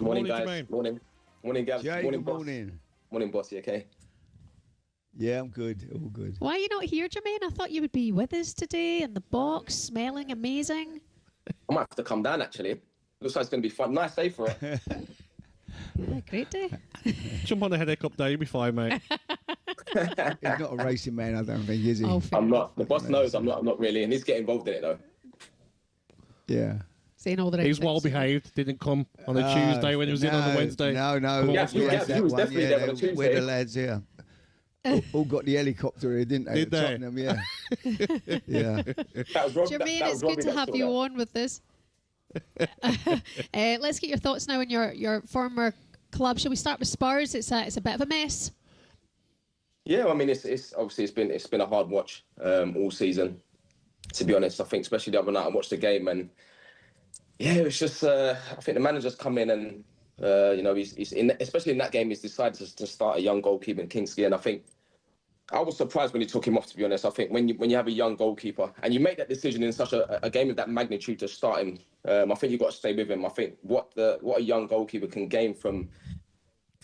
Morning, Morning, guys. Jermaine. Morning, Gav. Jay, Morning, good boss. morning. Morning, boss. You okay? Yeah, I'm good. All good. Why are you not here, Jermaine? I thought you would be with us today in the box, smelling amazing. I might have to come down, actually. Looks like it's going to be fun. Nice day for it. Yeah, great day. Jump on the headache up there, you'll be fine, mate. He's not a racing man, I don't think, is he? Oh, fair I'm enough. not. The boss knows I'm not really, and he's getting involved in it, though. Yeah. Saying all the right He's things. well behaved. Didn't come on a Tuesday when he was in on the Wednesday. No. Yeah, we had he was that one, definitely there on a We're Tuesday. the lads here. All got the helicopter here, didn't they? Did they? Tottenham, yeah. Yeah. That was Rob. Jermaine, that it's was good Robbie to that have saw you that. on with this. Let's get your thoughts now on your former club. Shall we start with Spurs? It's a bit of a mess. Yeah, I mean, it's obviously it's been a hard watch all season. To be honest, I think especially the other night I watched the game and yeah, it was just I think the manager's come in and he's in, especially in that game he's decided to start a young goalkeeper in Kingsley, and I think I was surprised when he took him off. To be honest, I think when you have a young goalkeeper and you make that decision in such a game of that magnitude to start him, I think you've got to stay with him. I think what a young goalkeeper can gain from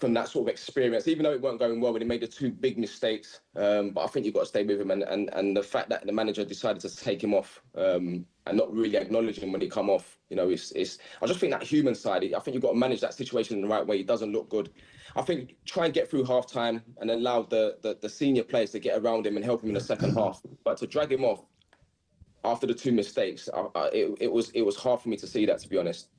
that sort of experience, even though it weren't going well when he made the two big mistakes. But I think you've got to stay with him. And the fact that the manager decided to take him off and not really acknowledge him when he come off, it's I just think that human side, I think you've got to manage that situation in the right way. It doesn't look good. I think try and get through half time and allow the senior players to get around him and help him in the second half. But to drag him off after the two mistakes, it was hard for me to see that, to be honest.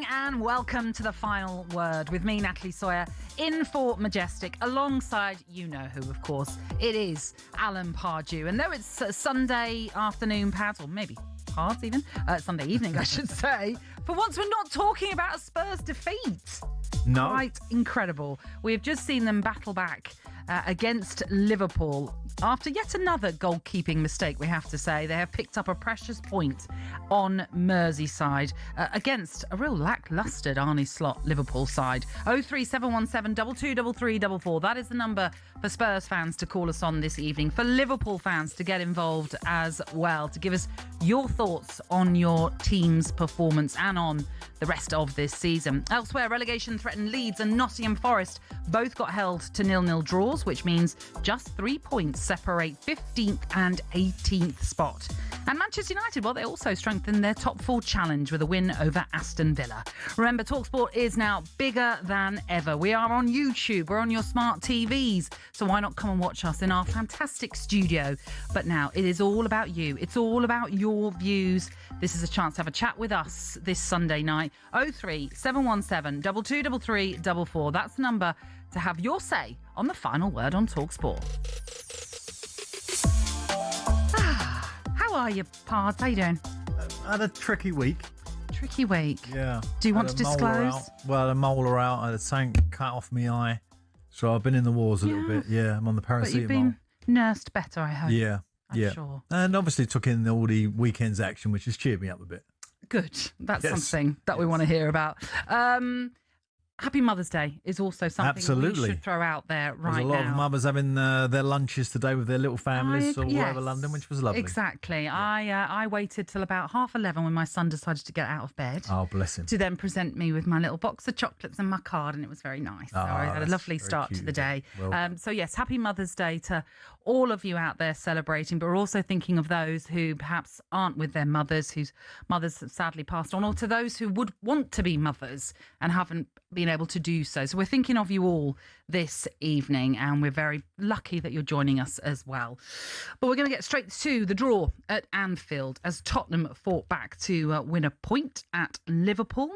And welcome to the final word with me, Natalie Sawyer, in for Majestic, alongside you know who, of course. It is Alan Pardew. And though it's Sunday afternoon, Pads, or maybe Pards even, Sunday evening, I should say, for once we're not talking about a Spurs defeat. No. Quite incredible. We've just seen them battle back against Liverpool after yet another goalkeeping mistake, we have to say. They have picked up a precious point on Merseyside against a real lacklustre Arne Slot Liverpool side. 03717 223344. That is the number for Spurs fans to call us on this evening. For Liverpool fans to get involved as well, to give us your thoughts on your team's performance and on the rest of this season. Elsewhere, relegation threatened Leeds and Nottingham Forest both got held to 0-0 draws, which means just 3 points separate 15th and 18th spot. And Manchester United, well, they also strengthened their top 4 challenge with a win over Aston Villa. Remember, talkSPORT is now bigger than ever. We are on YouTube, we're on your smart TVs, so why not come and watch us in our fantastic studio? But now it is all about you. It's all about your views. This is a chance to have a chat with us this Sunday night. 03 717 2233 44. That's the number to have your say on the final word on talkSPORT. How are you, Pards? How you doing? I had a tricky week. Tricky week. Yeah. Do you want to disclose? Well, a molar out. I had a tank cut off my eye. So I've been in the wars a little bit. Yeah, I'm on the paracetamol. But you've been nursed better, I hope. Yeah. I'm sure. And obviously took in all the weekend's action, which has cheered me up a bit. Good. That's something that we want to hear about. Happy Mother's Day is also something we should throw out there right now. There's a lot of mothers having their lunches today with their little families all over London, which was lovely. Exactly. Yeah. I waited till about 11:30 when my son decided to get out of bed. Oh, bless him. To then present me with my little box of chocolates and my card, and it was very nice. So I had a lovely start to the day. Well, so yes, happy Mother's Day to all of you out there celebrating, but we're also thinking of those who perhaps aren't with their mothers, whose mothers have sadly passed on, or to those who would want to be mothers and haven't been able to do so. So we're thinking of you all this evening, and we're very lucky that you're joining us as well. But we're going to get straight to the draw at Anfield as Tottenham fought back to win a point at Liverpool.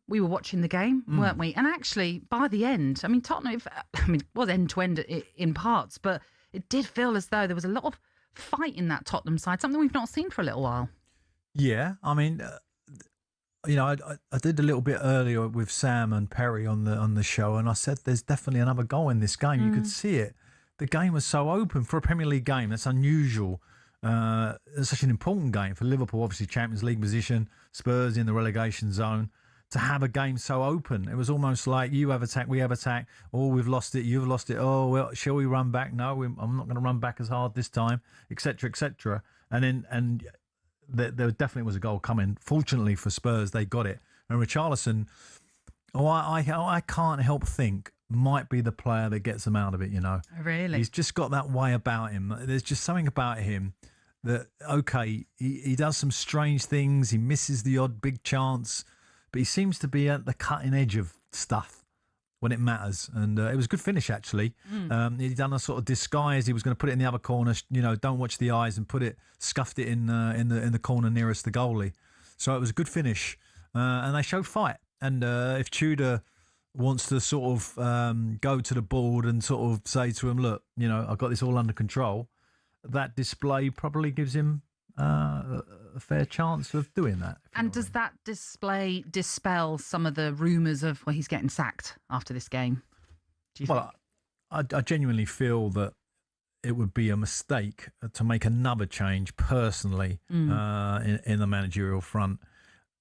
We were watching the game, weren't we? And actually, by the end, I mean, Tottenham, it was end-to-end in parts, but it did feel as though there was a lot of fight in that Tottenham side, something we've not seen for a little while. Yeah, I mean, I did a little bit earlier with Sam and Perry on the show, and I said there's definitely another goal in this game. You could see it. The game was so open for a Premier League game. That's unusual. It's such an important game for Liverpool, obviously Champions League position, Spurs in the relegation zone. To have a game so open, it was almost like you have attack, we have attack. Oh, we've lost it, you've lost it. Oh, well, shall we run back? No, I'm not going to run back as hard this time, etc., etc. And there definitely was a goal coming. Fortunately for Spurs, they got it. And Richarlison, I can't help think might be the player that gets them out of it. You know, really, he's just got that way about him. There's just something about him that he does some strange things. He misses the odd big chance. But he seems to be at the cutting edge of stuff when it matters. And it was a good finish, actually. He'd done a sort of disguise. He was going to put it in the other corner, don't watch the eyes, and scuffed it in the corner nearest the goalie. So it was a good finish. And they showed fight. And if Tudor wants to sort of go to the board and sort of say to him, look, I've got this all under control, that display probably gives him a fair chance of doing that. And does that display dispel some of the rumours of he's getting sacked after this game? Do you think? I genuinely feel that it would be a mistake to make another change personally in the managerial front.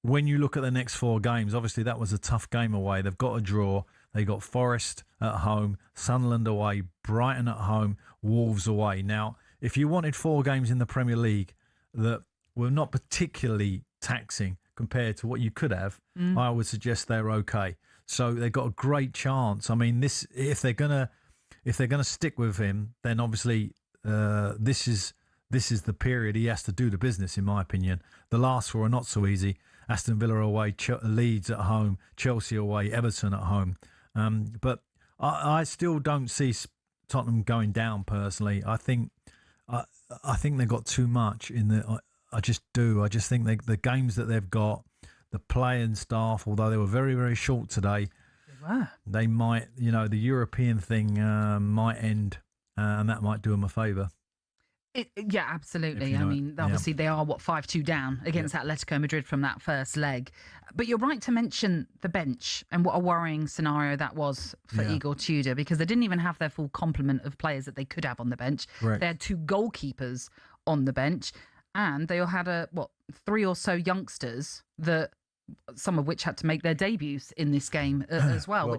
When you look at the next 4 games, obviously that was a tough game away. They've got a draw. They got Forest at home, Sunderland away, Brighton at home, Wolves away. Now, if you wanted 4 games in the Premier League that were not particularly taxing compared to what you could have, I would suggest they're okay. So they've got a great chance. I mean, if they're gonna stick with him, then obviously this is the period he has to do the business. In my opinion, the last 4 are not so easy. Aston Villa away, Leeds at home, Chelsea away, Everton at home. But I still don't see Tottenham going down personally. I think they've got too much in the. I just do. I just think the games that they've got, the playing staff, although they were very, very short today, they might, the European thing might end, and that might do them a favour. Yeah, absolutely. I mean, obviously they are 5-2 down against Atletico Madrid from that first leg. But you're right to mention the bench and what a worrying scenario that was for Igor Tudor, because they didn't even have their full complement of players that they could have on the bench. Right. They had 2 goalkeepers on the bench, and they all had 3 or so youngsters that some of which had to make their debuts in this game as well.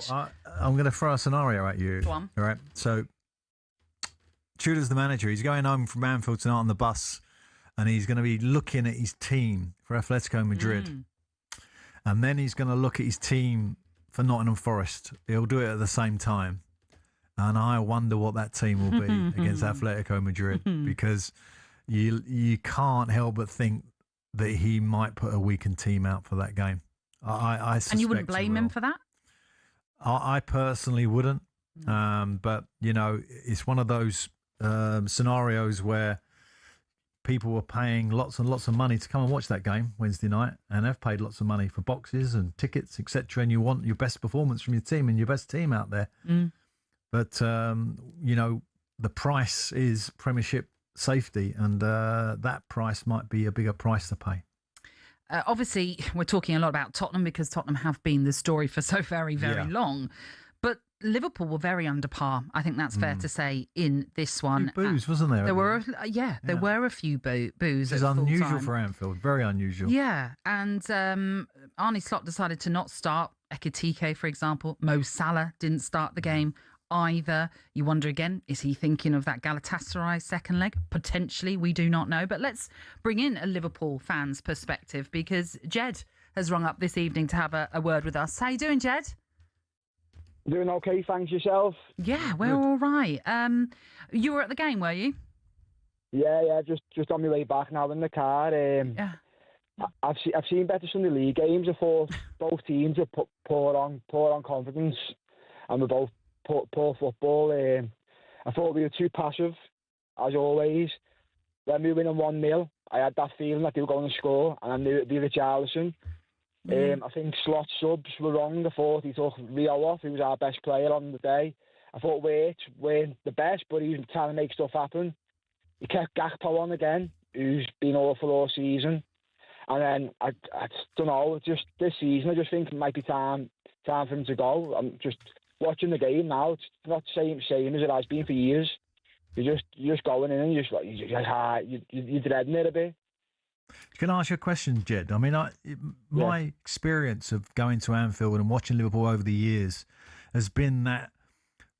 I'm going to throw a scenario at you. Go on. All right. So Tudor's the manager. He's going home from Anfield tonight on the bus, and he's going to be looking at his team for Atletico Madrid. And then he's going to look at his team for Nottingham Forest. He'll do it at the same time. And I wonder what that team will be against Atletico Madrid, because you can't help but think that he might put a weakened team out for that game. I suspect And you wouldn't he blame him will. for that? I personally wouldn't. But, it's one of those scenarios where people were paying lots and lots of money to come and watch that game Wednesday night, and they've paid lots of money for boxes and tickets, etc. And you want your best performance from your team and your best team out there. But, the price is Premiership safety, and that price might be a bigger price to pay. Obviously, we're talking a lot about Tottenham because Tottenham have been the story for so very, very long. But Liverpool were very under par. I think that's fair to say in this one. A few boos, wasn't there? There were, there were a few boos. Which is unusual for Anfield. Very unusual. Yeah, and Arne Slot decided to not start Ekitike, for example. Mo Salah didn't start the game either. You wonder again, is he thinking of that Galatasaray second leg? Potentially, we do not know. But let's bring in a Liverpool fan's perspective, because Jed has rung up this evening to have a word with us. How you doing, Jed? Doing okay, thanks. Yourself? Yeah, we're all right. You were at the game, were you? Yeah, just on my way back now in the car. Yeah. I've seen better Sunday League games. I thought both teams have poor on confidence, and we're both poor football. I thought we were too passive, as always. When we were winning 1-0, I had that feeling that they were going to score, and I knew it'd be Richarlison. I think Slot's subs were wrong. I thought he took Rio off, who was our best player on the day. I thought Waite weren't the best, but he was trying to make stuff happen. He kept Gakpo on again, who's been awful all season. And then, I don't know, just this season, I just think it might be time for him to go. I'm just watching the game now. It's not the same as it has been for years. You're just going in and you're dreading it a bit. Can I ask you a question, Jed? I mean, my experience of going to Anfield and watching Liverpool over the years has been that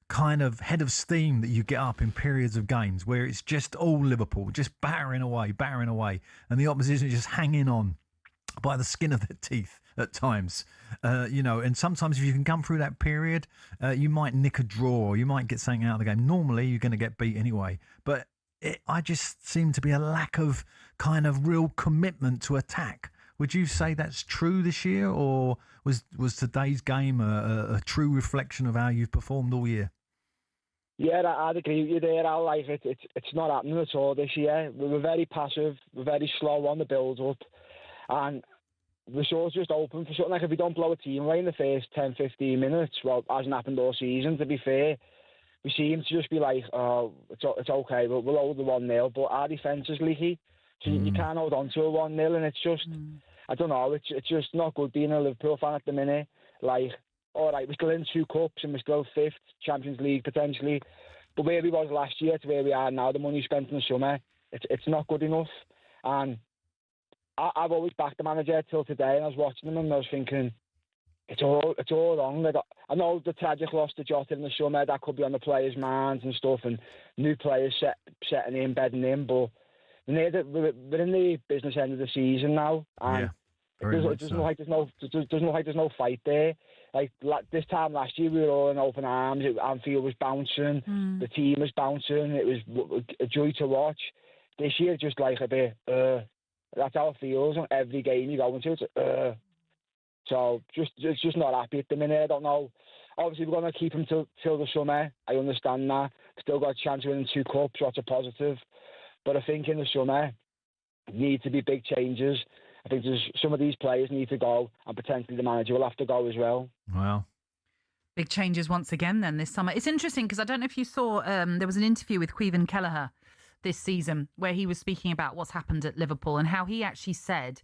kind of head of steam that you get up in periods of games where it's just all Liverpool, just battering away, and the opposition just hanging on by the skin of their teeth at times. And sometimes if you can come through that period, you might nick a draw, or you might get something out of the game. Normally, you're going to get beat anyway. But I just seem to be a lack of kind of real commitment to attack. Would you say that's true this year, or was today's game a true reflection of how you've performed all year? Yeah, I'd agree with you there. It's not happening at all this year. We were very passive, we're very slow on the build-up, and the show's just open for something. Like, if we don't blow a team away in the first 10-15 minutes, well, it hasn't happened all season, to be fair, we seem to just be like, oh, it's okay, we'll hold the 1-0, but our defence is leaky, so you can't hold on to a 1-0, and it's just, I don't know, it's just not good being a Liverpool fan at the minute. Like, all right, we're still in 2 cups and we're still 5th, Champions League potentially, but where we was last year to where we are now, the money spent in the summer, it's not good enough. And I've always backed the manager till today, and I was watching him and I was thinking, it's all wrong. Like, I know the tragic loss to Jota in the summer, that could be on the players' minds and stuff, and new players setting in, bedding in, but we're in the business end of the season now, and it doesn't look like there's no fight there. Like this time last year, we were all in open arms. Anfield was bouncing, the team was bouncing. It was a joy to watch. This year, just like a bit. That's how it feels on every game you go into. It's so it's just not happy at the minute. I don't know. Obviously, we're going to keep him till the summer. I understand that. Still got a chance of winning 2 cups, so that's a positive. But I think in the summer, need to be big changes. I think some of these players need to go, and potentially the manager will have to go as well. Wow. Big changes once again then this summer. It's interesting because I don't know if you saw, there was an interview with Caoimhin Kelleher this season where he was speaking about what's happened at Liverpool and how he actually said,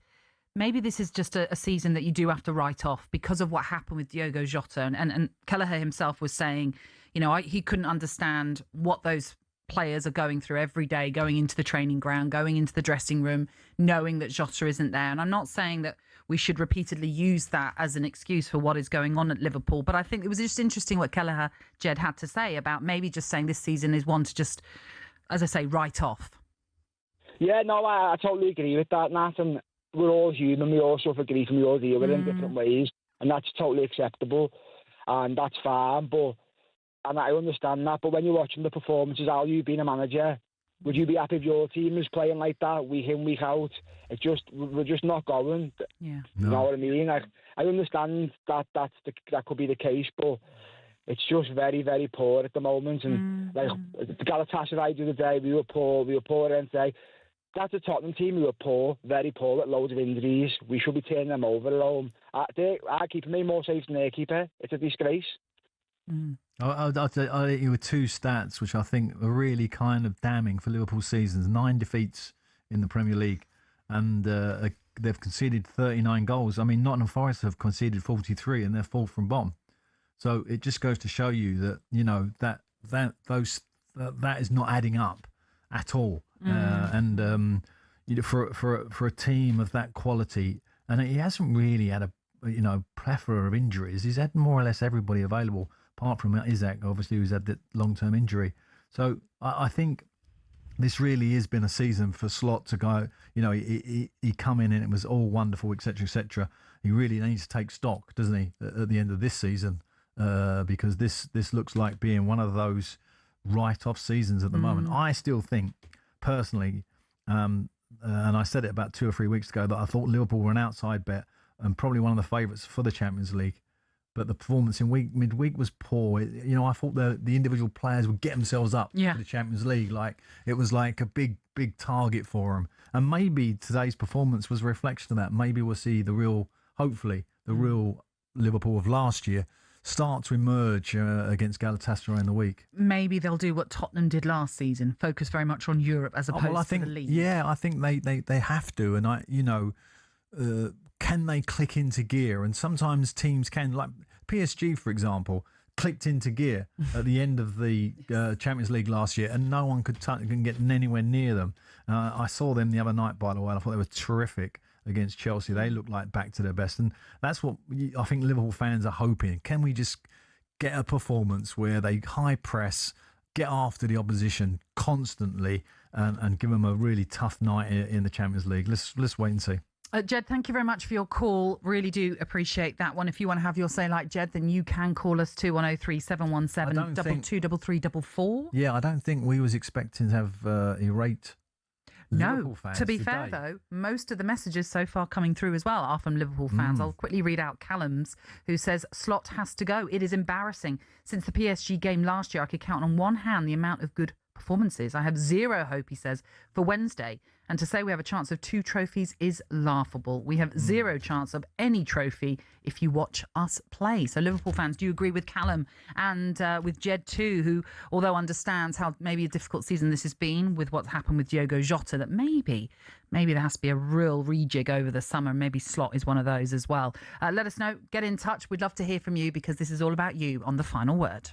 maybe this is just a season that you do have to write off because of what happened with Diogo Jota. And Kelleher himself was saying, he couldn't understand what those players are going through every day, going into the training ground, going into the dressing room, knowing that Jota isn't there. And I'm not saying that we should repeatedly use that as an excuse for what is going on at Liverpool, but I think it was just interesting what Kelleher, Jed, had to say about maybe just saying this season is one to just, as I say, write off. Yeah, no, I totally agree with that, Nat, and we're all human, we all suffer grief and we all deal with it in different ways, and that's totally acceptable, and that's fine, but and I understand that. But when you're watching the performances, Al, you being a manager, would you be happy if your team is playing like that, week in, week out? We're just not going. Yeah. You know what I mean? I understand that that could be the case, but it's just very, very poor at the moment. And like the Galatasaray the other day, we were poor again today. That's a Tottenham team who are poor, very poor, with loads of injuries. We should be turning them over at home. Our keeper made more saves than their keeper. It's a disgrace. I'll hit you with two stats which I think are really kind of damning for Liverpool's seasons. 9 defeats in the Premier League, and they've conceded 39 goals. I mean, Nottingham Forest have conceded 43 and they're fourth from bottom. So it just goes to show you that, you know, that is not adding up at all. And you know, for a team of that quality, and he hasn't really had a plethora of injuries. He's had more or less everybody available, apart from Isaac, obviously, who's had the long-term injury. So I think this really has been a season for Slot to go. You know, he come in and it was all wonderful, etc., etc. He really needs to take stock, doesn't he, at the end of this season, because this looks like being one of those write-off seasons at the moment. I still think, personally, and I said it about 2 or 3 weeks ago, that I thought Liverpool were an outside bet and probably one of the favourites for the Champions League. But the performance in midweek was poor. You know, I thought the individual players would get themselves up for the Champions League. Like, it was like a big target for them. And maybe today's performance was a reflection of that. Maybe we'll see hopefully the real Liverpool of last year start to emerge against Galatasaray in the week. Maybe they'll do what Tottenham did last season, focus very much on Europe as opposed to the league. Yeah, I think they have to. And can they click into gear? And sometimes teams can, like PSG, for example, clicked into gear at the end of the Champions League last year, and no one can get anywhere near them. I saw them the other night, by the way, and I thought they were terrific against Chelsea. They look like back to their best, and that's what I think Liverpool fans are hoping. Can we just get a performance where they high press, get after the opposition constantly, and give them a really tough night in the Champions League? Let's wait and see. Jed, thank you very much for your call. Really do appreciate that one. If you want to have your say like Jed, then you can call us 2103 717 223344. Yeah, I don't think we was expecting to have irate Liverpool fans. To be today. fair, though, most of the messages so far coming through as well are from Liverpool fans. I'll quickly read out Callum's, who says, Slot has to go. It is embarrassing. Since the PSG game last year, I could count on one hand the amount of good performances. I have zero hope, he says, for Wednesday. And to say we have a chance of 2 trophies is laughable. We have zero chance of any trophy if you watch us play. So Liverpool fans, do you agree with Callum and with Jed too, who, although understands how maybe a difficult season this has been with what's happened with Diogo Jota, that maybe there has to be a real rejig over the summer. Maybe Slot is one of those as well. Let us know. Get in touch. We'd love to hear from you, because this is all about you on The Final Word.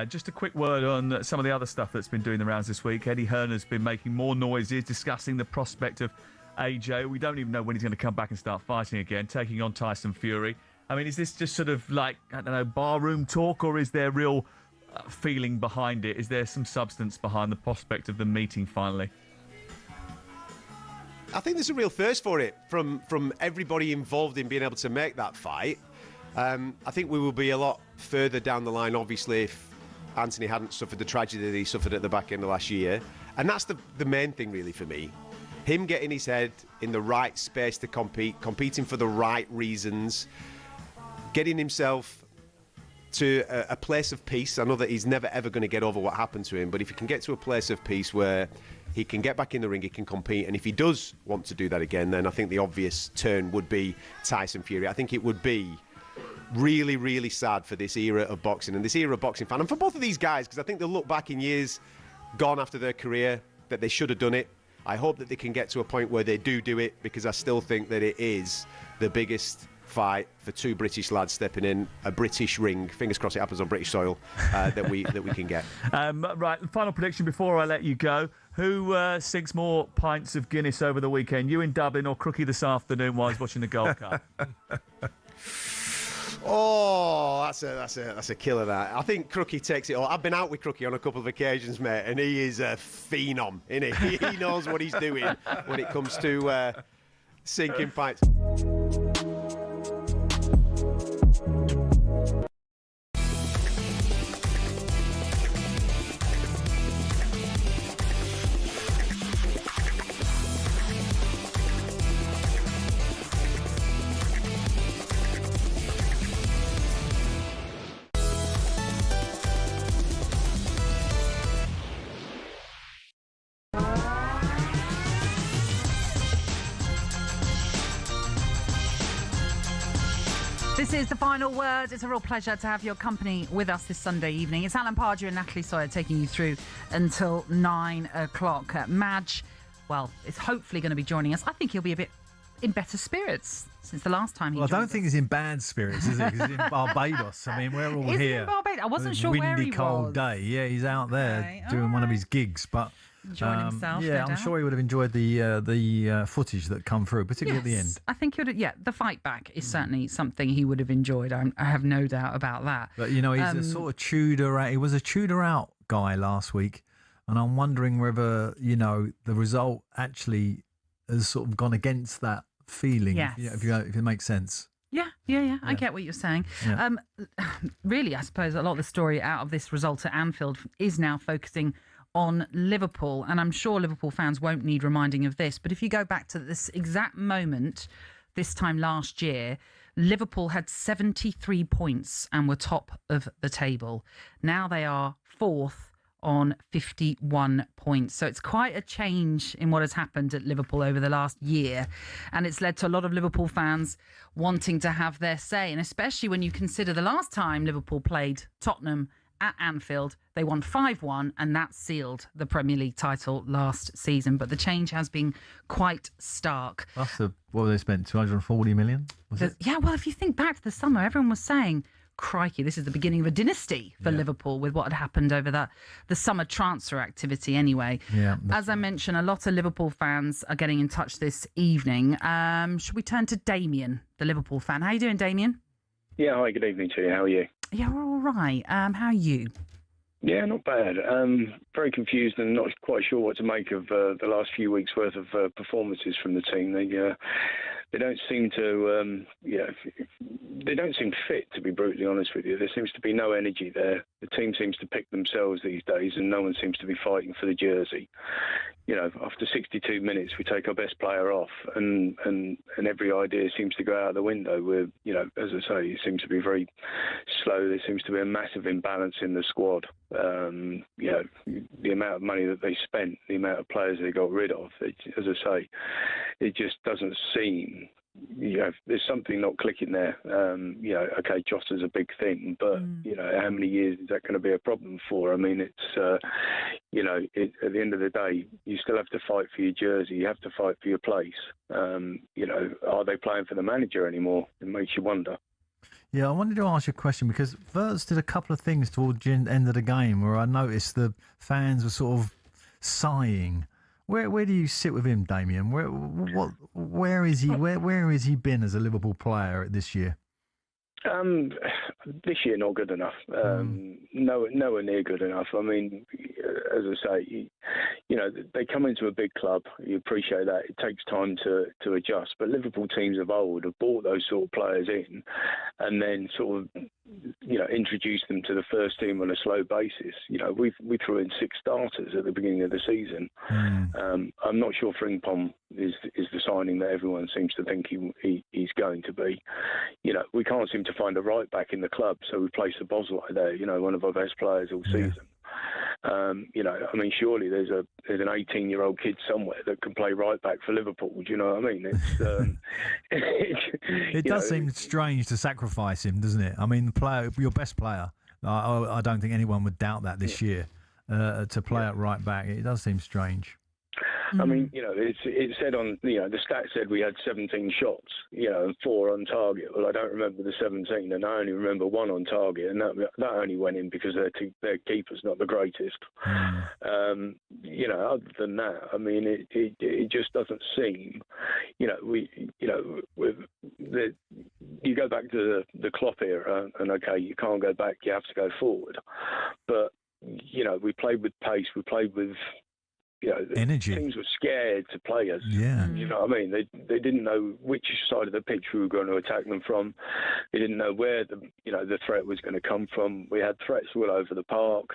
Just a quick word on some of the other stuff that's been doing the rounds this week. Eddie Hearn's been making more noises, discussing the prospect of AJ. We don't even know when he's going to come back and start fighting again, taking on Tyson Fury. I mean, is this just sort of like, I don't know, barroom talk, or is there real feeling behind it? Is there some substance behind the prospect of them meeting finally? I think there's a real thirst for it from everybody involved in being able to make that fight. I think we will be a lot further down the line, obviously, if Anthony hadn't suffered the tragedy that he suffered at the back end of last year. And that's the main thing, really, for me. Him getting his head in the right space to compete, competing for the right reasons, getting himself to a place of peace. I know that he's never ever going to get over what happened to him, but if he can get to a place of peace where he can get back in the ring, he can compete, and if he does want to do that again, then I think the obvious turn would be Tyson Fury. I think it would be really, really sad for this era of boxing and this era of boxing fan, and for both of these guys, because I think they'll look back in years gone after their career that they should have done it. I hope that they can get to a point where they do it, because I still think that it is the biggest fight for two British lads stepping in a British ring. Fingers crossed it happens on British soil, that we can get. Right, the final prediction before I let you go. Who sinks more pints of Guinness over the weekend? You in Dublin or Crookie this afternoon while he's watching the Gold Cup? Oh, that's a killer, that. I think Crookie takes it all. I've been out with Crookie on a couple of occasions, mate, and he is a phenom, isn't he? He knows what he's doing when it comes to sinking pints. This is the final word. It's a real pleasure to have your company with us this Sunday evening. It's Alan Pardew and Natalie Sawyer taking you through until 9 o'clock. Madge, well, is hopefully going to be joining us. I think he'll be a bit in better spirits since the last time he joined I don't us. think he's in bad spirits, is he? Because he's in Barbados. I mean, we're all Is he here. in Barbados? I wasn't sure windy, where he cold was. day. Yeah, he's out there Okay, doing all one of right. his gigs. But Enjoying himself, yeah, no I'm doubt. sure he would have enjoyed the footage that come through, particularly at the end. I think he would. Yeah, the fight back is certainly something he would have enjoyed. I have no doubt about that. But you know, he's a sort of Tudor out. He was a Tudor out guy last week, and I'm wondering whether the result actually has sort of gone against that feeling. Yes. If it makes sense. Yeah. I get what you're saying. Yeah. Really, I suppose a lot of the story out of this result at Anfield is now focusing on Liverpool, and I'm sure Liverpool fans won't need reminding of this, but if you go back to this exact moment this time last year, Liverpool had 73 points and were top of the table. Now they are fourth on 51 points. So it's quite a change in what has happened at Liverpool over the last year. And it's led to a lot of Liverpool fans wanting to have their say. And especially when you consider the last time Liverpool played Tottenham at Anfield, they won 5-1, and that sealed the Premier League title last season. But the change has been quite stark. What they spent, 240 million? Was it? Yeah, well, if you think back to the summer, everyone was saying, crikey, this is the beginning of a dynasty for Liverpool with what had happened over the summer transfer activity anyway. Yeah, as I mentioned, a lot of Liverpool fans are getting in touch this evening. Should we turn to Damien, the Liverpool fan? How are you doing, Damien? Yeah, hi, good evening to you. How are you? Yeah, we're all right. How are you? Yeah, not bad. Very confused and not quite sure what to make of the last few weeks' worth of performances from the team. They don't seem to, they don't seem fit, to be brutally honest with you. There seems to be no energy there. The team seems to pick themselves these days, and no one seems to be fighting for the jersey. After 62 minutes, we take our best player off, and every idea seems to go out the window. We're, as I say, it seems to be very slow. There seems to be a massive imbalance in the squad. The amount of money that they spent, the amount of players they got rid of, as I say, it just doesn't seem, there's something not clicking there. Okay, Jota's a big thing, but, how many years is that going to be a problem for? I mean, it's, at the end of the day, you still have to fight for your jersey. You have to fight for your place. Are they playing for the manager anymore? It makes you wonder. Yeah, I wanted to ask you a question because Wirtz did a couple of things towards the end of the game where I noticed the fans were sort of sighing. Where do you sit with him, Damien? Where is he? Where has he been as a Liverpool player this year? This year, not good enough. Nowhere near good enough. I mean, as I say, they come into a big club. You appreciate that. It takes time to adjust. But Liverpool teams of old have brought those sort of players in and then sort of introduce them to the first team on a slow basis. We threw in 6 starters at the beginning of the season. I'm not sure Frimpong is the signing that everyone seems to think he's going to be. We can't seem to find a right back in the club, so we placed a Bosley there, one of our best players all season. Surely there's an 18-year-old kid somewhere that can play right back for Liverpool. Do you know what I mean? It does seem strange to sacrifice him, doesn't it? I mean, your best player. I don't think anyone would doubt that this year. To play at right back, it does seem strange. I mean, it said on, the stats said we had 17 shots, and 4 on target. Well, I don't remember the 17, and I only remember 1 on target, and that only went in because their keeper's not the greatest. Other than that, I mean, it just doesn't seem, you go back to the Klopp era, and okay, you can't go back, you have to go forward. But, we played with pace, we played with energy. Teams were scared to play us. Yeah. You know what I mean? They didn't know which side of the pitch we were going to attack them from. They didn't know where the threat was going to come from. We had threats all over the park.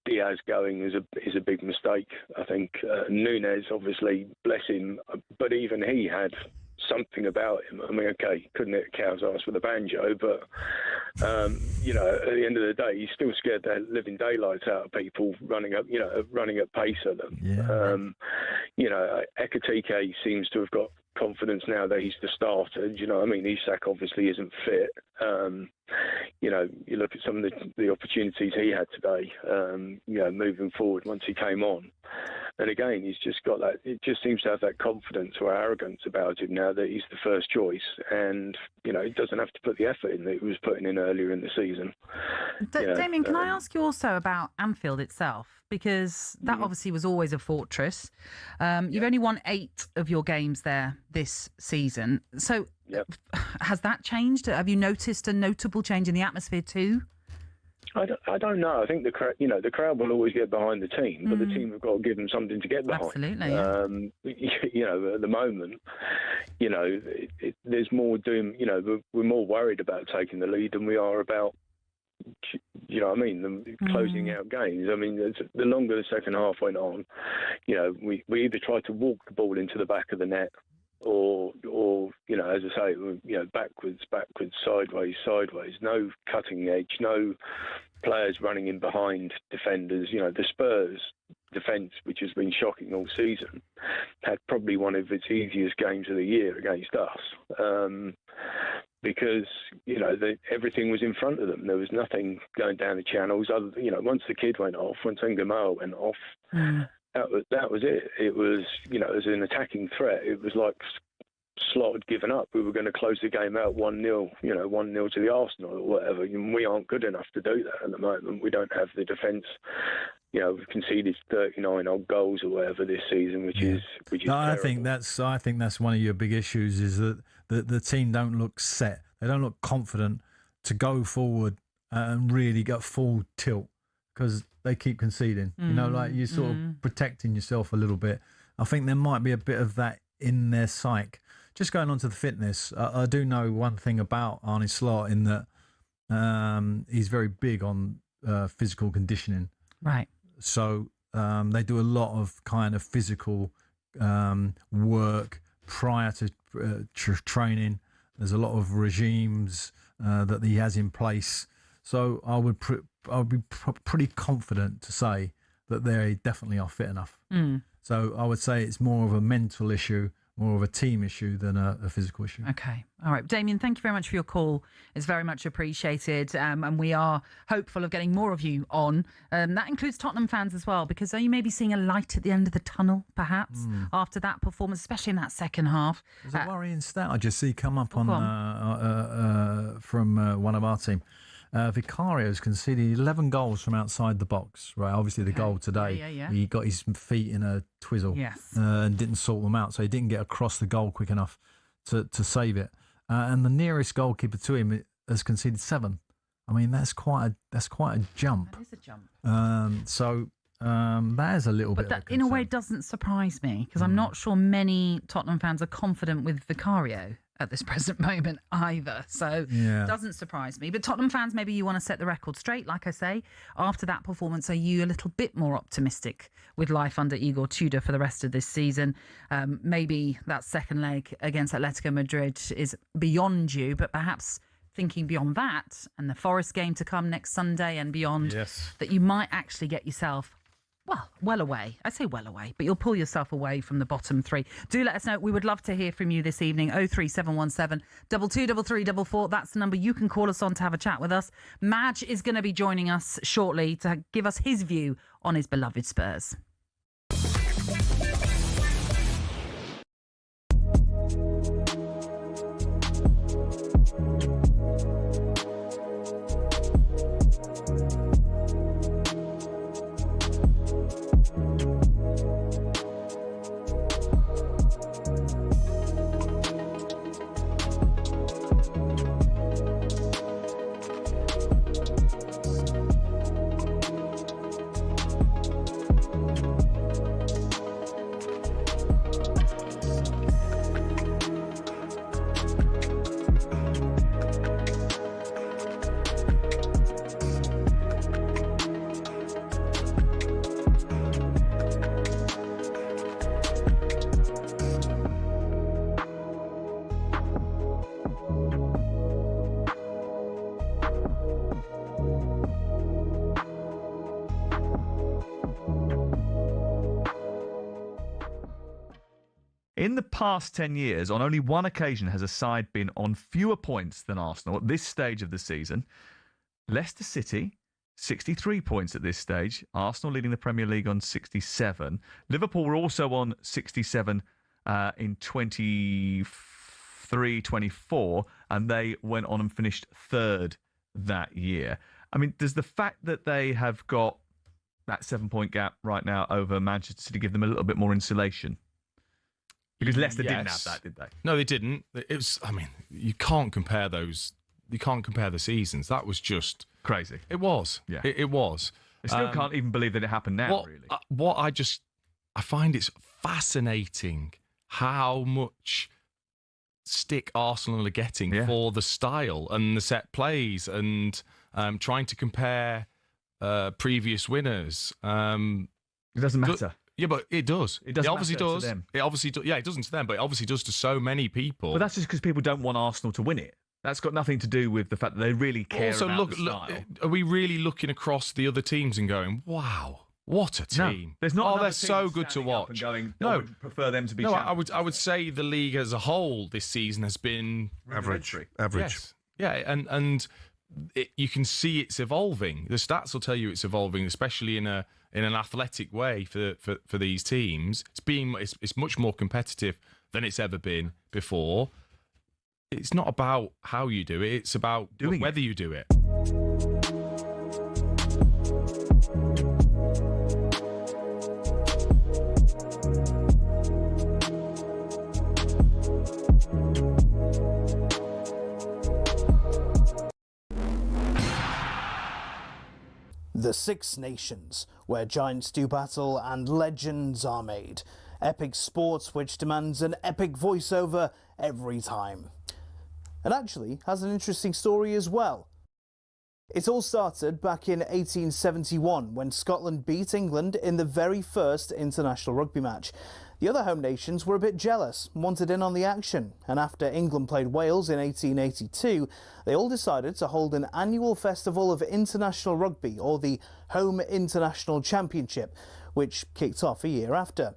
Diaz going is a big mistake. I think Núñez, obviously, bless him, but even he had something about him. I mean, okay, couldn't hit a cow's ass with a banjo, but at the end of the day, he's still scared the living daylights out of people running at pace at them. Ekitike seems to have got confidence now that he's the starter. Do you know what I mean? Isak obviously isn't fit. You look at some of the opportunities he had today, moving forward once he came on. And again, he's just got that, it just seems to have that confidence or arrogance about him now that he's the first choice. And, he doesn't have to put the effort in that he was putting in earlier in the season. Damien, can I ask you also about Anfield itself? Because that obviously was always a fortress. You've only won 8 of your games there this season. So has that changed? Have you noticed a notable change in the atmosphere too? I don't know. I think the crowd will always get behind the team, but the team have got to give them something to get behind. Absolutely. At the moment, there's more doom. We're more worried about taking the lead than we are about. You know what I mean? Closing out games. I mean, the longer the second half went on, we either tried to walk the ball into the back of the net, or as I say, backwards, sideways. No cutting edge, no players running in behind defenders. The Spurs defence, which has been shocking all season, had probably one of its easiest games of the year against us. Because everything was in front of them. There was nothing going down the channels. Once the kid went off, once Ngamao went off, that was it. It was as an attacking threat. It was like Slot had given up. We were going to close the game out 1-0, 1-0 to the Arsenal or whatever. We aren't good enough to do that at the moment. We don't have the defence. We've conceded 39 odd goals or whatever this season, which is I think that's one of your big issues is that the team don't look set. They don't look confident to go forward and really get full tilt because they keep conceding. You're sort of protecting yourself a little bit. I think there might be a bit of that in their psyche. Just going on to the fitness, I do know one thing about Arne Slot in that he's very big on physical conditioning. Right. So they do a lot of kind of physical work prior to training. There's a lot of regimes that he has in place. So I would be pretty confident to say that they definitely are fit enough. So I would say it's more of a mental issue, more of a team issue than a physical issue. Okay. All right. Damien, thank you very much for your call. It's very much appreciated. And we are hopeful of getting more of you on. That includes Tottenham fans as well, because are you maybe seeing a light at the end of the tunnel, perhaps, after that performance, especially in that second half? There's a worrying stat I just see come up from one of our team. Vicario's conceded 11 goals from outside the box. Right, obviously the goal today, he got his feet in a twizzle and didn't sort them out, so he didn't get across the goal quick enough to save it. And the nearest goalkeeper to him has conceded 7. I mean, that's quite a jump. That is a jump. That is a little bit. But that, in a way, doesn't surprise me because I'm not sure many Tottenham fans are confident with Vicario. at this present moment either. So doesn't surprise me. But Tottenham fans, maybe you want to set the record straight. Like I say, after that performance, are you a little bit more optimistic with life under Igor Tudor for the rest of this season? Maybe that second leg against Atletico Madrid is beyond you, but perhaps thinking beyond that and the Forest game to come next Sunday and beyond, that you might actually get yourself well away. I say well away, but you'll pull yourself away from the bottom three. Do let us know. We would love to hear from you this evening. 03717 223344. That's the number you can call us on to have a chat with us. Madge is going to be joining us shortly to give us his view on his beloved Spurs. In the past 10 years, on only one occasion has a side been on fewer points than Arsenal at this stage of the season. Leicester City, 63 points at this stage. Arsenal leading the Premier League on 67. Liverpool were also on 67 in 23-24, and they went on and finished third that year. I mean, does the fact that they have got that 7-point gap right now over Manchester City give them a little bit more insulation? Because Leicester didn't have that, did they? No, they didn't. It was. I mean, you can't compare those. You can't compare the seasons. That was just crazy. It was. Yeah, it was. I still can't even believe that it happened now. Really, I find it's fascinating how much stick Arsenal are getting for the style and the set plays and trying to compare previous winners. It doesn't matter. Yeah, but it does. It doesn't. It obviously matter does. To them. It obviously does. Yeah, it doesn't to them, but it obviously does to so many people. But that's just because people don't want Arsenal to win it. That's got nothing to do with the fact that they really care about the style. Are we really looking across the other teams and going, "Wow, what a team"? No, there's not. Oh, they're so good to watch. And going, I would prefer them to be. No, champions. I would say the league as a whole this season has been average. Yes. Yeah, and you can see it's evolving. The stats will tell you it's evolving, especially in an athletic way for these teams. It's much more competitive than it's ever been before. It's not about how you do it, it's about whether you do it. The Six Nations, where giants do battle and legends are made. Epic sports which demands an epic voiceover every time. And actually has an interesting story as well. It all started back in 1871 when Scotland beat England in the very first international rugby match. The other home nations were a bit jealous, wanted in on the action, and after England played Wales in 1882, they all decided to hold an annual festival of international rugby, or the Home International Championship, which kicked off a year after.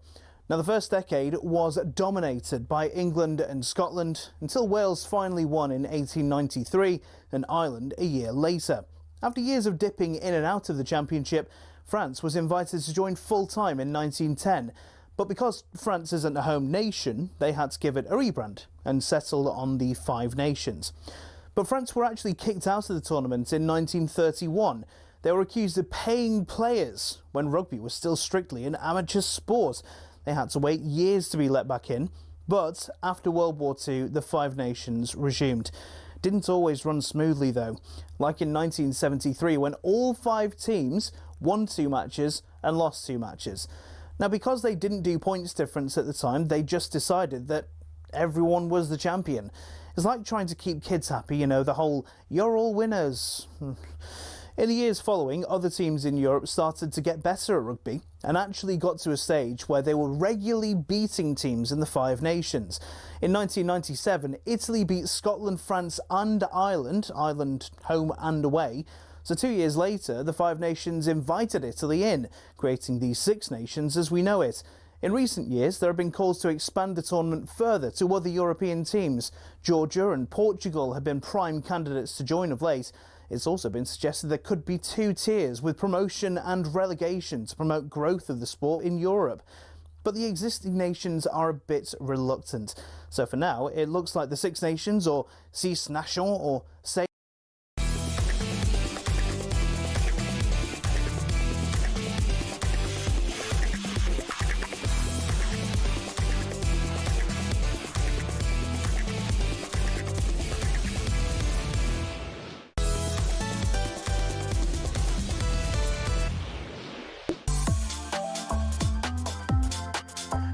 Now, the first decade was dominated by England and Scotland until Wales finally won in 1893 and Ireland a year later. After years of dipping in and out of the championship, France was invited to join full-time in 1910. But because France isn't a home nation, they had to give it a rebrand and settled on the Five Nations. But France were actually kicked out of the tournament in 1931. They were accused of paying players when rugby was still strictly an amateur sport. They had to wait years to be let back in. But after World War II, the Five Nations resumed. Didn't always run smoothly though, like in 1973 when all 5 teams won 2 matches and lost 2 matches. Now, because they didn't do points difference at the time, they just decided that everyone was the champion. It's like trying to keep kids happy, you know, the whole "you're all winners." In the years following, other teams in Europe started to get better at rugby and actually got to a stage where they were regularly beating teams in the Five Nations. In 1997, Italy beat Scotland, France and Ireland home and away. So 2 years later, the Five Nations invited Italy in, creating the Six Nations as we know it. In recent years, there have been calls to expand the tournament further to other European teams. Georgia and Portugal have been prime candidates to join of late. It's also been suggested there could be two tiers with promotion and relegation to promote growth of the sport in Europe. But the existing nations are a bit reluctant. So for now, it looks like the Six Nations, or Six Nations, or say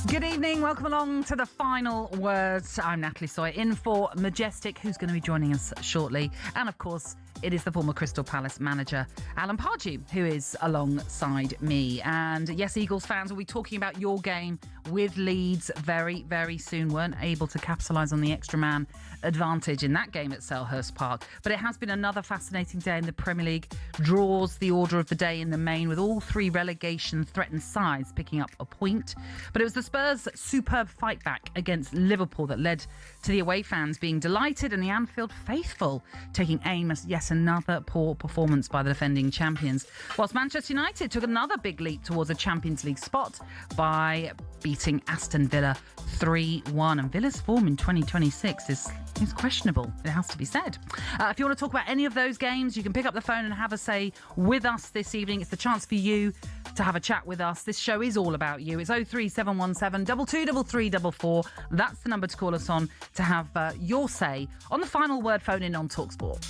Good evening, welcome along to the final words. I'm Natalie Sawyer, in for Majestic, who's going to be joining us shortly. And of course, it is the former Crystal Palace manager, Alan Pardew, who is alongside me. And yes, Eagles fans will be talking about your game with Leeds very, very soon. Weren't able to capitalise on the extra man advantage in that game at Selhurst Park. But it has been another fascinating day in the Premier League. Draws the order of the day in the main, with all three relegation-threatened sides picking up a point. But it was the Spurs' superb fight back against Liverpool that led to the away fans being delighted and the Anfield faithful taking aim at yet another poor performance by the defending champions. Whilst Manchester United took another big leap towards a Champions League spot by beating Aston Villa 3-1. And Villa's form in 2026 is questionable, it has to be said. If you want to talk about any of those games, you can pick up the phone and have a say with us this evening. It's the chance for you to have a chat with us. This show is all about you. It's 03717 223344. That's the number to call us on to have your say on the final word phone in on talkSPORT.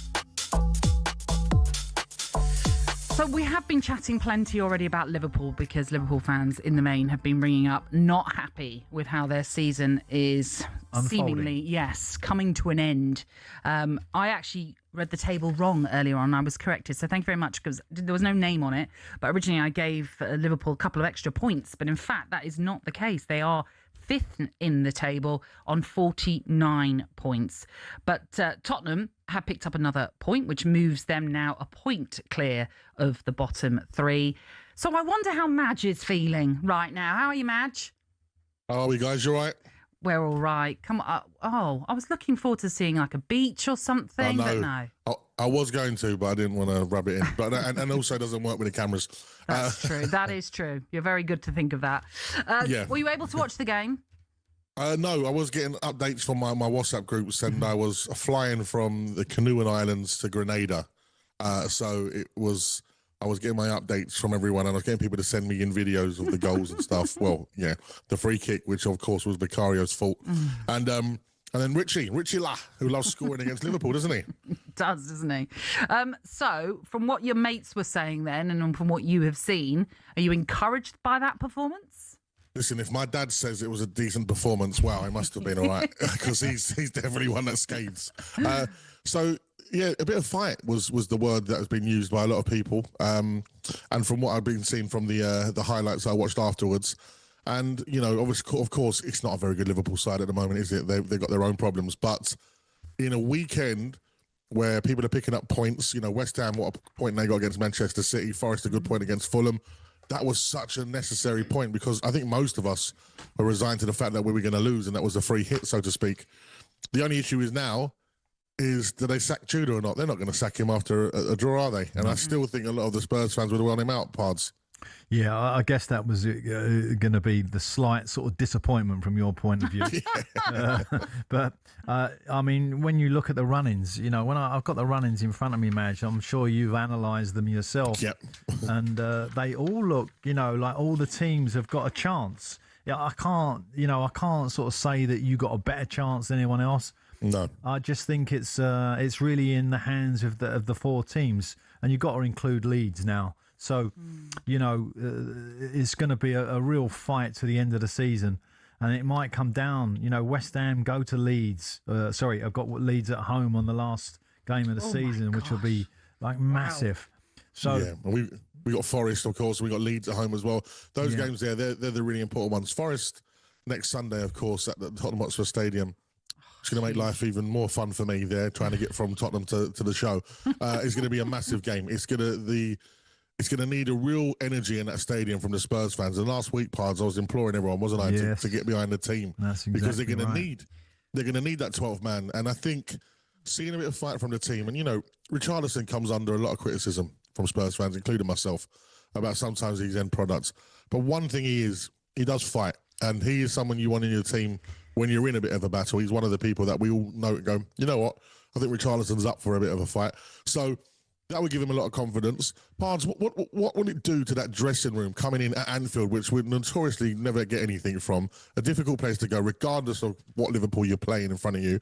So we have been chatting plenty already about Liverpool, because Liverpool fans in the main have been ringing up not happy with how their season is seemingly, coming to an end. I actually read the table wrong earlier on. I was corrected, so thank you very much, because there was no name on it. But originally I gave Liverpool a couple of extra points, but in fact that is not the case. They are fifth in the table on 49 points. But Tottenham have picked up another point, which moves them now a point clear of the bottom three. So I wonder how Madge is feeling right now. How are you, Madge? How are we, guys? You all right? We're all right. Come on. I was looking forward to seeing like a beach or something, but no. I was going to, but I didn't want to rub it in. But and also it doesn't work with the cameras. That's true. That is true. You're very good to think of that. Were you able to watch the game? No, I was getting updates from my WhatsApp groups, and I was flying from the Canoan Islands to Grenada. So I was getting my updates from everyone, and I was getting people to send me in videos of the goals and stuff. Well, yeah, the free kick, which of course was Vicario's fault. And then Richie La, who loves scoring against Liverpool, doesn't he? Does, doesn't he? So from what your mates were saying then, and from what you have seen, are you encouraged by that performance? Listen, if my dad says it was a decent performance, wow, it must have been all right, because he's definitely one that skates. So, yeah, a bit of fight was the word that has been used by a lot of people. And from what I've been seeing from the highlights I watched afterwards, and, you know, obviously, of course, it's not a very good Liverpool side at the moment, is it? They've got their own problems. But in a weekend where people are picking up points, you know, West Ham, what a point they got against Manchester City, Forest, a good point against Fulham. That was such a necessary point, because I think most of us were resigned to the fact that we were going to lose, and that was a free hit, so to speak. The only issue is now is, do they sack Tudor or not? They're not going to sack him after a draw, are they? And I still think a lot of the Spurs fans would have run him out, Pards. Yeah, I guess that was going to be the slight sort of disappointment from your point of view. But, I mean, when you look at the run-ins, you know, when I've got the run-ins in front of me, Madge, I'm sure you've analysed them yourself. Yep. And they all look, you know, like all the teams have got a chance. Yeah, I can't sort of say that you got a better chance than anyone else. No. I just think it's really in the hands of the four teams, and you've got to include Leeds now. So, you know, it's going to be a real fight to the end of the season. And it might come down, West Ham go to Leeds. I've got Leeds at home on the last game of the season, which will be like massive. So yeah, we got Forest, of course. We got Leeds at home as well. Those games they're the really important ones. Forest next Sunday, of course, at the Tottenham Hotspur Stadium. It's going to make life even more fun for me there, trying to get from Tottenham to the show. It's going to be a massive game. It's going to need a real energy in that stadium from the Spurs fans. And last week, Pards, I was imploring everyone, wasn't I, to get behind the team. That's exactly because they're going right. to need that 12th man. And I think seeing a bit of fight from the team, and Richarlison comes under a lot of criticism from Spurs fans, including myself, about sometimes his end products. But one thing he does fight, and he is someone you want in your team when you're in a bit of a battle. He's one of the people that we all know and go, you know what, I think Richarlison's up for a bit of a fight. So that would give him a lot of confidence. Pards, what will it do to that dressing room coming in at Anfield, which we notoriously never get anything from, a difficult place to go, regardless of what Liverpool you're playing in front of you?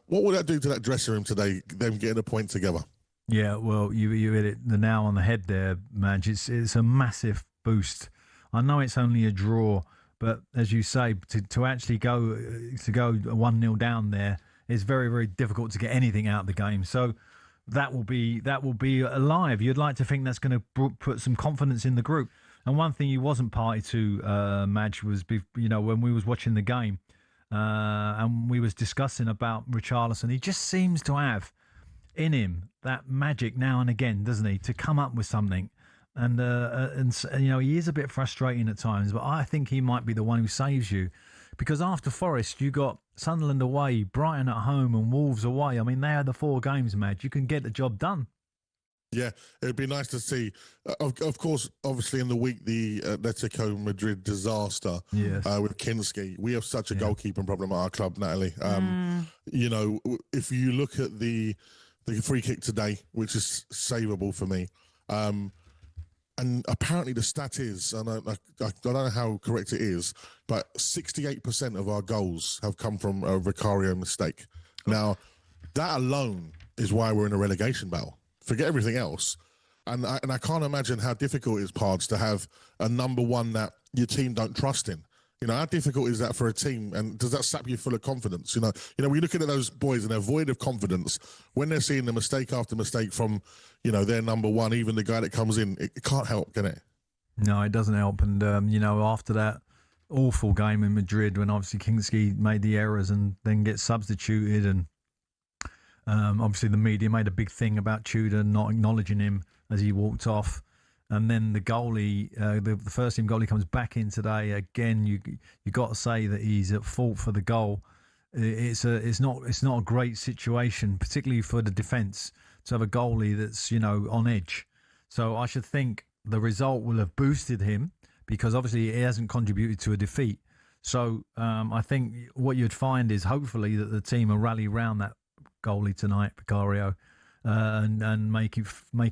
What will that do to that dressing room today, them getting a point together? Yeah, well, you hit the nail on the head there, Madge. It's a massive boost. I know it's only a draw, but as you say, to actually go 1-0 down there is very, very difficult to get anything out of the game. So that will be alive. You'd like to think that's going to put some confidence in the group. And one thing you wasn't party to, Madge, was when we was watching the game and we was discussing about Richarlison. He just seems to have in him that magic now and again, doesn't he, to come up with something. And he is a bit frustrating at times, but I think he might be the one who saves you, because after Forest you got Sunderland away, Brighton at home, and Wolves away. I mean, they had the 4 games, Madge. You can get the job done. Yeah, it'd be nice to see. Of course, obviously in the week, the Atletico Madrid disaster with Kinski. We have such a goalkeeping problem at our club, Natalie. If you look at the free kick today, which is savable for me, and apparently the stat is, and I don't know how correct it is, but 68% of our goals have come from a Vicario mistake. Now, that alone is why we're in a relegation battle. Forget everything else. And I can't imagine how difficult it is, Pards, to have a number one that your team don't trust in. How difficult is that for a team? And does that sap you full of confidence? We're looking at those boys and they're void of confidence when they're seeing the mistake after mistake from, their number one, even the guy that comes in. It can't help, can it? No, it doesn't help. And, after that awful game in Madrid, when obviously Kinski made the errors and then gets substituted, and obviously the media made a big thing about Tudor not acknowledging him as he walked off. And then the goalie, the first team goalie, comes back in today. Again, you got to say that he's at fault for the goal. It's not a great situation, particularly for the defence, to have a goalie that's on edge. So I should think the result will have boosted him, because obviously he hasn't contributed to a defeat. So I think what you'd find is hopefully that the team will rally round that goalie tonight, Vicario, and make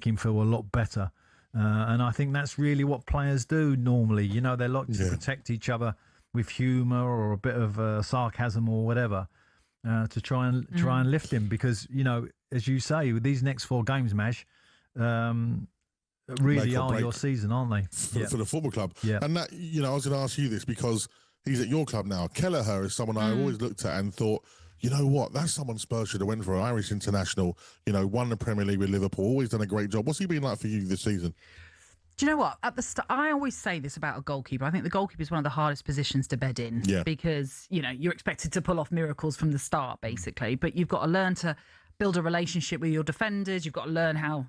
him feel a lot better. And I think that's really what players do normally. They like to protect each other with humour or a bit of sarcasm or whatever to try and lift him. Because, as you say, with these next 4 games, Mash, really are your season, aren't they? For the football club. Yeah. And that, I was going to ask you this because he's at your club now. Kelleher is someone I always looked at and thought, you know what, that's someone Spurs should have went for, an Irish international, won the Premier League with Liverpool, always done a great job. What's he been like for you this season? Do you know what? At the start, I always say this about a goalkeeper. I think the goalkeeper is one of the hardest positions to bed in because, you're expected to pull off miracles from the start, basically. But you've got to learn to build a relationship with your defenders. You've got to learn how,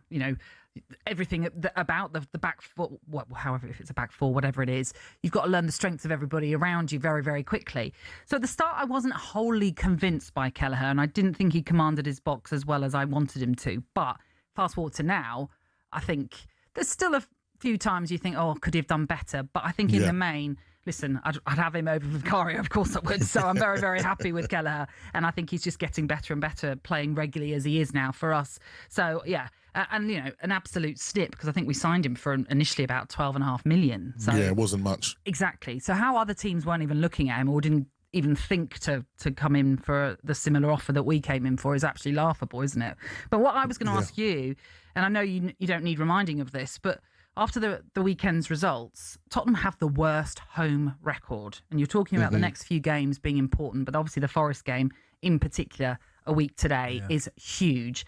everything about the back four, however, if it's a back four, whatever it is, you've got to learn the strengths of everybody around you very, very quickly. So at the start, I wasn't wholly convinced by Kelleher, and I didn't think he commanded his box as well as I wanted him to. But fast forward to now, I think there's still a few times you think, oh, could he have done better? But I think in the main, listen, I'd have him over Vicario, of course I would. So I'm very, very happy with Kelleher. And I think he's just getting better and better, playing regularly as he is now for us. So, yeah. And, an absolute snip, because I think we signed him for initially about 12.5 million. So, yeah, it wasn't much. Exactly. So how other teams weren't even looking at him or didn't even think to come in for the similar offer that we came in for is actually laughable, isn't it? But what I was going to ask you, and I know you don't need reminding of this, but after the weekend's results, Tottenham have the worst home record. And you're talking about the next few games being important, but obviously the Forest game in particular a week today is huge.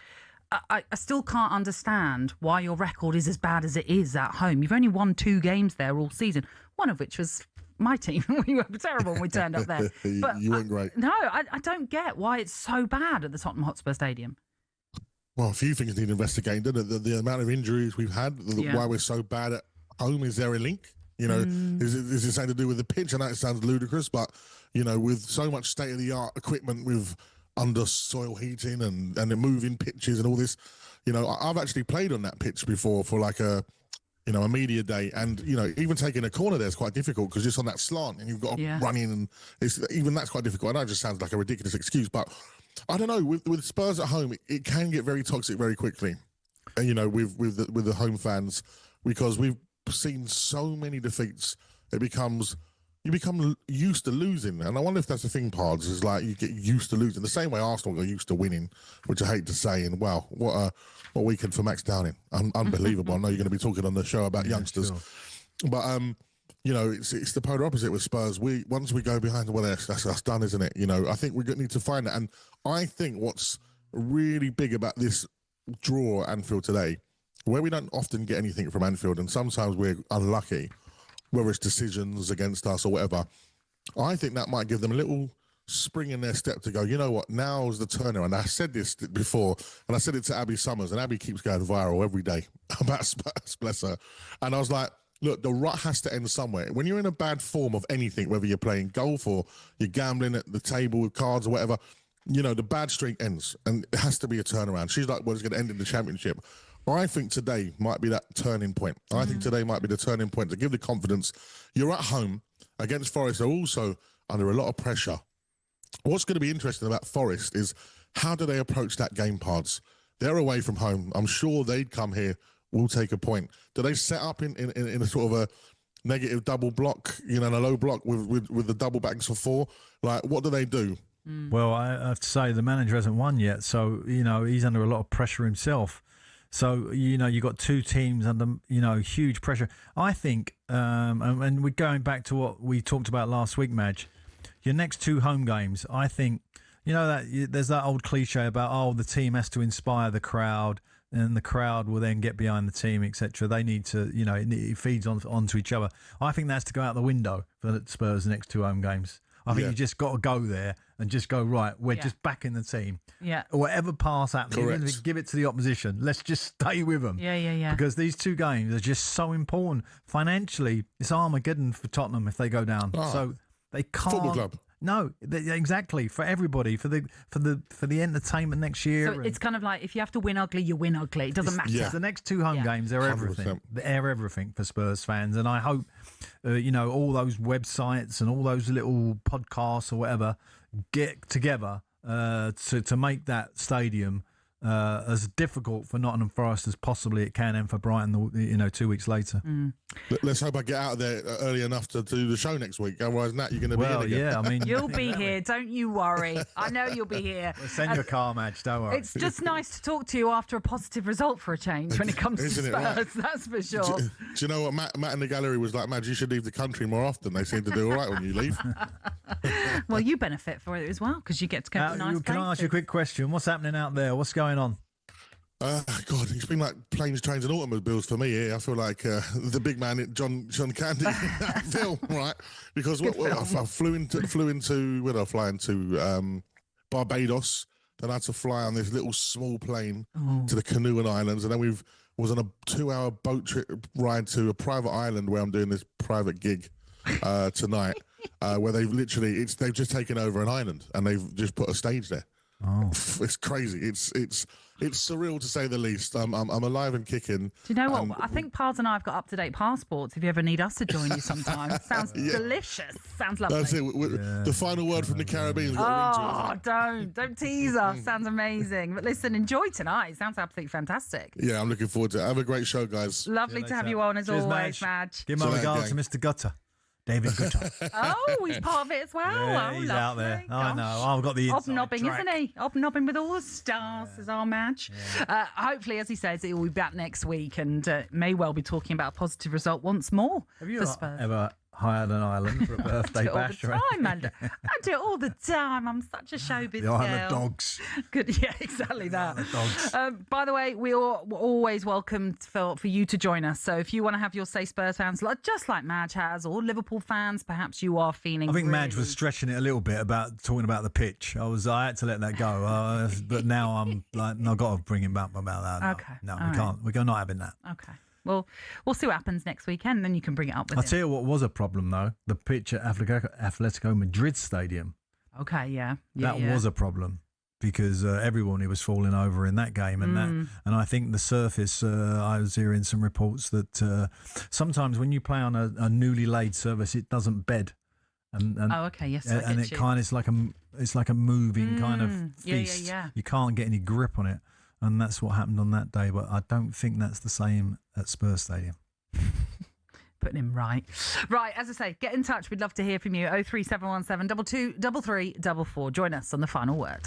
I still can't understand why your record is as bad as it is at home. You've only won 2 games there all season, one of which was my team. We were terrible when we turned up there. But you weren't great. No, I don't get why it's so bad at the Tottenham Hotspur Stadium. Well, a few things need investigating. The amount of injuries we've had, why we're so bad at home, is there a link? You know, is it something to do with the pitch? I know it sounds ludicrous, but, you know, with so much state-of-the-art equipment with under soil heating and moving pitches and all this, you know, I've actually played on that pitch before for like a media day, and, you know, even taking a corner there is quite difficult because it's on that slant and you've got to run in, and even that's quite difficult. I know it just sounds like a ridiculous excuse, but I don't know, with Spurs at home, it can get very toxic very quickly, and, you know, with the home fans, because we've seen so many defeats, you become used to losing. And I wonder if that's the thing, Pards, is like you get used to losing the same way Arsenal got used to winning, which I hate to say. And wow, what a weekend for Max Downing. Unbelievable. I know you're going to be talking on the show about youngsters, sure. But you know, it's the polar opposite with Spurs. Once we go behind, well, that's done, isn't it? You know, I think we need to find that. And I think what's really big about this draw at Anfield today, where we don't often get anything from Anfield, and sometimes we're unlucky, whether it's decisions against us or whatever, I think that might give them a little spring in their step to go, you know what, now's the turnaround. I said this before, and I said it to Abby Summers, and Abby keeps going viral every day about Spurs, bless her. And I was like, look, the rut has to end somewhere. When you're in a bad form of anything, whether you're playing golf or you're gambling at the table with cards or whatever, you know, the bad streak ends, and it has to be a turnaround. She's like, well, it's going to end in the Championship. I think today might be that turning point. I think today might be the turning point to give the confidence. You're at home against Forest. They're also under a lot of pressure. What's going to be interesting about Forest is how do they approach that game, Pards? They're away from home. I'm sure they'd come here, we'll take a point. Do they set up in a sort of a negative double block, you know, in a low block with the double backs for 4? Like, what do they do? Well, I have to say the manager hasn't won yet, so, you know, he's under a lot of pressure himself. So, you know, you've got 2 teams under, you know, huge pressure. I think, and we're going back to what we talked about last week, Madge, your next 2 home games, I think, you know, that there's that old cliche about, the team has to inspire the crowd and the crowd will then get behind the team, etc. They need to, you know, it feeds onto each other. I think that's to go out the window for the Spurs' next 2 home games. I think you just got to go there and just go, right, we're just back in the team. Yeah. Whatever pass happens, give it to the opposition. Let's just stay with them. Yeah. Because these 2 games are just so important. Financially, it's Armageddon for Tottenham if they go down. So they can't. Football club. No, exactly, for everybody, for the entertainment next year. So it's kind of like if you have to win ugly, you win ugly. It doesn't matter. Yeah. The next 2 home games, they're everything. 100%. They're everything for Spurs fans, and I hope you know, all those websites and all those little podcasts or whatever get together to make that stadium as difficult for Nottingham Forest as possibly it can, and for Brighton, you know, 2 weeks later. Let's hope I get out of there early enough to do the show next week. Otherwise, Nat, you're going to be in again. Yeah, I mean, you'll be here. Don't you worry. I know you'll be here. We'll send your car, Madge. Don't worry. It's just nice to talk to you after a positive result for a change when it comes to Spurs. Right? That's for sure. Do you know what? Matt in the gallery was like, Madge, you should leave the country more often. They seem to do all right when you leave. Well, you benefit for it as well because you get to go to nice places. Can I ask you a quick question? What's happening out there? What's going on? God, it's been like planes, trains, and automobiles for me here. I feel like the big man, John Candy, in that film, right? Because I flew into where did I fly into? Barbados. Then I had to fly on this little small plane to the Canoan Islands, and then was on a 2-hour boat trip ride to a private island where I'm doing this private gig tonight, where they've just taken over an island and they've just put a stage there. It's crazy. It's surreal to say the least. I'm alive and kicking. Do you know what? I think Pards and I have got up-to-date passports if you ever need us to join you sometime. Sounds delicious. Sounds lovely. That's it. The final word from the Caribbean. Don't tease us. Sounds amazing. But listen, enjoy tonight. Sounds absolutely fantastic. Yeah, I'm looking forward to it. Have a great show, guys. Lovely to have you on as always, Madge. Give my regards to Mr. Gutter. David Guetta. Oh, he's part of it as well. Yeah, oh, he's lovely. out there. I Gosh. know. I've got the inside Hobnobbing, track. isn't he? Hobnobbing with all the stars is our Madge. Hopefully, as he says, he will be back next week and may well be talking about a positive result once more. Have you for Spurs. ever hired an island for a birthday bash? All the time, man. I do it all the time. I'm such a showbiz The Isle of girl. Dogs. Good, yeah, exactly that. Dogs. By the way, we're always welcome for you to join us. So if you want to have your Say Spurs fans, just like Madge has, or Liverpool fans, perhaps you are feeling. I think really... Madge was stretching it a little bit about talking about the pitch. I had to let that go, but now I'm like, no, I've got to bring him back about that. No, Okay. no, All we can't. We're not having that. Okay. Well, we'll see what happens next weekend, then you can bring it up with I'll him. tell you what was a problem though: the pitch at Atletico Madrid Stadium. Okay, yeah. That was a problem because everyone was falling over in that game, and and I think the surface. I was hearing some reports that sometimes when you play on a newly laid surface, it doesn't bed. And oh, okay, yes, I and get it you. kind of it's like a moving kind of Yeah, feast. yeah. You can't get any grip on it, and that's what happened on that day. But I don't think that's the same at Spurs Stadium. Putting him right. Right, as I say, get in touch. We'd love to hear from you. 03717 223344. Join us on The Final Word.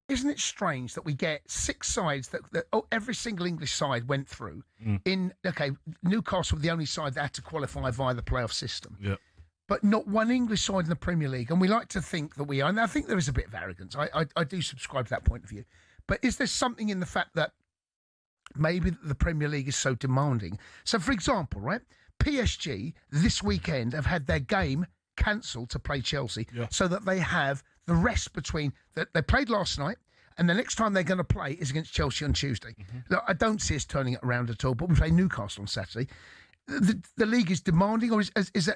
Isn't it strange that we get 6 sides that every single English side went through? Newcastle were the only side that had to qualify via the playoff system. Yeah. But not one English side in the Premier League. And we like to think that we are. And I think there is a bit of arrogance. I do subscribe to that point of view. But is there something in the fact that maybe the Premier League is so demanding? So, for example, right, PSG this weekend have had their game cancelled to play Chelsea so that they have the rest between that they played last night and the next time they're going to play is against Chelsea on Tuesday. Look, I don't see us turning it around at all, but we play Newcastle on Saturday. The league is demanding, or is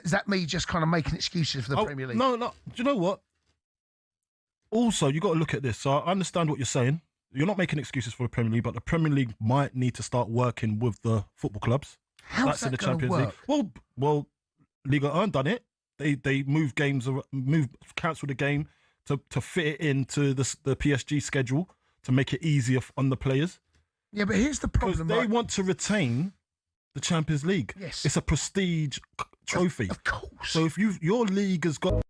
that me just kind of making excuses for the Premier League? No. Do you know what? Also, you got to look at this. So I understand what you're saying. You're not making excuses for the Premier League, but the Premier League might need to start working with the football clubs. How's that going to work? League. Well, Liga 1 done it. They moved games, cancelled the game to fit it into the PSG schedule to make it easier on the players. Yeah, but here's the problem. Because they want to retain the Champions League. Yes. It's a prestige trophy. Of course. So if your league has got...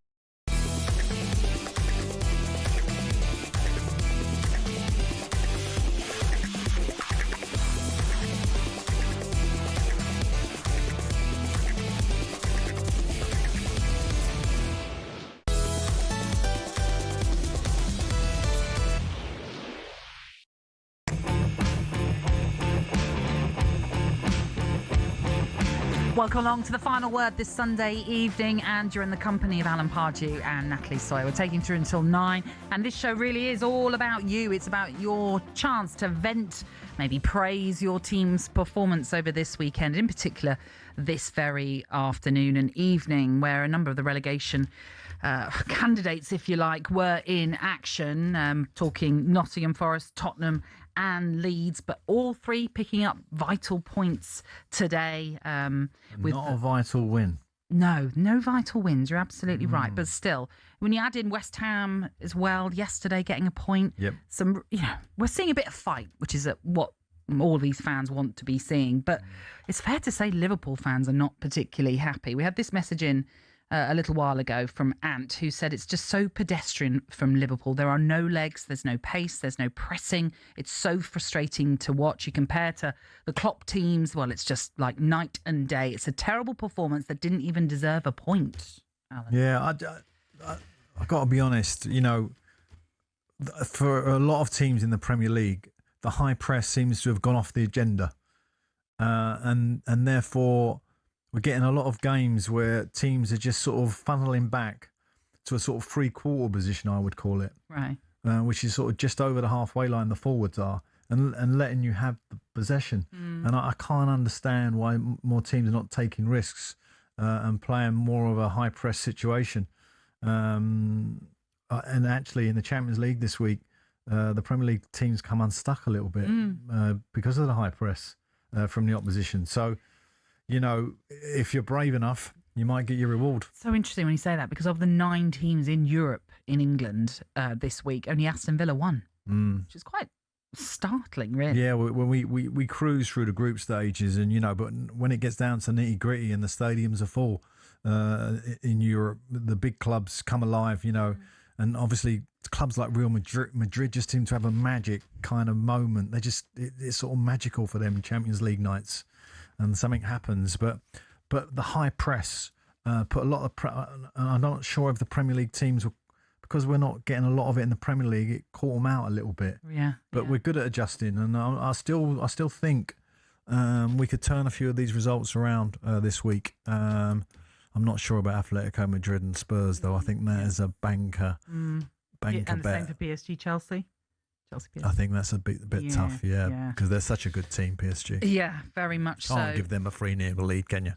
Welcome along to The Final Word this Sunday evening, and you're in the company of Alan Pardew and Natalie Sawyer. We're taking through until 9, and this show really is all about you. It's about your chance to vent, maybe praise your team's performance over this weekend, in particular this very afternoon and evening, where a number of the relegation candidates, if you like, were in action, talking Nottingham Forest, Tottenham and Leeds, but all three picking up vital points today. Not a vital win. No vital wins. You're absolutely right. But still, when you add in West Ham as well, yesterday getting a point, we're seeing a bit of fight, which is what all these fans want to be seeing. But it's fair to say Liverpool fans are not particularly happy. We had this message in a little while ago from Ant, who said it's just so pedestrian from Liverpool. There are no legs, there's no pace, there's no pressing. It's so frustrating to watch. You compare to the Klopp teams, well, it's just like night and day. It's a terrible performance that didn't even deserve a point, Alan. Yeah, I've got to be honest, you know, for a lot of teams in the Premier League, the high press seems to have gone off the agenda. And therefore, we're getting a lot of games where teams are just sort of funneling back to a sort of three-quarter position, I would call it. Right. Which is sort of just over the halfway line, the forwards are, and letting you have the possession. And I can't understand why more teams are not taking risks and playing more of a high-press situation. And actually, in the Champions League this week, the Premier League teams come unstuck a little bit because of the high press from the opposition. So, you know, if you're brave enough, you might get your reward. So interesting when you say that, because of the 9 teams in Europe, in England this week, only Aston Villa won, which is quite startling, really. Yeah, when we cruise through the group stages, and you know, but when it gets down to nitty gritty and the stadiums are full in Europe, the big clubs come alive, you know, and obviously clubs like Real Madrid just seem to have a magic kind of moment. It's sort of magical for them in Champions League nights, and something happens. But the high press put a lot of I'm not sure if the Premier League teams were, because we're not getting a lot of it in the Premier League, it caught them out a little bit. Yeah. But we're good at adjusting, and I still think we could turn a few of these results around this week. I'm not sure about Atletico Madrid and Spurs, though. I think that is a banker And the bet. same for PSG, Chelsea. PSG. I think that's a bit tough, because they're such a good team, PSG. Yeah, very much so. Can't give them a 3-0 lead, can you?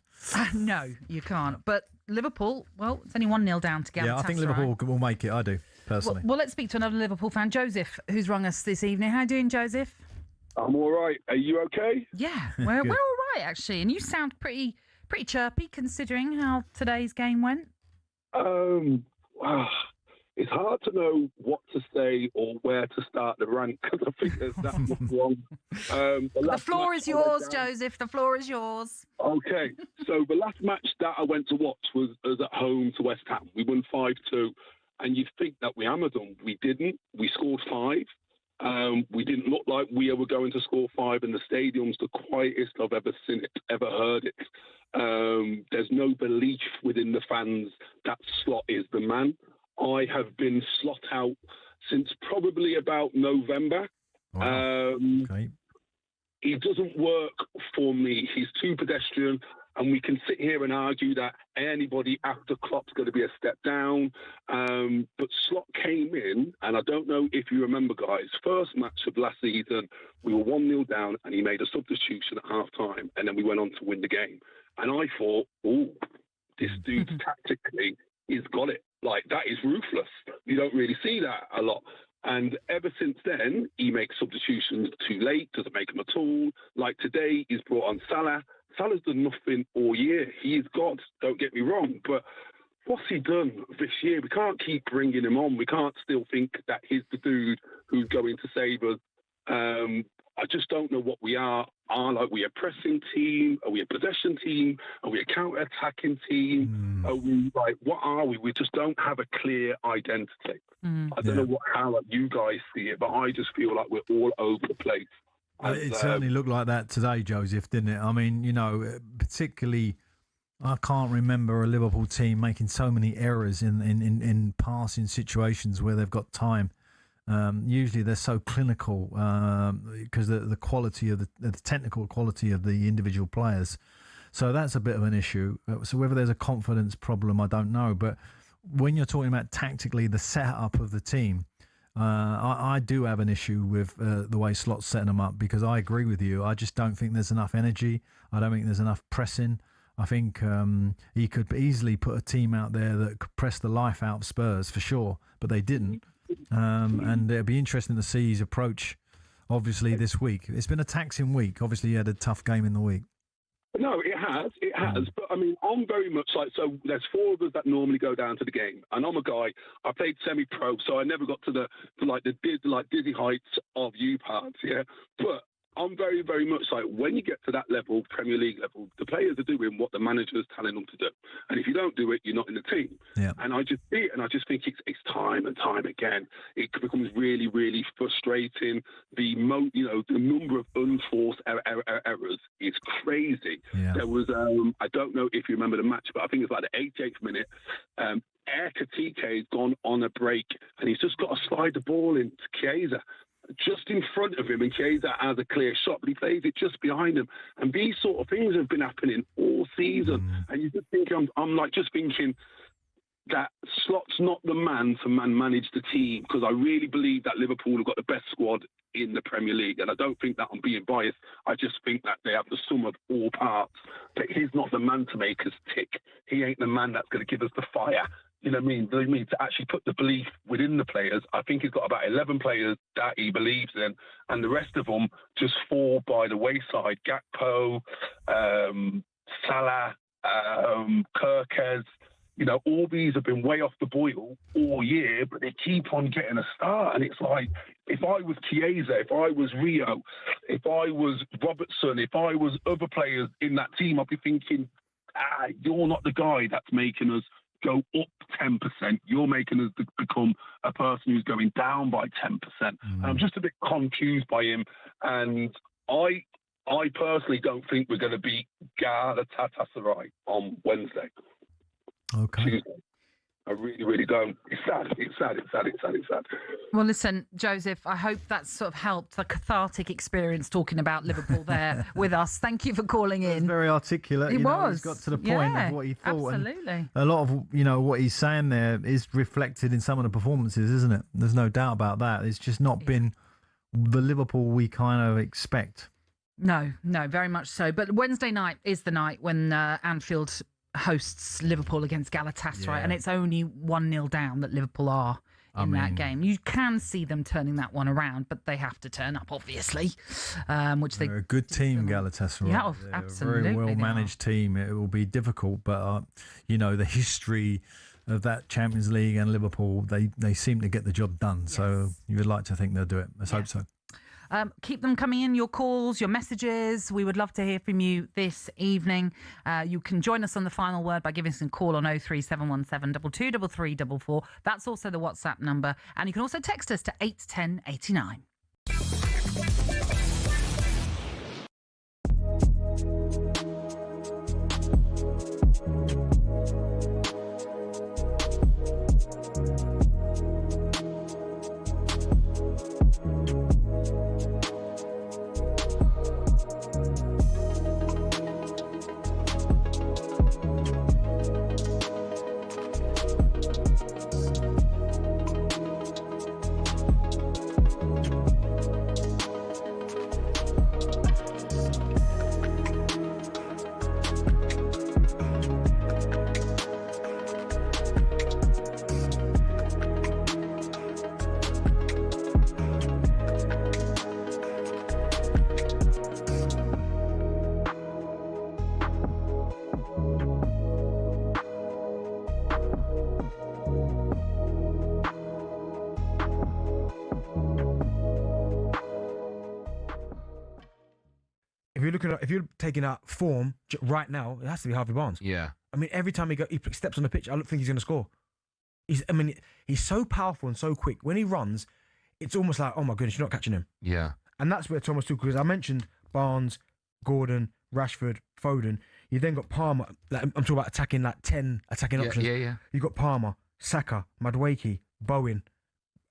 No, you can't. But Liverpool, well, it's only 1-0 down to Galatasaray. Yeah, I think Liverpool will make it. I do, personally. Well, let's speak to another Liverpool fan, Joseph, who's rung us this evening. How are you doing, Joseph? I'm all right. Are you okay? Yeah, we're all right, actually. And you sound pretty chirpy, considering how today's game went. It's hard to know what to say or where to start the rant, because I think there's that much wrong. The floor is yours, Joseph. The floor is yours. Okay, so the last match that I went to watch was at home to West Ham. We won 5-2, and you'd think that we hammered them. We didn't. We scored 5. We didn't look like we were going to score 5, and the stadium's the quietest I've ever seen it, ever heard it. There's no belief within the fans that Slot is the man. I have been Slot out since probably about November. Wow. Okay. He doesn't work for me. He's too pedestrian, and we can sit here and argue that anybody after Klopp's going to be a step down. But Slot came in, and I don't know if you remember, guys, first match of last season, we were 1-0 down, and he made a substitution at half-time, and then we went on to win the game. And I thought, this dude tactically, he's got it. Like, that is ruthless. You don't really see that a lot. And ever since then, he makes substitutions too late, doesn't make them at all. Like today, he's brought on Salah. Salah's done nothing all year. He is God, don't get me wrong. But what's he done this year? We can't keep bringing him on. We can't still think that he's the dude who's going to save us. I just don't know what we are. Are we a pressing team? Are we a possession team? Are we a counter-attacking team? Are we what are we? We just don't have a clear identity. I don't know how you guys see it, but I just feel like we're all over the place. It certainly looked like that today, Joseph, didn't it? I mean, you know, particularly, I can't remember a Liverpool team making so many errors in passing situations where they've got time. Usually they're so clinical because the quality of the technical quality of the individual players. So that's a bit of an issue. So whether there's a confidence problem, I don't know. But when you're talking about tactically the setup of the team, I do have an issue with the way Slot's setting them up, because I agree with you. I just don't think there's enough energy. I don't think there's enough pressing. I think he could easily put a team out there that could press the life out of Spurs for sure, but they didn't. And it'll be interesting to see his approach, obviously, this week. It's been a taxing week. Obviously, he had a tough game in the week. No, it has. But I mean, I'm very much like, so there's 4 of us that normally go down to the game, and I'm a guy. I played semi-pro, so I never got to the dizzy heights of U-Parts. Yeah, but I'm very, very much like, when you get to that level, Premier League level, the players are doing what the manager is telling them to do. And if you don't do it, you're not in the team. Yeah. And I just see it, and I just think it's time and time again. It becomes really, really frustrating. The number of unforced errors is crazy. Yeah. There was, I don't know if you remember the match, but I think it's like the 88th minute. Katike has gone on a break, and he's just got to slide the ball into Chiesa, just in front of him, and Chiesa has a clear shot, but he plays it just behind him. And these sort of things have been happening all season. And you just think, I'm like just thinking that Slot's not the man to manage the team, because I really believe that Liverpool have got the best squad in the Premier League. And I don't think that I'm being biased. I just think that they have the sum of all parts. But he's not the man to make us tick. He ain't the man that's going to give us the fire. You know what I mean? To actually put the belief within the players. I think he's got about 11 players that he believes in, and the rest of them just fall by the wayside. Gakpo, Salah, Kirkez, all these have been way off the boil all year, but they keep on getting a start. And it's like, if I was Chiesa, if I was Rio, if I was Robertson, if I was other players in that team, I'd be thinking, you're not the guy that's making us go up 10%. You're making us become a person who's going down by 10%. And I'm just a bit confused by him. And I personally don't think we're going to beat Galatasaray on Wednesday. Okay. Tuesday. I really, really don't. It's sad. It's sad. It's sad. It's sad. It's sad. Well, listen, Joseph, I hope that's sort of helped, a cathartic experience talking about Liverpool there with us. Thank you for calling in. Very articulate. He was. He's got to the point of what he thought. Absolutely. And a lot of, what he's saying there is reflected in some of the performances, isn't it? There's no doubt about that. It's just not been the Liverpool we kind of expect. No, very much so. But Wednesday night is the night when Anfield hosts Liverpool against Galatasaray, and it's only 1-0 down that Liverpool are in that game. You can see them turning that one around, but they have to turn up, obviously. They're a good team, Galatasaray. Yeah, They're absolutely. a very well-managed team. It will be difficult, but, the history of that Champions League and Liverpool, they seem to get the job done. Yes. So you would like to think they'll do it. Let's hope so. Keep them coming in, your calls, your messages. We would love to hear from you this evening. You can join us on the final word by giving us a call on 03717 223344. That's also the WhatsApp number. And you can also text us to 81089. If you're taking out form right now, it has to be Harvey Barnes. Yeah. I mean, every time he steps on the pitch, I don't think he's going to score. He's so powerful and so quick. When he runs, it's almost like, oh my goodness, you're not catching him. Yeah. And that's where Thomas Tuchel, because I mentioned Barnes, Gordon, Rashford, Foden. You then got Palmer. I'm talking about attacking 10 attacking options. Yeah. You've got Palmer, Saka, Madueke, Bowen,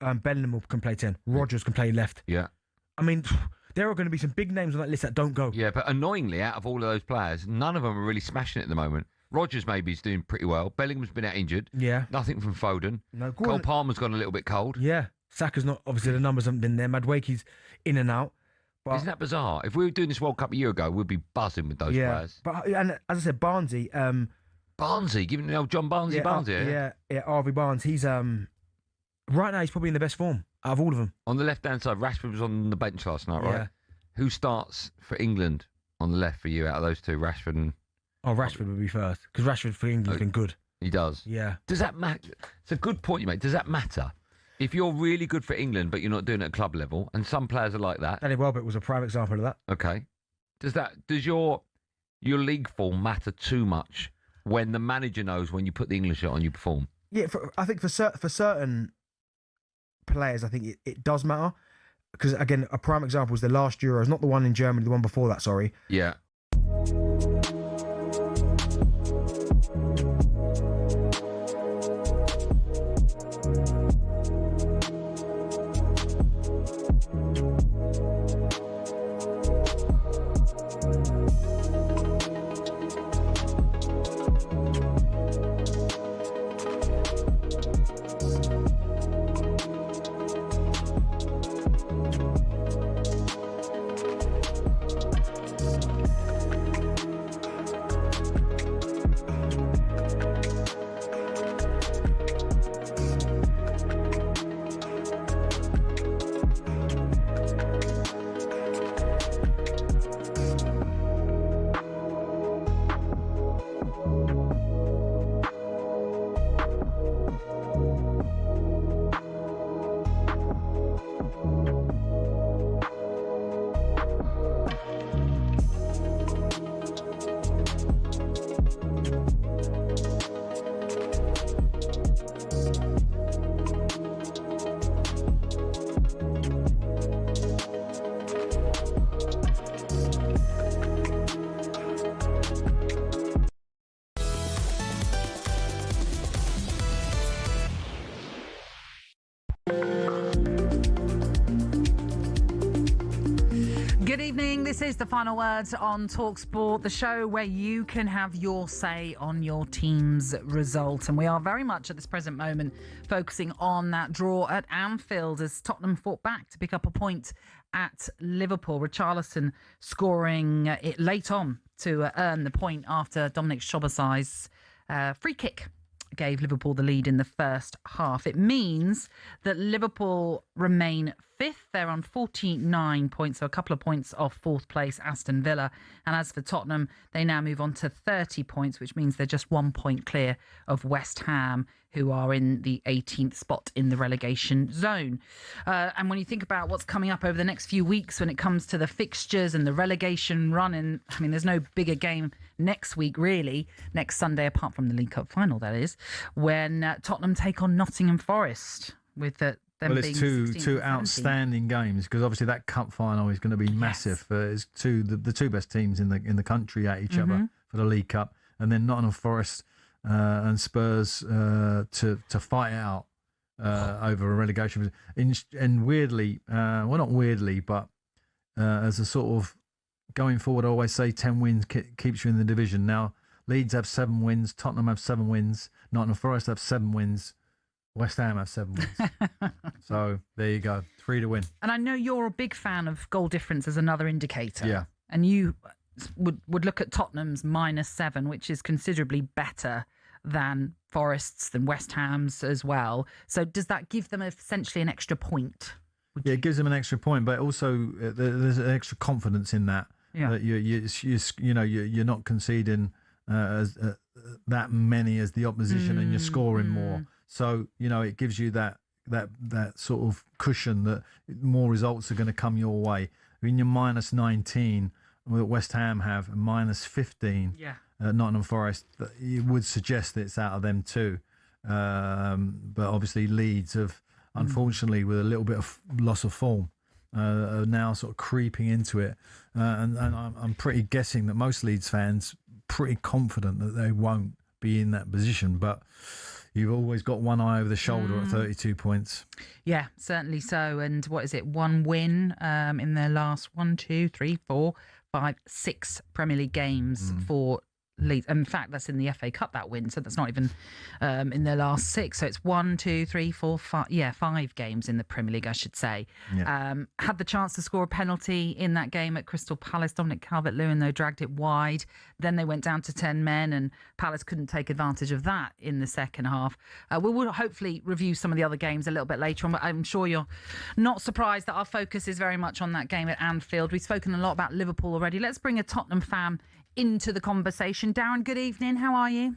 Bellingham can play 10. Rodgers can play left. Yeah. I mean, there are going to be some big names on that list that don't go. Yeah, but annoyingly, out of all of those players, none of them are really smashing it at the moment. Rodgers maybe is doing pretty well. Bellingham's been out injured. Yeah. Nothing from Foden. No, Cole Palmer's gone a little bit cold. Yeah. Saka's not, obviously the numbers haven't been there. Madueke's in and out. But isn't that bizarre? If we were doing this World Cup a year ago, we'd be buzzing with those players. But and as I said, Barnesy. Barnesy, giving the old John Barnesy Barnesy. Yeah, Harvey Barnes. He's right now he's probably in the best form out of all of them. On the left hand side, Rashford was on the bench last night, right? Yeah. Who starts for England on the left for you out of those two, Rashford and? Oh, Rashford would be first because Rashford for England's been good. He does. Yeah. Does that matter? It's a good point you make. Does that matter? If you're really good for England, but you're not doing it at club level, and some players are like that. Danny Welbeck was a prime example of that. Okay. Does your league form matter too much when the manager knows when you put the English shirt on, you perform? Yeah, I think for certain players, I think it does matter. Because, again, a prime example was the last Euros, not the one in Germany, the one before that, sorry. Yeah. Good evening. This is the final words on talkSPORT, the show where you can have your say on your team's result. And we are very much at this present moment focusing on that draw at Anfield as Tottenham fought back to pick up a point at Liverpool. Richarlison scoring it late on to earn the point after Dominic Szoboszlai's free kick gave Liverpool the lead in the first half. It means that Liverpool remain fifth. They're on 49 points, so a couple of points off fourth place Aston Villa. And as for Tottenham, they now move on to 30 points, which means they're just 1 point clear of West Ham, who are in the 18th spot in the relegation zone. And when you think about what's coming up over the next few weeks when it comes to the fixtures and the relegation run, and I mean, there's no bigger game next week, really, next Sunday, apart from the League Cup final, that is, when Tottenham take on Nottingham Forest with them it's being two outstanding games, because obviously that cup final is going to be massive. It's the two best teams in the country at each other for the League Cup, and then Nottingham Forest and Spurs to fight it out over a relegation. And weirdly, well, not weirdly, but as a sort of going forward, I always say 10 wins keeps you in the division. Now, Leeds have 7 wins, Tottenham have 7 wins, Nottingham Forest have 7 wins, West Ham have 7 wins. So there you go, 3 to win. And I know you're a big fan of goal difference as another indicator. Yeah. And you would look at Tottenham's -7, which is considerably better than Forest's, than West Ham's as well. So does that give them essentially an extra point? Yeah, it gives them an extra point, but also there's an extra confidence in that. Yeah. That you're not conceding as that many as the opposition, and you're scoring more. So it gives you that sort of cushion that more results are going to come your way. I mean, you're -19, what West Ham have, and -15. Yeah. Nottingham Forest. It would suggest that it's out of them too. But obviously Leeds have, unfortunately, with a little bit of loss of form, are now sort of creeping into it. And I'm pretty guessing that most Leeds fans pretty confident that they won't be in that position. But you've always got one eye over the shoulder at 32 points. Yeah, certainly so. And what is it? 1 win in their last 6 Premier League games for Leeds. In fact, that's in the FA Cup, that win. So that's not even in their last 6. So it's 5 games in the Premier League, I should say. Yeah. Had the chance to score a penalty in that game at Crystal Palace. Dominic Calvert-Lewin, though, dragged it wide. Then they went down to 10 men, and Palace couldn't take advantage of that in the second half. We will hopefully review some of the other games a little bit later on, but I'm sure you're not surprised that our focus is very much on that game at Anfield. We've spoken a lot about Liverpool already. Let's bring a Tottenham fan into the conversation. Darren, good evening. How are you?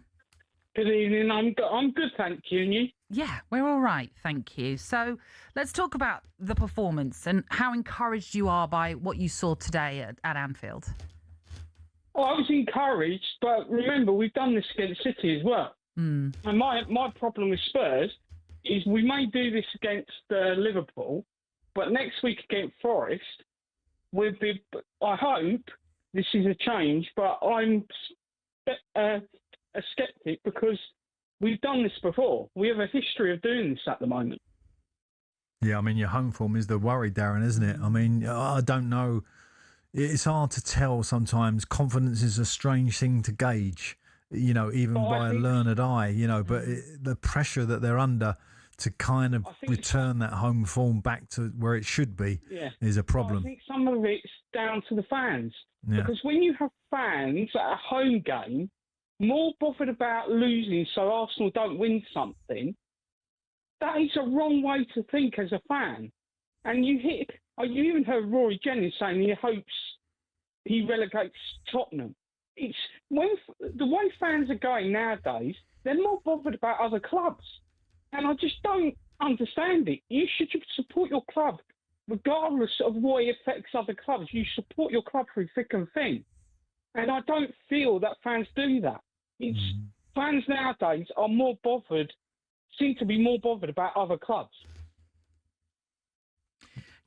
Good evening. I'm good, thank you. And you? Yeah, we're all right, thank you. So let's talk about the performance and how encouraged you are by what you saw today at Anfield. Well, I was encouraged, but remember, we've done this against City as well. And my problem with Spurs is we may do this against Liverpool, but next week against Forest, I hope this is a change, but I'm a sceptic because we've done this before. We have a history of doing this at the moment. Yeah, I mean, your home form is the worry, Darren, isn't it? I mean, I don't know. It's hard to tell sometimes. Confidence is a strange thing to gauge, even by a learned eye, but the pressure that they're under to kind of return that home form back to where it should be is a problem. I think some of it's down to the fans. Yeah. Because when you have fans at a home game, more bothered about losing so Arsenal don't win something, that is a wrong way to think as a fan. And you even heard Rory Jennings saying he hopes he relegates Tottenham. It's the way fans are going nowadays, they're more bothered about other clubs. And I just don't understand it. You should support your club regardless of what it affects other clubs. You support your club through thick and thin. And I don't feel that fans do that. Fans nowadays are seem to be more bothered about other clubs.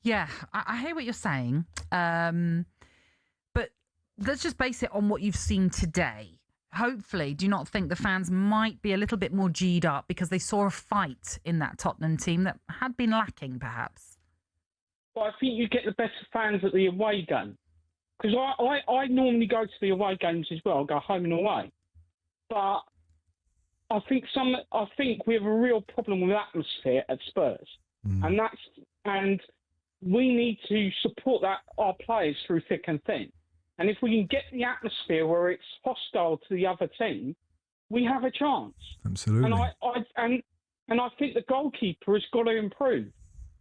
Yeah, I hear what you're saying. But let's just base it on what you've seen today. Hopefully, do you not think the fans might be a little bit more G'd up because they saw a fight in that Tottenham team that had been lacking, perhaps? But I think you get the better fans at the away game. Because I normally go to the away games as well, go home and away. But I think we have a real problem with atmosphere at Spurs. And we need to support our players through thick and thin. And if we can get the atmosphere where it's hostile to the other team, we have a chance. Absolutely. And I think the goalkeeper has got to improve.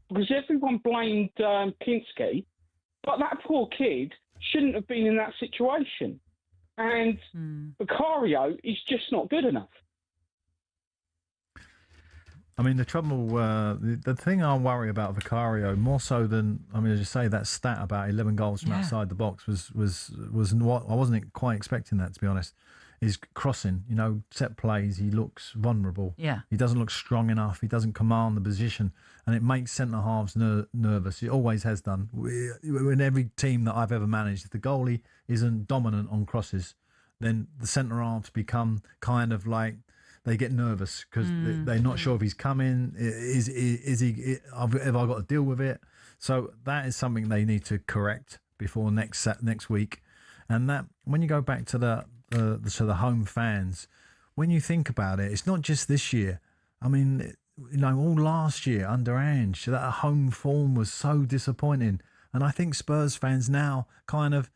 Because everyone blamed Kinski, but that poor kid shouldn't have been in that situation. And Vicario is just not good enough. I mean, the trouble, the thing I worry about Vicario more so than, as you say, that stat about 11 goals from outside the box was what I wasn't quite expecting that, to be honest. Is crossing, set plays. He looks vulnerable. Yeah, he doesn't look strong enough. He doesn't command the position, and it makes centre halves nervous. It always has done. In every team that I've ever managed, if the goalie isn't dominant on crosses, then the centre halves become kind of like. They get nervous because they're not sure if he's coming. Is he? Have I got to deal with it? So that is something they need to correct before next week. And that when you go back to the home fans, when you think about it, it's not just this year. I mean, all last year under Ange, that home form was so disappointing. And I think Spurs fans now kind of.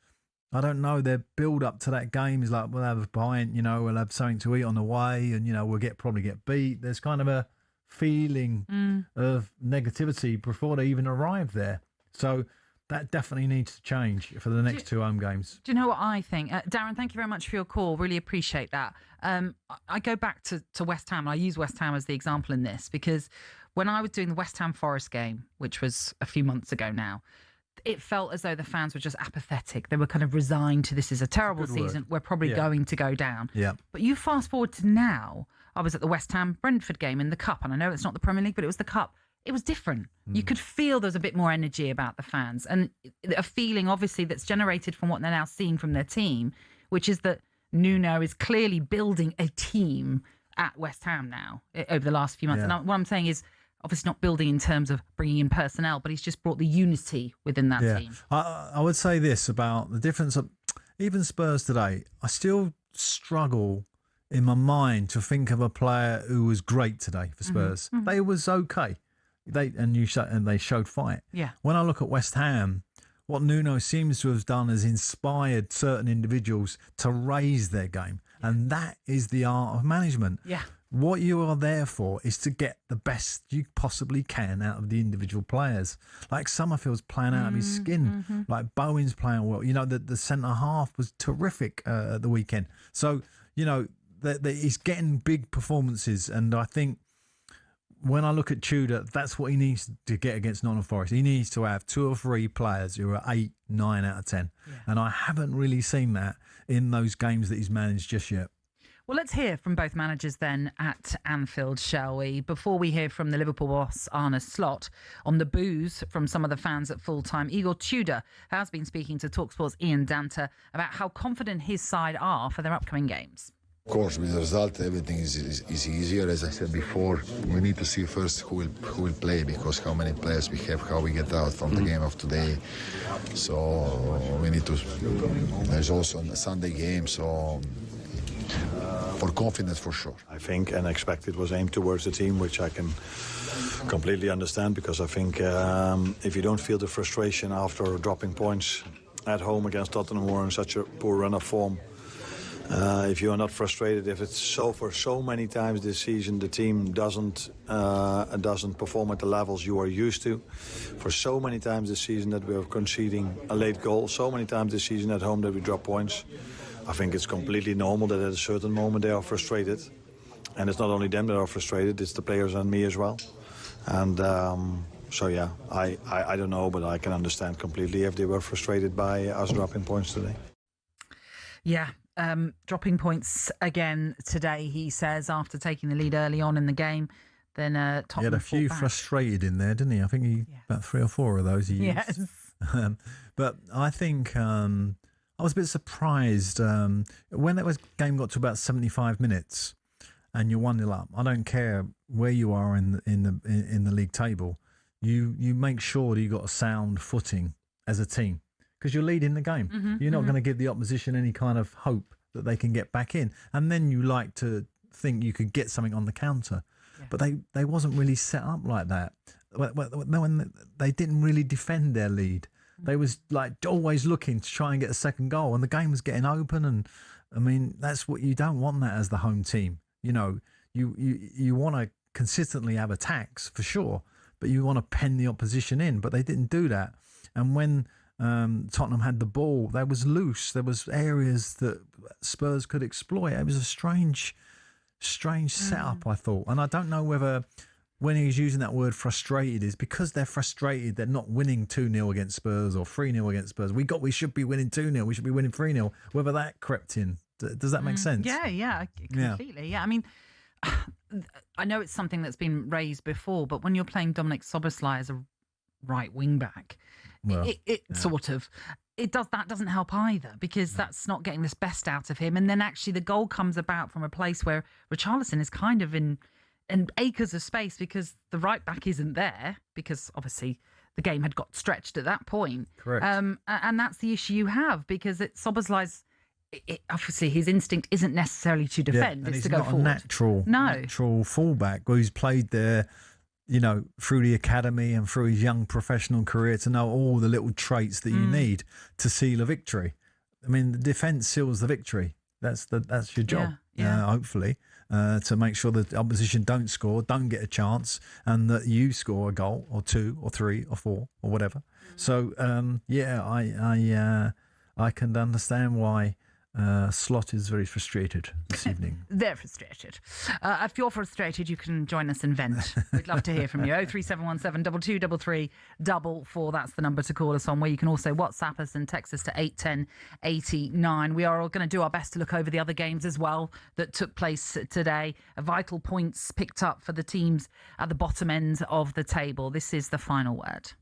I don't know, their build up to that game is like, we'll have a pint, we'll have something to eat on the way and, we'll probably get beat. There's kind of a feeling of negativity before they even arrive there. So that definitely needs to change for the next two home games. Do you know what I think? Darren, thank you very much for your call. Really appreciate that. I go back to West Ham. I use West Ham as the example in this because when I was doing the West Ham Forest game, which was a few months ago now, it felt as though the fans were just apathetic. They were kind of resigned to this is a terrible season. We're probably going to go down. Yeah. But you fast forward to now. I was at the West Ham Brentford game in the Cup, and I know it's not the Premier League, but it was the Cup. It was different. You could feel there was a bit more energy about the fans and a feeling, obviously, that's generated from what they're now seeing from their team, which is that Nuno is clearly building a team at West Ham now over the last few months. Yeah. And what I'm saying is, obviously not building in terms of bringing in personnel, but he's just brought the unity within that team. I would say this about the difference of even Spurs today. I still struggle in my mind to think of a player who was great today for Spurs. They was okay. They showed fight. Yeah. When I look at West Ham, what Nuno seems to have done is inspired certain individuals to raise their game, and that is the art of management. Yeah. What you are there for is to get the best you possibly can out of the individual players. Like Summerfield's playing out of his skin. Like Bowen's playing well. The centre half was terrific at the weekend. So, that he's getting big performances, and I think when I look at Tudor, that's what he needs to get against Nottingham Forest. He needs to have 2 or 3 players who are 8, 9 out of 10. Yeah. And I haven't really seen that in those games that he's managed just yet. Well, let's hear from both managers then at Anfield, shall we? Before we hear from the Liverpool boss, Arne Slot, on the boos from some of the fans at full-time, Igor Tudor has been speaking to talkSPORT's Ian Danter about how confident his side are for their upcoming games. Of course, with the result, everything is easier. As I said before, we need to see first who will play, because how many players we have, how we get out from the game of today. So we need to. There's also a Sunday game, so for confidence for sure. I think and expect it was aimed towards the team, which I can completely understand, because I think if you don't feel the frustration after dropping points at home against Tottenham, who are in such a poor run of form. If you are not frustrated, if it's for so many times this season the team doesn't perform at the levels you are used to, for so many times this season that we are conceding a late goal, so many times this season at home that we drop points, I think it's completely normal that at a certain moment they are frustrated. And it's not only them that are frustrated, it's the players and me as well. And so yeah, I don't know, but I can understand completely if they were frustrated by us dropping points today. Yeah. Dropping points again today, he says, after taking the lead early on in the game. Then Tottenham he had a few frustrated in there, didn't he? I think about 3 or 4 of those he used. Yes. But I think I was a bit surprised when that game got to about 75 minutes and you're 1-0 up. I don't care where you are in the league table. You make sure that you got a sound footing as a team, because you're leading the game. Mm-hmm, you're not going to give the opposition any kind of hope that they can get back in. And then you like to think you could get something on the counter. Yeah. But they wasn't really set up like that. When they didn't really defend their lead. They was like always looking to try and get a second goal, and the game was getting open. And I mean, that's what you don't want that as the home team. You know, you want to consistently have attacks for sure, but you want to pen the opposition in. But they didn't do that. And when Tottenham had the ball, they was loose. There was areas that Spurs could exploit. It was a strange setup, I thought. And I don't know whether when he's using that word frustrated is because they're frustrated they're not winning 2-0 against Spurs or 3-0 against Spurs. We should be winning 2-0. We should be winning 3-0. Whether that crept in. Does that make sense? Yeah, completely. Yeah, I mean, I know it's something that's been raised before, but when you're playing Dominic Szoboszlai as a right wing back, that doesn't help either, because that's not getting this best out of him. And then actually the goal comes about from a place where Richarlison is kind of in acres of space, because the right back isn't there, because obviously the game had got stretched at that point. Correct. And that's the issue you have, because Szoboszlai's obviously his instinct isn't necessarily to defend; it's to go forward. A natural fullback who's played there, you know, through the academy and through his young professional career, to know all the little traits that you need to seal a victory. I mean, the defence seals the victory. That's your job. Hopefully, to make sure that the opposition don't score, don't get a chance, and that you score a goal or 2 or 3 or 4 or whatever. So I can understand why Slot is very frustrated this evening. They're frustrated. If you're frustrated, you can join us and vent. We'd love to hear from you. 03717 2233 44. That's the number to call us on, where you can also WhatsApp us and text us to 81089. We are all going to do our best to look over the other games as well that took place today. Vital points picked up for the teams at the bottom end of the table. This is the final word.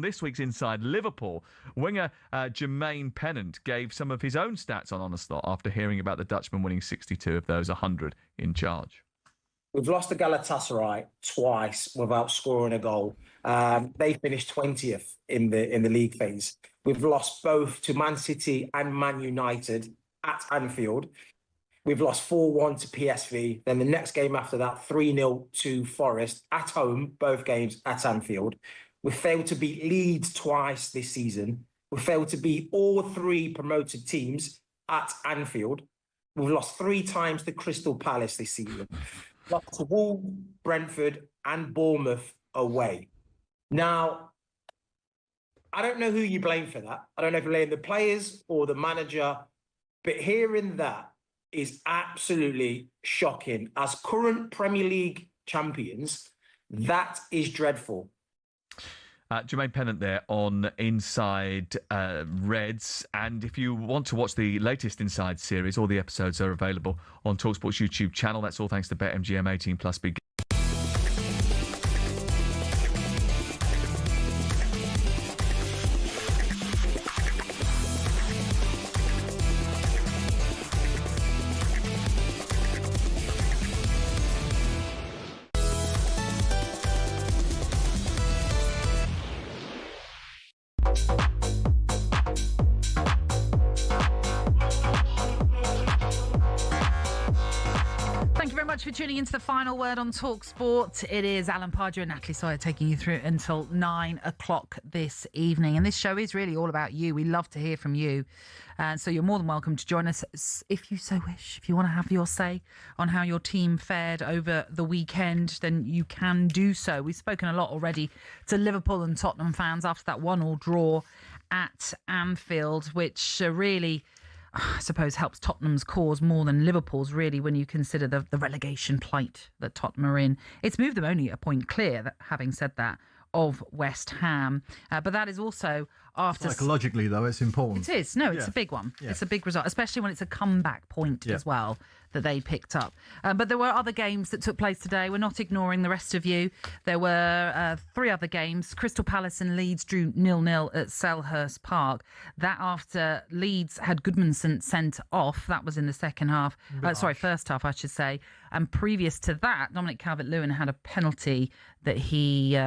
on this week's Inside Liverpool, winger Jermaine Pennant gave some of his own stats on Slot after hearing about the Dutchman winning 62 of those 100 in charge. We've lost to Galatasaray twice without scoring a goal. They finished 20th in the league phase. We've lost both to Man City and Man United at Anfield. We've lost 4-1 to PSV. Then the next game after that, 3-0 to Forest at home, both games at Anfield. We've failed to beat Leeds twice this season. We've failed to beat all 3 promoted teams at Anfield. We've lost 3 times to Crystal Palace this season. Lost to Wolves, Brentford, and Bournemouth away. Now, I don't know who you blame for that. I don't know if you blame the players or the manager, but hearing that is absolutely shocking. As current Premier League champions, that is dreadful. Jermaine Pennant there on Inside Reds. And if you want to watch the latest Inside series, all the episodes are available on talkSPORT's YouTube channel. That's all thanks to BetMGM 18+ Big. For tuning into the final word on talkSPORT. It is Alan Pardew and Natalie Sawyer taking you through until 9 o'clock this evening. And this show is really all about you. We love to hear from you. And so you're more than welcome to join us if you so wish. If you want to have your say on how your team fared over the weekend, then you can do so. We've spoken a lot already to Liverpool and Tottenham fans after that 1-1 draw at Anfield, which really, I suppose, helps Tottenham's cause more than Liverpool's, really, when you consider the relegation plight that Tottenham are in. It's moved them only a point clear, having said that, of West Ham. But that is also after... Psychologically, though, it's important. It is. No, it's a big one. Yeah. It's a big result, especially when it's a comeback point as well that they picked up. But there were other games that took place today. We're not ignoring the rest of you. There were 3 other games. Crystal Palace and Leeds drew 0-0 at Selhurst Park. That after Leeds had Goodmanson sent off. That was in the first half, I should say. And previous to that, Dominic Calvert-Lewin had a penalty that he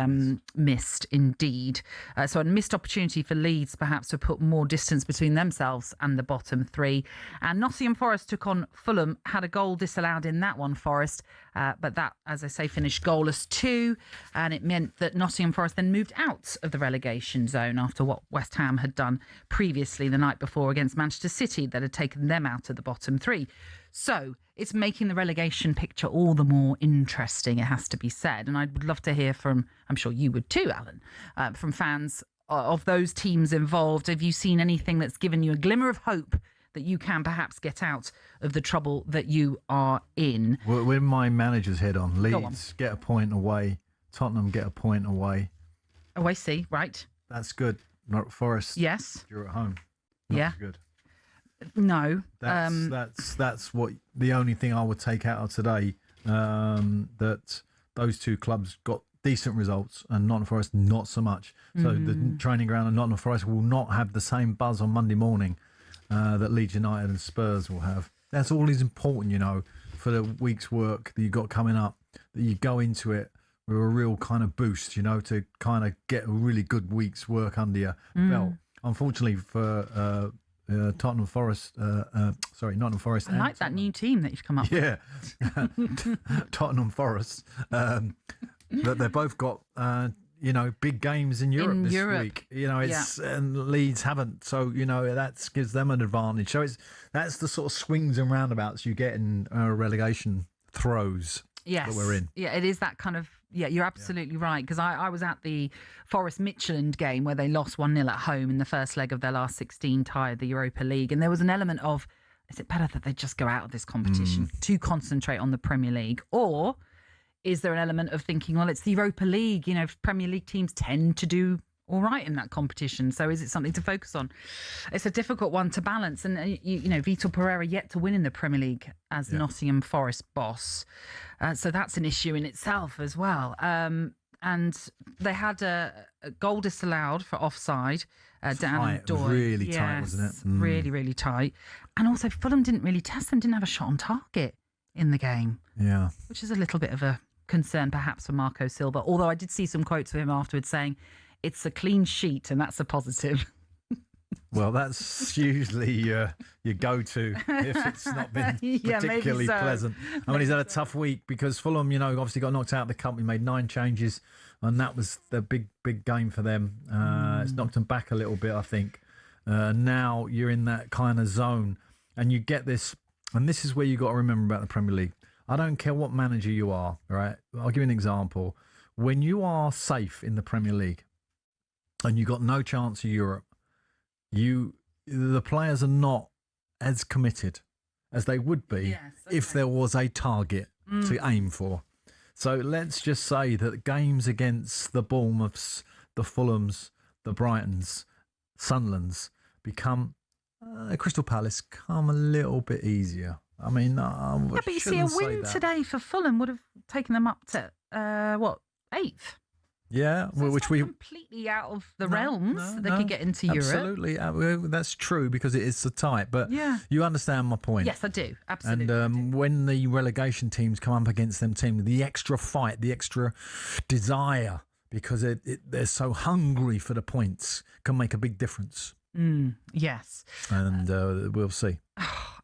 missed, indeed. So a missed opportunity for Leeds, perhaps, to put more distance between themselves and the bottom 3. And Nottingham Forest took on Fulham, had a goal disallowed in that one, Forest. But that, as I say, finished goalless too. And it meant that Nottingham Forest then moved out of the relegation zone after what West Ham had done previously the night before against Manchester City that had taken them out of the bottom 3. So it's making the relegation picture all the more interesting, it has to be said. And I would love to hear from, I'm sure you would too, Alan, from fans of those teams involved. Have you seen anything that's given you a glimmer of hope that you can perhaps get out of the trouble that you are in? With my manager's head on, Leeds get a point away, Tottenham get a point away. Oh, I see. Right. That's good. Not Forest. Yes. You're at home. Not good. No. That's what the only thing I would take out of today. That those 2 clubs got decent results and Nottingham Forest not so much. So the training ground of Nottingham Forest will not have the same buzz on Monday morning that Leeds United and Spurs will have. That's all is important, you know, for the week's work that you've got coming up, that you go into it with a real kind of boost, you know, to kind of get a really good week's work under your belt. Unfortunately for Nottingham Forest. I like that new team that you've come up with. Tottenham Forest. That they've both got, big games in Europe this week. You know, and Leeds haven't, so that gives them an advantage. So that's the sort of swings and roundabouts you get in relegation throws that we're in. Yeah, it is that kind of. Yeah, you're absolutely right, because I was at the Forest Midtjylland game where they lost 1-0 at home in the first leg of their last 16 tie of the Europa League. And there was an element of, is it better that they just go out of this competition to concentrate on the Premier League? Or is there an element of thinking, well, it's the Europa League, Premier League teams tend to do all right in that competition. So is it something to focus on? It's a difficult one to balance. And, Vitor Pereira yet to win in the Premier League as Nottingham Forest boss. So that's an issue in itself as well. and they had a goal disallowed for offside down Tight. It was Doyle. really tight, wasn't it? Mm. Really, really tight. And also Fulham didn't really test them, didn't have a shot on target in the game. Yeah. Which is a little bit of a concern perhaps for Marco Silva, although I did see some quotes of him afterwards saying it's a clean sheet and that's a positive. Well, that's usually your go-to if it's not been Yeah, maybe particularly so. pleasant. I mean, he's had a tough week because Fulham, obviously got knocked out of the cup. We made 9 changes, and that was the big game for them. It's knocked them back a little bit, I think. Now you're in that kind of zone, and you get this, and this is where you got to remember about the Premier League. I don't care what manager you are, right? I'll give you an example. When you are safe in the Premier League, and you got no chance of Europe, the players are not as committed as they would be if there was a target to aim for. So let's just say that games against the Bournemouths, the Fulhams, the Brightons, Sunderlands become Crystal Palace come a little bit easier. I mean, But you see, a win today for Fulham would have taken them up to 8th. Yeah, which we completely out of the realms that they could get into Europe. Absolutely, that's true because it is so tight. But Yeah. you understand my point. Yes, I do. Absolutely. And when the relegation teams come up against them teams, the extra fight, the extra desire, because they're so hungry for the points, can make a big difference. Yes. And we'll see.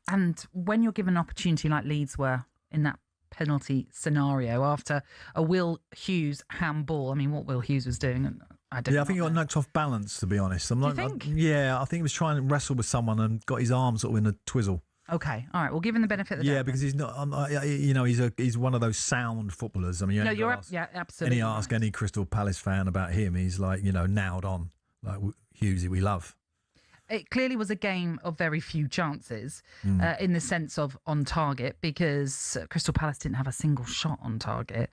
And when you're given an opportunity like Leeds were in that penalty scenario after a Will Hughes handball, I mean, what Will Hughes was doing, I don't know. I think he got knocked off balance, to be honest. you think? I think he was trying to wrestle with someone and got his arm sort of in a twizzle. Okay, all right. Well, give him the benefit of the doubt. Yeah, because he's not. He's one of those sound footballers. I mean, absolutely. And he ask any Crystal Palace fan about him, he's like, nailed on, like Hughesy, we love. It clearly was a game of very few chances in the sense of on target because Crystal Palace didn't have a single shot on target.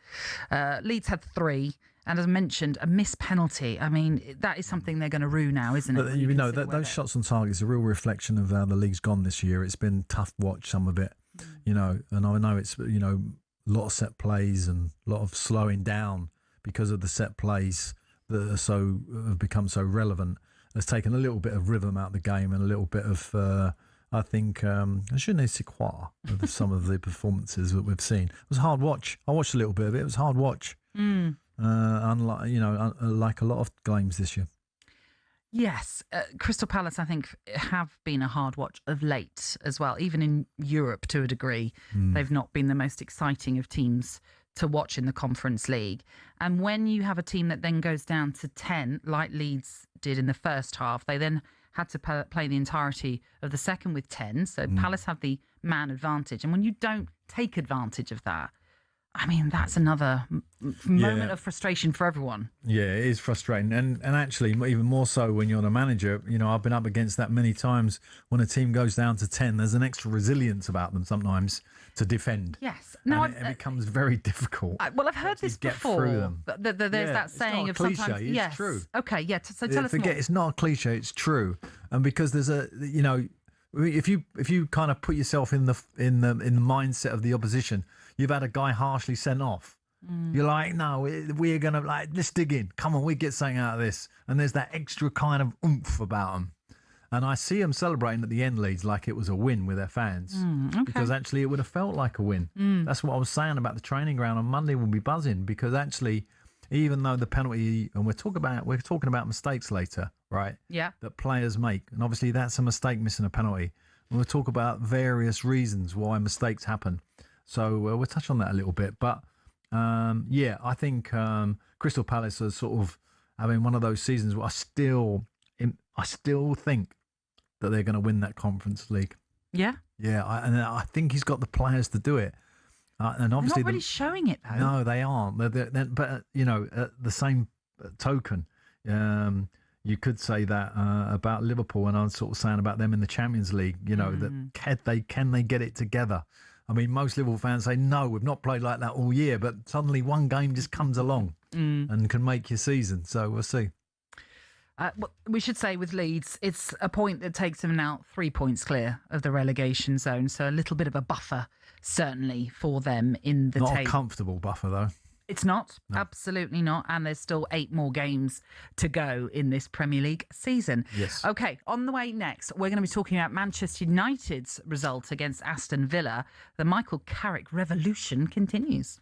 Leeds had 3. And as mentioned, a missed penalty. I mean, that is something they're going to rue now, isn't it? But those shots on target is a real reflection of how the league's gone this year. It's been tough watch, some of it, and I know it's, a lot of set plays and a lot of slowing down because of the set plays that have become so relevant. Has taken a little bit of rhythm out of the game and a little bit of, I think, je ne sais quoi of some of the performances that we've seen. It was a hard watch. I watched a little bit of it. It was a hard watch. Unlike like a lot of games this year. Yes, Crystal Palace, I think, have been a hard watch of late as well. Even in Europe, to a degree, they've not been the most exciting of teams to watch in the Conference League. And when you have a team that then goes down to 10, like Leeds did in the first half, they then had to play the entirety of the second with 10. So Palace have the man advantage. And when you don't take advantage of that, I mean, that's another moment of frustration for everyone. Yeah, it is frustrating. And actually, even more so when you're the manager, I've been up against that many times. When a team goes down to 10, there's an extra resilience about them sometimes to defend. Yes. No, it becomes very difficult. Well, I've heard this before. Through them. There's that saying of cliche, sometimes. it's Yes. true. Okay, yeah. So tell us more. It's not a cliche, it's true. And because there's if you kind of put yourself in the mindset of the opposition, you've had a guy harshly sent off. You're like, no, we're going to let's dig in. Come on, we get something out of this. And there's that extra kind of oomph about them. And I see them celebrating at the end, Leeds, like it was a win with their fans. Okay. Because actually it would have felt like a win. That's what I was saying about the training ground on Monday. We'll be buzzing because actually, even though the penalty, and we're talking about mistakes later, right? Yeah. That players make. And obviously that's a mistake, missing a penalty. And we'll talk about various reasons why mistakes happen. So we'll touch on that a little bit. But I think Crystal Palace are sort of having one of those seasons where I still think that they're going to win that Conference League. Yeah. Yeah, I think he's got the players to do it. And obviously, they're not really showing it though. No, they aren't. But at the same token, you could say that about Liverpool, and I was sort of saying about them in the Champions League. That can they get it together? I mean, most Liverpool fans say, no, we've not played like that all year, but suddenly one game just comes along and can make your season. So we'll see. We should say with Leeds, it's a point that takes them now 3 points clear of the relegation zone. So a little bit of a buffer, certainly, for them in the table. Not a comfortable buffer, though. It's not. No. Absolutely not. And there's still 8 more games to go in this Premier League season. Yes. OK, on the way next, we're going to be talking about Manchester United's result against Aston Villa. The Michael Carrick revolution continues.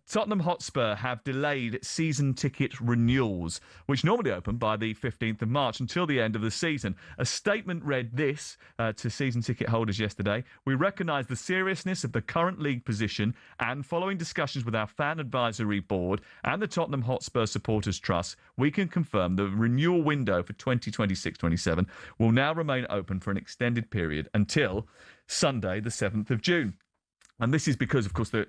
Tottenham Hotspur have delayed season ticket renewals, which normally open by the 15th of March until the end of the season. A statement read this to season ticket holders yesterday: "We recognise the seriousness of the current league position, and following discussions with our fan advisory board and the Tottenham Hotspur Supporters Trust, we can confirm the renewal window for 2026-27 will now remain open for an extended period until Sunday, the 7th of June. And this is because, of course, the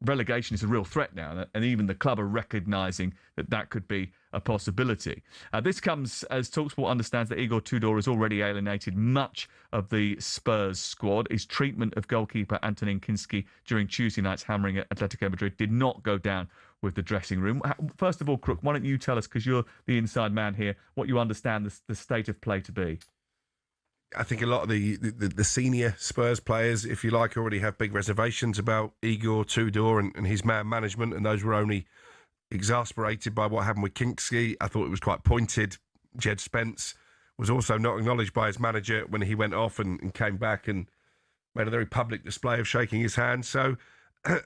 relegation is a real threat now, and even the club are recognising that that could be a possibility. This comes as talkSPORT understands that Igor Tudor has already alienated much of the Spurs squad. His treatment of goalkeeper Antonin Kinski during Tuesday night's hammering at Atletico Madrid did not go down with the dressing room. First of all, Crook, why don't you tell us, because you're the inside man here, what you understand the state of play to be? I think a lot of the senior Spurs players, if you like, already have big reservations about Igor Tudor and his man management, and those were only exasperated by what happened with Kinski. I thought it was quite pointed. Jed Spence was also not acknowledged by his manager when he went off and came back and made a very public display of shaking his hand. So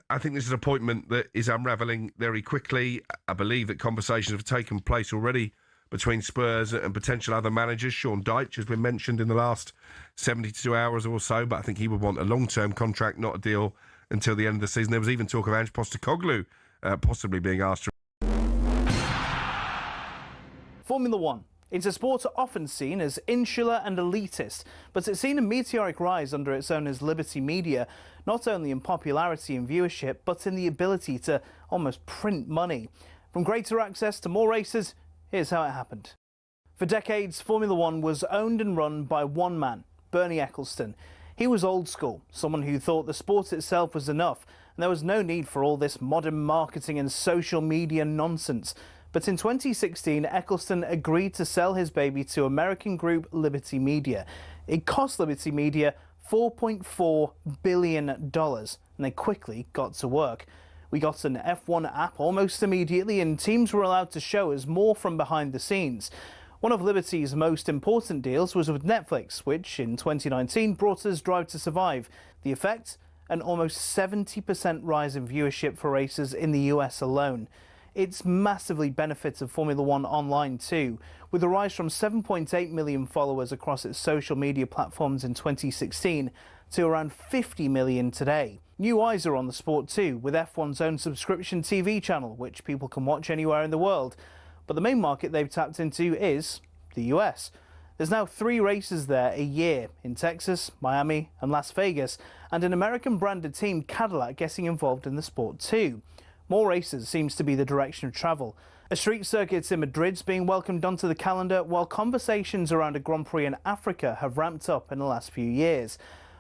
I think this is an appointment that is unravelling very quickly. I believe that conversations have taken place already between Spurs and potential other managers. Sean Dyche has been mentioned in the last 72 hours or so, but I think he would want a long-term contract, not a deal until the end of the season. There was even talk of Ange Postecoglou possibly being asked to... Formula One. It's a sport often seen as insular and elitist, but it's seen a meteoric rise under its owners Liberty Media, not only in popularity and viewership, but in the ability to almost print money. From greater access to more races, here's how it happened. For decades, Formula One was owned and run by one man, Bernie Ecclestone. He was old school, someone who thought the sport itself was enough, and there was no need for all this modern marketing and social media nonsense. But in 2016, Ecclestone agreed to sell his baby to American group Liberty Media. It cost Liberty Media $4.4 billion, and they quickly got to work. We got an F1 app almost immediately, and teams were allowed to show us more from behind the scenes. One of Liberty's most important deals was with Netflix, which in 2019 brought us Drive to Survive. The effect? An almost 70% rise in viewership for races in the US alone. It's massively benefited Formula One online too, with a rise from 7.8 million followers across its social media platforms in 2016 to around 50 million today. New eyes are on the sport too, with F1's own subscription TV channel, which people can watch anywhere in the world. But the main market they've tapped into is the US. There's now 3 races there a year, in Texas, Miami and Las Vegas, and an American-branded team, Cadillac, getting involved in the sport too. More races seems to be the direction of travel. A street circuit in Madrid's being welcomed onto the calendar, while conversations around a Grand Prix in Africa have ramped up in the last few years.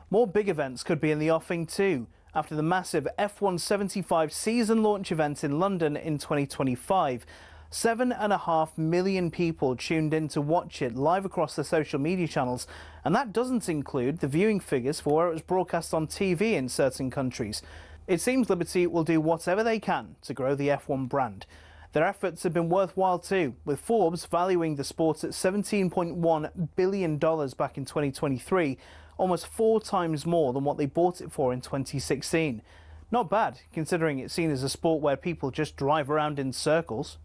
More big events could be in the offing too, after the massive F1 75 season launch event in London in 2025. 7.5 million people tuned in to watch it live across the social media channels, and that doesn't include the viewing figures for where it was broadcast on TV in certain countries. It seems Liberty will do whatever they can to grow the F1 brand. Their efforts have been worthwhile too, with Forbes valuing the sport at $17.1 billion back in 2023, almost 4 times more than what they bought it for in 2016. Not bad, considering it's seen as a sport where people just drive around in circles.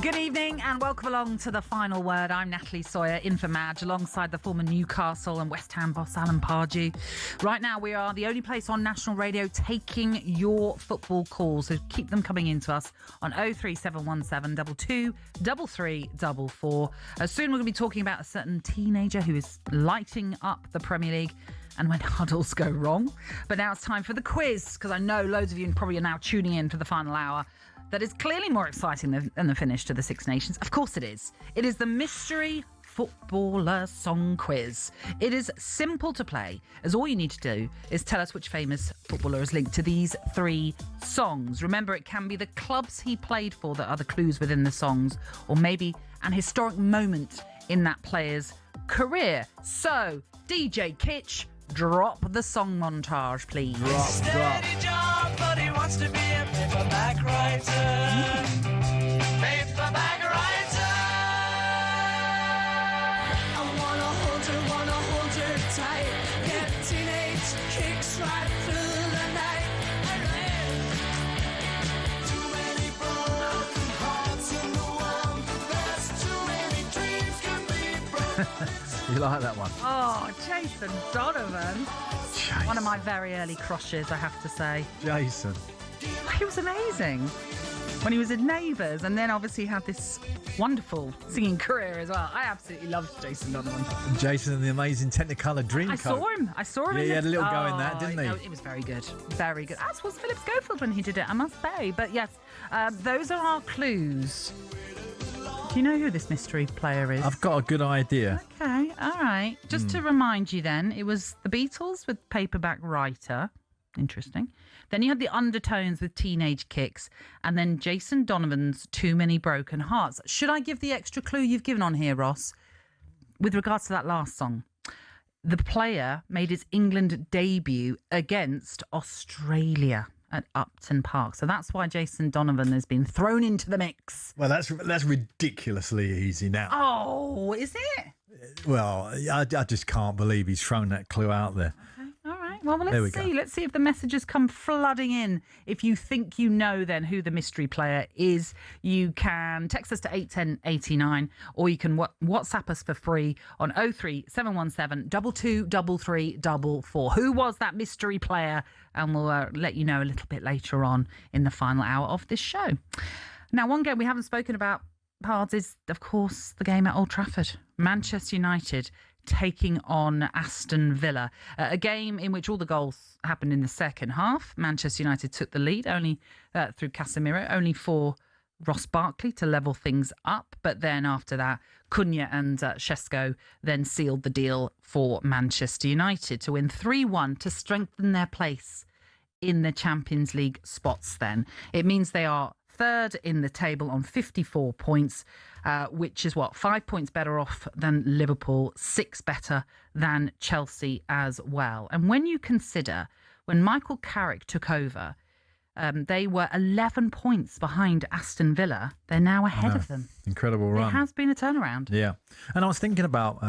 Good evening and welcome along to The Final Word. I'm Natalie Sawyer, in for Madge, alongside the former Newcastle and West Ham boss Alan Pardew. Right now, we are the only place on national radio taking your football calls, so keep them coming in to us on 03717 22 3344. Soon we're going to be talking about a certain teenager who is lighting up the Premier League and when huddles go wrong. But now it's time for the quiz, because I know loads of you probably are now tuning in for the final hour. That is clearly more exciting than the finish to the Six Nations. Of course it is. It is the Mystery Footballer Song Quiz. It is simple to play, as all you need to do is tell us which famous footballer is linked to these 3 songs. Remember, it can be the clubs he played for that are the clues within the songs, or maybe an historic moment in that player's career. So, DJ Kitch, drop the song montage, please. Drop. Job, but he wants to be a paperback writer. Paperback writer. I wanna hold her tight. Get teenage kicks right through the night. Too many broken hearts in the world. There's too many dreams can be broken. You like that one? Oh, Jason Donovan. One of my very early crushes, I have to say. Jason. He was amazing when he was in Neighbours, and then obviously had this wonderful singing career as well. I absolutely loved Jason Donovan. Jason and the Amazing Technicolor Dreamcoat. I saw him. Yeah, in he had a little go in Oh, that, didn't he? It was very good. Very good. As was Philip Schofield when he did it, I must say. But yes, those are our clues. Do you know who this mystery player is? I've got a good idea. Okay, all right. Just to remind you then, it was the Beatles with Paperback Writer. Interesting. Then you had the Undertones with Teenage Kicks, and then Jason Donovan's Too Many Broken Hearts. Should I give the extra clue you've given on here, Ross? With regards to that last song, the player made his England debut against Australia at Upton Park. So that's why Jason Donovan has been thrown into the mix. Well, that's ridiculously easy now. Oh, is it? Well, I just can't believe he's thrown that clue out there. All right. Well, There we let's go. see. Let's see if the messages come flooding in. If you think you know then who the mystery player is, you can text us to 81089, or you can WhatsApp us for free on 03717 223344. Who was that mystery player? And we'll let you know a little bit later on in the final hour of this show. Now, one game we haven't spoken about, Pards, is, of course, the game at Old Trafford. Manchester United taking on Aston Villa. A game in which all the goals happened in the second half. Manchester United took the lead only through Casemiro, only for Ross Barkley to level things up. But then after that, Cunha and Šeško then sealed the deal for Manchester United to win 3-1 to strengthen their place in the Champions League spots then. It means they are third in the table on 54 points, which is 5 points better off than Liverpool, 6 better than Chelsea as well. And when you consider when Michael Carrick took over, they were 11 points behind Aston Villa. They're now ahead of them. Incredible run. It has been a turnaround. Yeah. And I was thinking about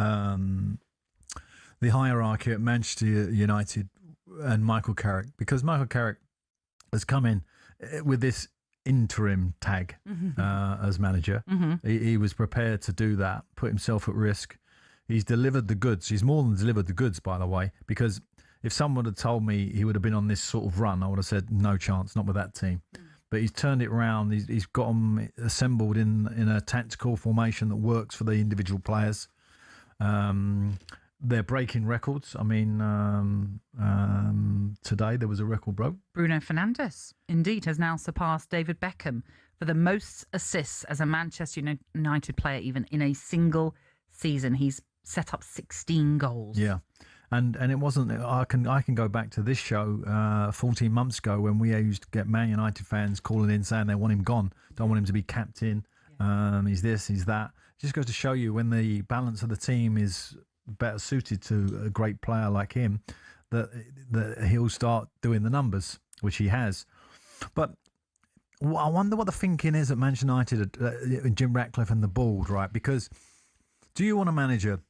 the hierarchy at Manchester United and Michael Carrick, because Michael Carrick has come in with this interim tag as manager. He was prepared to do that, put himself at risk. He's delivered the goods. He's more than delivered the goods, by the way, because if someone had told me he would have been on this sort of run, I would have said no chance, not with that team. but he's turned it around. He's got them assembled in a tactical formation that works for the individual players. They're breaking records. I mean, today there was a record broke. Bruno Fernandes, indeed, has now surpassed David Beckham for the most assists as a Manchester United player, even in a single season. He's set up 16 goals. Yeah. And it wasn't. I can go back to this show 14 months ago when we used to get Man United fans calling in saying they want him gone, don't want him to be captain. He's this, he's that. Just goes to show you when the balance of the team is better suited to a great player like him, that he'll start doing the numbers, which he has. But I wonder what the thinking is at Manchester United, Jim Ratcliffe and the board, right? Because do you want a manager?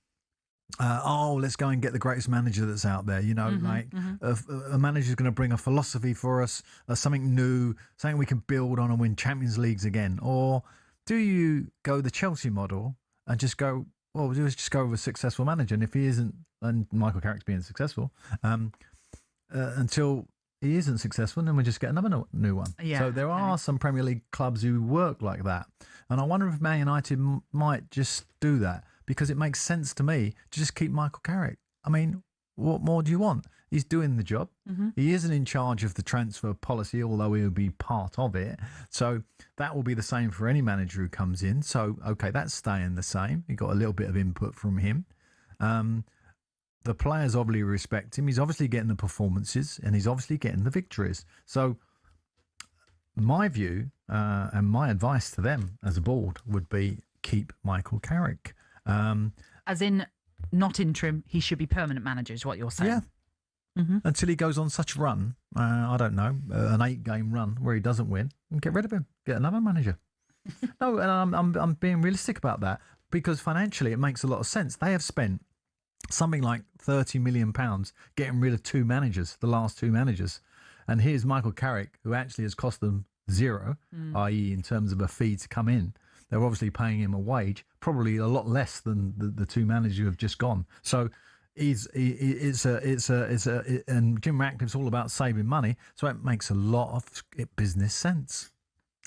Let's go and get the greatest manager that's out there. A manager's going to bring a philosophy for us, something new, something we can build on and win Champions Leagues again. Or do you go the Chelsea model and just go, well, let's just go with a successful manager, and if he isn't, and Michael Carrick's being successful, until he isn't successful, then we just get another new one. Yeah, so there are some Premier League clubs who work like that, and I wonder if Man United might just do that, because it makes sense to me to just keep Michael Carrick. I mean, what more do you want? He's doing the job. Mm-hmm. He isn't in charge of the transfer policy, although he'll be part of it. So that will be the same for any manager who comes in. So, okay, that's staying the same. You got a little bit of input from him. The players obviously respect him. He's obviously getting the performances and he's obviously getting the victories. So my view and my advice to them as a board would be keep Michael Carrick. As in, not interim, he should be permanent manager, is what you're saying. Yeah. Mm-hmm. Until he goes on such a run, I don't know, an 8-game run where he doesn't win, and get rid of him, get another manager. No, and I'm being realistic about that, because financially it makes a lot of sense. They have spent something like £30 million getting rid of two managers, the last two managers, and here's Michael Carrick, who actually has cost them zero, i.e. in terms of a fee to come in. They're obviously paying him a wage, probably a lot less than the two managers who have just gone. So and Jim Ratcliffe's all about saving money, so it makes a lot of business sense,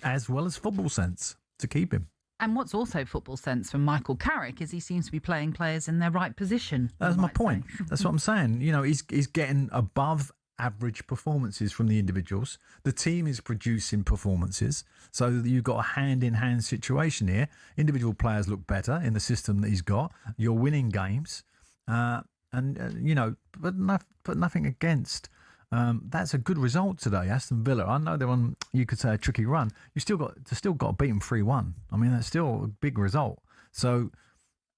as well as football sense, to keep him. And what's also football sense from Michael Carrick is he seems to be playing players in their right position. That's my point. That's what I'm saying. He's getting above average performances from the individuals. The team is producing performances, so you've got a hand-in-hand situation here. Individual players look better in the system that he's got. You're winning games, but nothing against. That's a good result today, Aston Villa. I know they're on, you could say, a tricky run. You still got to beat them 3-1. I mean, that's still a big result. So,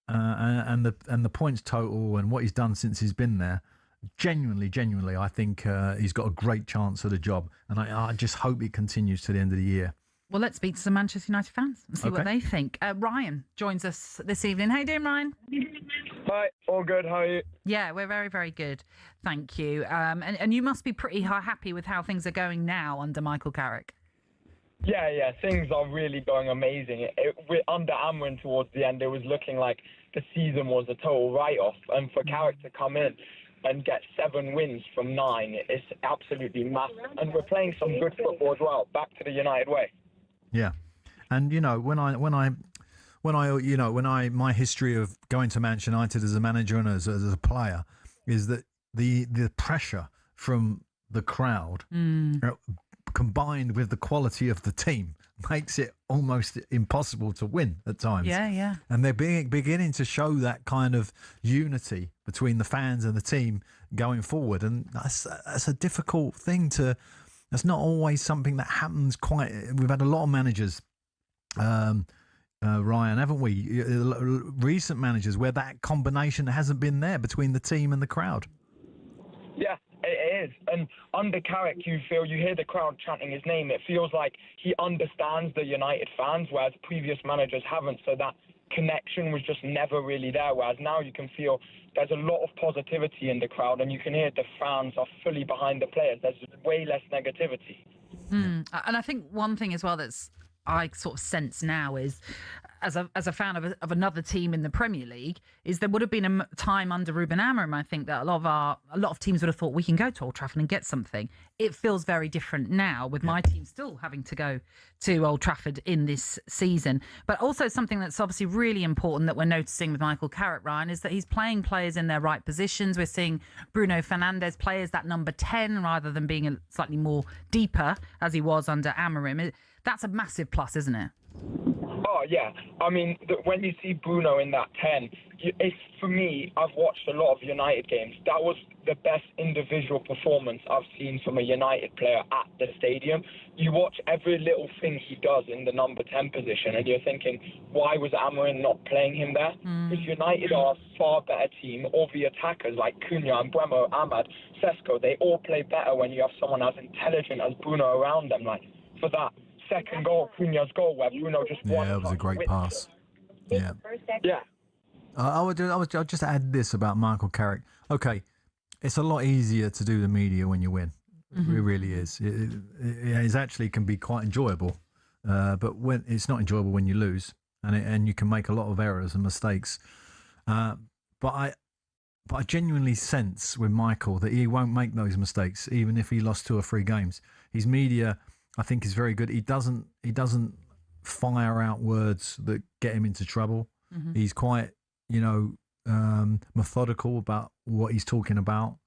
and the points total and what he's done since he's been there. Genuinely, I think he's got a great chance at a job, and I just hope it continues to the end of the year. Well, let's speak to some Manchester United fans and see what they think. Ryan joins us this evening. How you doing, Ryan? Hi, all good. How are you? Yeah, we're very, very good. Thank you. And you must be pretty happy with how things are going now under Michael Carrick. Yeah, things are really going amazing. Under Amrin towards the end, it was looking like the season was a total write-off, and for Carrick to come in and get 7 wins from 9 is absolutely massive. And we're playing some good football as well. Back to the United way. Yeah, and my history of going to Manchester United as a manager and as a player is that the pressure from the crowd combined with the quality of the team makes it almost impossible to win at times. Yeah. And they're beginning to show that kind of unity between the fans and the team going forward, and that's a difficult thing to. That's not always something that happens quite. We've had a lot of managers, Ryan, haven't we? Recent managers where that combination hasn't been there between the team and the crowd. Yeah, it is. And under Carrick, you hear the crowd chanting his name. It feels like he understands the United fans, whereas previous managers haven't. So that connection was just never really there. Whereas now you can feel there's a lot of positivity in the crowd, and you can hear the fans are fully behind the players. There's way less negativity. And I think one thing as well I sort of sense now is as a fan of another team in the Premier League, is there would have been a time under Ruben Amorim, I think, that a lot of teams would have thought we can go to Old Trafford and get something. It feels very different now with my team still having to go to Old Trafford in this season. But also something that's obviously really important that we're noticing with Michael Carrick, Ryan, is that he's playing players in their right positions. We're seeing Bruno Fernandes play as that number 10 rather than being slightly more deeper as he was under Amorim. That's a massive plus, isn't it? Oh, yeah. I mean, when you see Bruno in that 10, it's, for me, I've watched a lot of United games. That was the best individual performance I've seen from a United player at the stadium. You watch every little thing he does in the number 10 position, and you're thinking, why was Amorim not playing him there? Because United are a far better team. All the attackers like Cunha and Bremo, Ahmad, Sesko, they all play better when you have someone as intelligent as Bruno around them. Like, for that second goal, Cunha's goal, where Bruno just won. Yeah, it was a great pass. Yeah. Yeah. I would just add this about Michael Carrick. Okay, it's a lot easier to do the media when you win. It really is. It actually can be quite enjoyable, but when it's not enjoyable when you lose, and you can make a lot of errors and mistakes. But I genuinely sense with Michael that he won't make those mistakes, even if he lost 2 or 3 games. His media, I think, is very good. He doesn't fire out words that get him into trouble. He's quite, methodical about what he's talking about,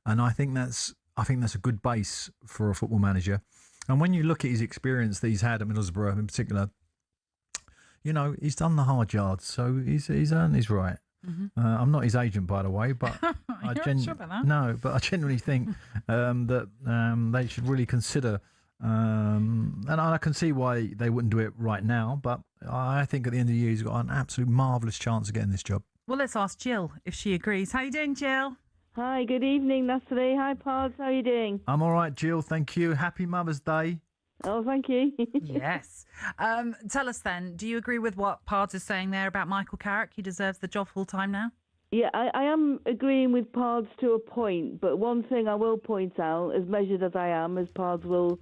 and I think that's a good base for a football manager. And when you look at his experience that he's had at Middlesbrough in particular, he's done the hard yards, so he's earned his right. I'm not his agent, by the way, but sure about that? No, but I genuinely think that they should really consider. And I can see why they wouldn't do it right now, but I think at the end of the year he's got an absolute marvellous chance of getting this job. Well, let's ask Jill if she agrees. How are you doing, Jill? Hi, good evening, Natalie. Hi, Pards. How are you doing? I'm all right, Jill. Thank you. Happy Mother's Day. Oh, thank you. Yes. Tell us then, do you agree with what Pards is saying there about Michael Carrick? He deserves the job full time now? Yeah, I am agreeing with Pards to a point, but one thing I will point out, as measured as I am, as Pards will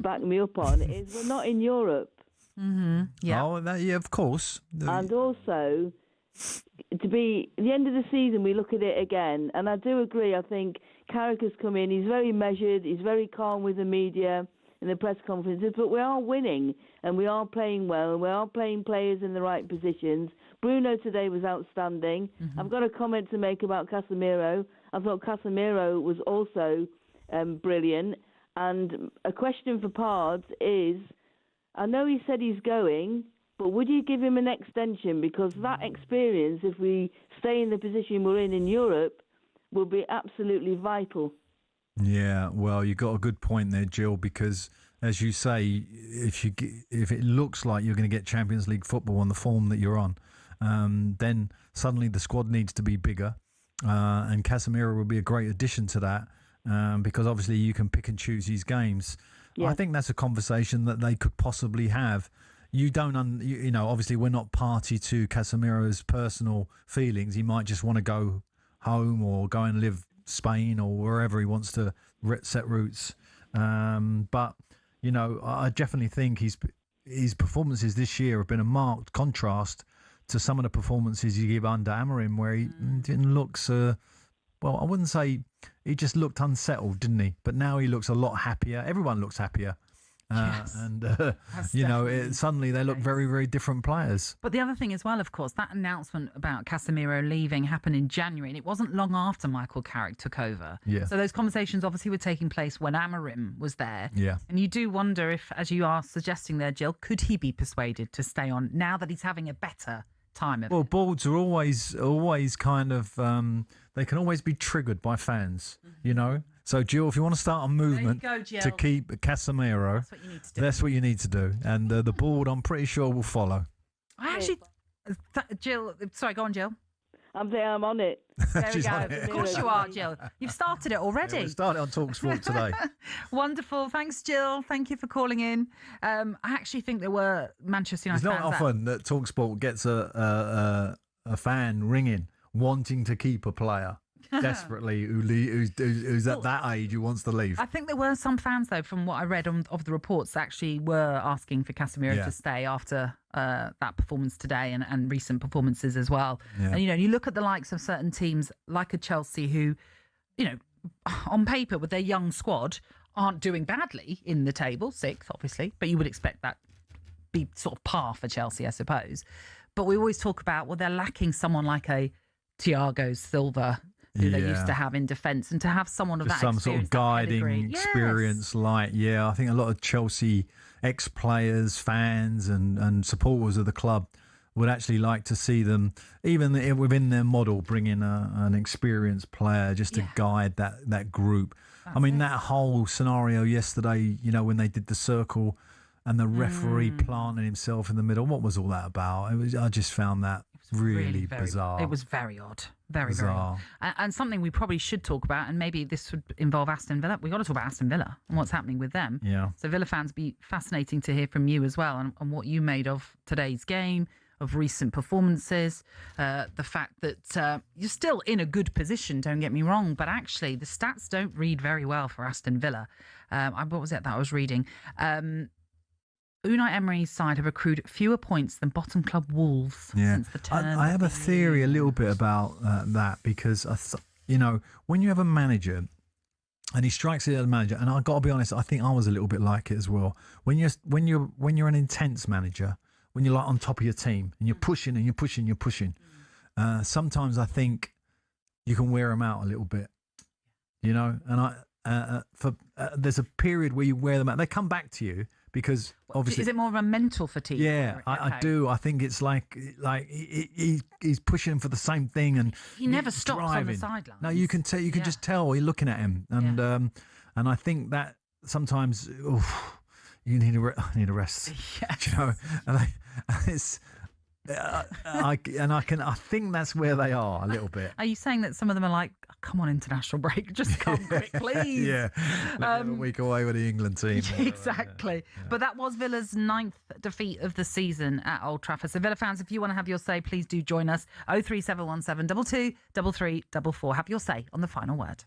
back me up on, is we're not in Europe. Yeah. Oh, yeah, of course. And also, to be the end of the season, we look at it again, and I do agree. I think Carrick has come in. He's very measured. He's very calm with the media in the press conferences, but we are winning, and we are playing well, and we are playing players in the right positions. Bruno today was outstanding. I've got a comment to make about Casemiro. I thought Casemiro was also brilliant. And a question for Pards is, I know he said he's going, but would you give him an extension? Because that experience, if we stay in the position we're in Europe, will be absolutely vital. Yeah, well, you got a good point there, Jill, because as you say, if it looks like you're going to get Champions League football on the form that you're on, then suddenly the squad needs to be bigger, and Casemiro will be a great addition to that, because obviously you can pick and choose these games. Yeah. I think that's a conversation that they could possibly have. You don't, obviously we're not party to Casemiro's personal feelings. He might just want to go home or go and live Spain or wherever he wants to set roots. But I definitely think his performances this year have been a marked contrast to some of the performances he gave under Amorim, where he didn't look well, I wouldn't say, he just looked unsettled, didn't he? But now he looks a lot happier. Everyone looks happier. Yes. And suddenly they look very, very different players. But the other thing as well, of course, that announcement about Casemiro leaving happened in January, and it wasn't long after Michael Carrick took over. Yeah. So those conversations obviously were taking place when Amorim was there. Yeah. And you do wonder if, as you are suggesting there, Jill, could he be persuaded to stay on now that he's having a better time of it? Well, boards are always kind of, they can always be triggered by fans, So, Jill, if you want to start a movement to keep Casemiro, that's what you need to do. And the board, I'm pretty sure, will follow. I actually, Jill, sorry, go on, Jill. I'm saying I'm on it. There we go. Of course you are, Jill. You've started it already. Yeah, we started on talkSPORT today. Wonderful. Thanks, Jill. Thank you for calling in. I actually think there were Manchester United fans. It's not often that talkSPORT gets a fan ringing, wanting to keep a player. Desperately, who's at that age who wants to leave. I think there were some fans, though, from what I read of the reports, that actually were asking for Casemiro to stay after that performance today and recent performances as well. Yeah. And, you look at the likes of certain teams like a Chelsea who, on paper with their young squad aren't doing badly in the table, 6th obviously, but you would expect that be sort of par for Chelsea, I suppose. But we always talk about, they're lacking someone like a Thiago Silva, who they used to have in defence, and to have someone of Just that some sort of guiding experience, I think a lot of Chelsea ex-players, fans and supporters of the club would actually like to see them, even within their model, bring in an experienced player just to guide that group. That whole scenario yesterday, when they did the circle and the referee planted himself in the middle, what was all that about? I just found that really bizarre. It was very odd. Very bizarre. Very odd. And something we probably should talk about, and maybe this would involve Aston Villa. We've got to talk about Aston Villa and what's happening with them. Yeah. So Villa fans, be fascinating to hear from you as well on what you made of today's game, of recent performances, the fact that you're still in a good position, don't get me wrong, but actually the stats don't read very well for Aston Villa. What was it that I was reading? Unai Emery's side have accrued fewer points than bottom club Wolves since the turn. I have a theory a little bit about that, because when you have a manager and he strikes it as a manager, and I've got to be honest, I think I was a little bit like it as well. When you're an intense manager, when you're like on top of your team and you're pushing and you're pushing, you're pushing. Sometimes I think you can wear them out a little bit, And there's a period where you wear them out. They come back to you. Because obviously, is it more of a mental fatigue? Yeah, I do. I think it's like he's pushing for the same thing, and he never stops driving. on the sideline. No, you can tell. You can just tell you're looking at him, and I think that sometimes you need a rest. Yes. And it's. I think that's where they are a little bit. Are you saying that some of them are like, oh, come on, international break, just come quick, please? Yeah, a week away with the England team. Exactly. Yeah. But that was Villa's 9th defeat of the season at Old Trafford. So Villa fans, if you want to have your say, please do join us. 03717 22 33 44. Have your say on the final word.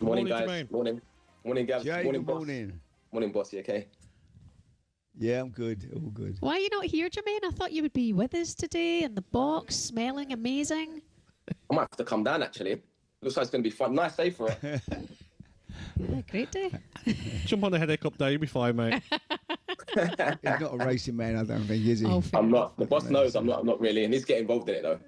Morning, guys. Morning, Gabs. Jay, morning, good boss. morning. Morning, boss. You okay? Yeah, I'm good. All good. Why are you not here, Jermaine? I thought you would be with us today in the box, smelling amazing. I might have to come down, actually. Looks like it's going to be fun. Nice day for it. Yeah, great day. Jump on the helicopter, you'll be fine, mate. He's not a racing man, I don't think, is he? Oh, I'm not. The boss knows I'm not really, and he's getting involved in it, though.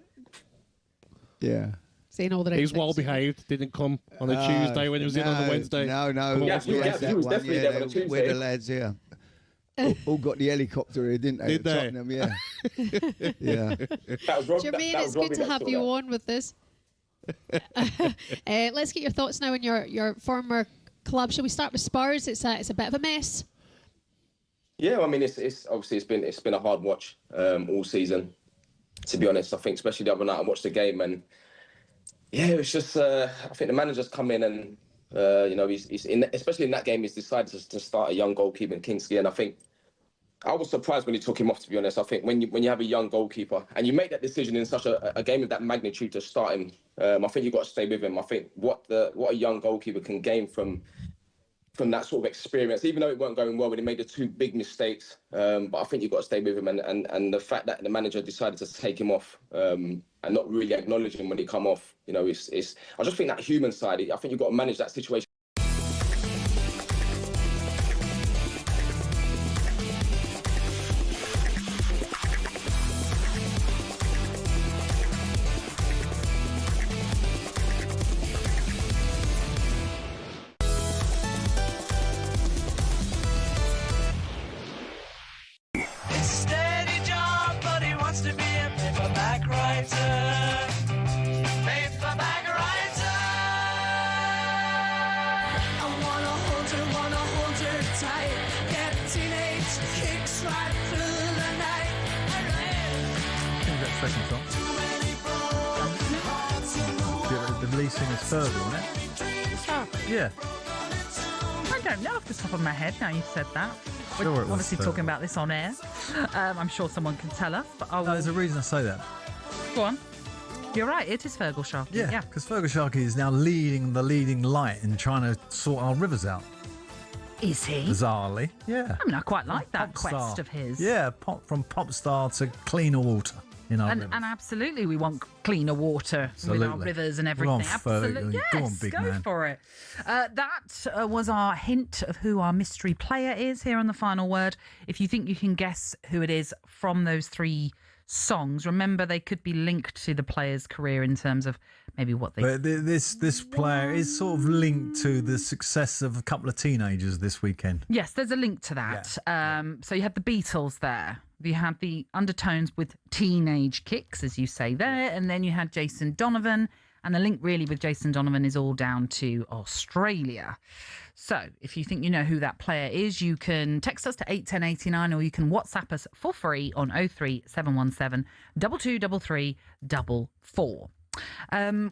Yeah. Saying all the right He's well things. behaved, didn't come on a Tuesday when he was in on the Wednesday. No. Yeah, he was definitely there on a Tuesday. We're the lads here. All got the helicopter here, didn't they? Did they? Tottenham, yeah. Yeah. That was Rob, Jermaine, that it's was good to have you on with this. Let's get your thoughts now on your former club. Shall we start with Spurs? It's a bit of a mess. Yeah, I mean, it's obviously it's been a hard watch all season. To be honest, I think especially the other night I watched the game and yeah, it was just I think the manager's come in and he's in, especially in that game he's decided to start a young goalkeeper in Kingsley, and I think I was surprised when he took him off. To be honest, I think when you have a young goalkeeper and you make that decision in such a game of that magnitude to start him, I think you've got to stay with him. I think what a young goalkeeper can gain from that sort of experience, even though it weren't going well when he made the two big mistakes. But I think you've got to stay with him. And the fact that the manager decided to take him off and not really acknowledge him when he come off, I just think that human side, I think you've got to manage that situation. wanna hold you tight. Get teenage kicks right through the night. That second song. The lead singer's Fergal, isn't it? Yeah. I don't know off the top of my head now you've said that. We're Sure it was obviously Fergal. talking about this on air. I'm sure someone can tell us, but I will... No, there's a reason I say that. Go on. You're right, it is Fergal Sharkey. Yeah, because Fergal Sharkey is now leading the leading light in trying to sort our rivers out. Is he? Bizarrely, yeah. I mean, I quite like that Pop quest star. of his. Yeah, from pop star to cleaner water in our rivers. And absolutely, we want cleaner water with our Absolutely. rivers and Go everything. on, Fergal. Absolutely, yes, Go on, big man. for it. That was our hint of who our mystery player is here on the final word. If you think you can guess who it is from those three songs, remember they could be linked to the player's career in terms of maybe what they. But this player is sort of linked to the success of a couple of teenagers this weekend. Yes, there's a link to that. So you had the Beatles there. You had the undertones with teenage kicks, as you say there, and then you had Jason Donovan. And the link really with Jason Donovan is all down to Australia. So if you think you know who that player is, you can text us to 81089 or you can WhatsApp us for free on 03717 223344.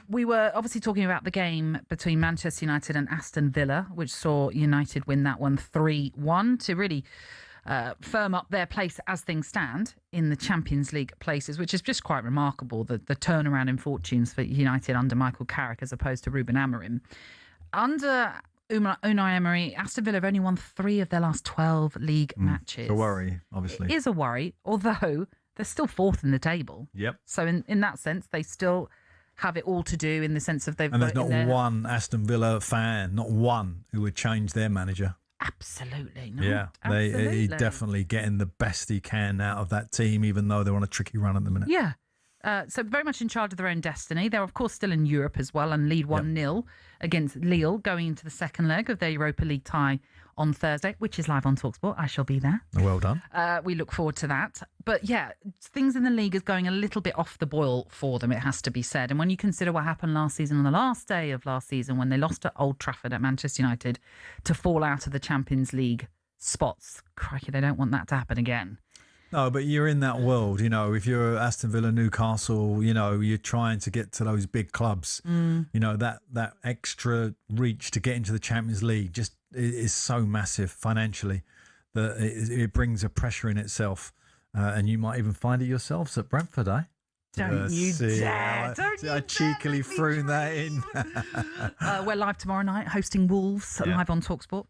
We were obviously talking about the game between Manchester United and Aston Villa, which saw United win that one 3-1 to really firm up their place as things stand in the Champions League places, which is just quite remarkable, the turnaround in fortunes for United under Michael Carrick as opposed to Ruben Amorim. Under Unai Emery, Aston Villa have only won 3 of their last 12 league matches. It's a worry, obviously. It is a worry, although they're still 4th in the table. Yep. So in that sense, they still have it all to do in the sense of they've And got there's it in not their... one Aston Villa fan, not one, who would change their manager. Absolutely not. Yeah, he's definitely getting the best he can out of that team, even though they're on a tricky run at the minute. Yeah. So very much in charge of their own destiny. They're, of course, still in Europe as well and lead 1-0 against Lille going into the second leg of their Europa League tie on Thursday, which is live on talkSPORT. I shall be there. Well done. We look forward to that. But yeah, things in the league is going a little bit off the boil for them, it has to be said. And when you consider what happened last season, on the last day of last season, when they lost at Old Trafford at Manchester United to fall out of the Champions League spots, crikey, they don't want that to happen again. No, but you're in that world, you know, if you're Aston Villa, Newcastle, you know, you're trying to get to those big clubs, you know, that extra reach to get into the Champions League just is so massive financially that it brings a pressure in itself. And you might even find it yourselves at Brentford, eh? Don't you dare. I cheekily threw that in. We're live tomorrow night hosting Wolves live on talkSPORT.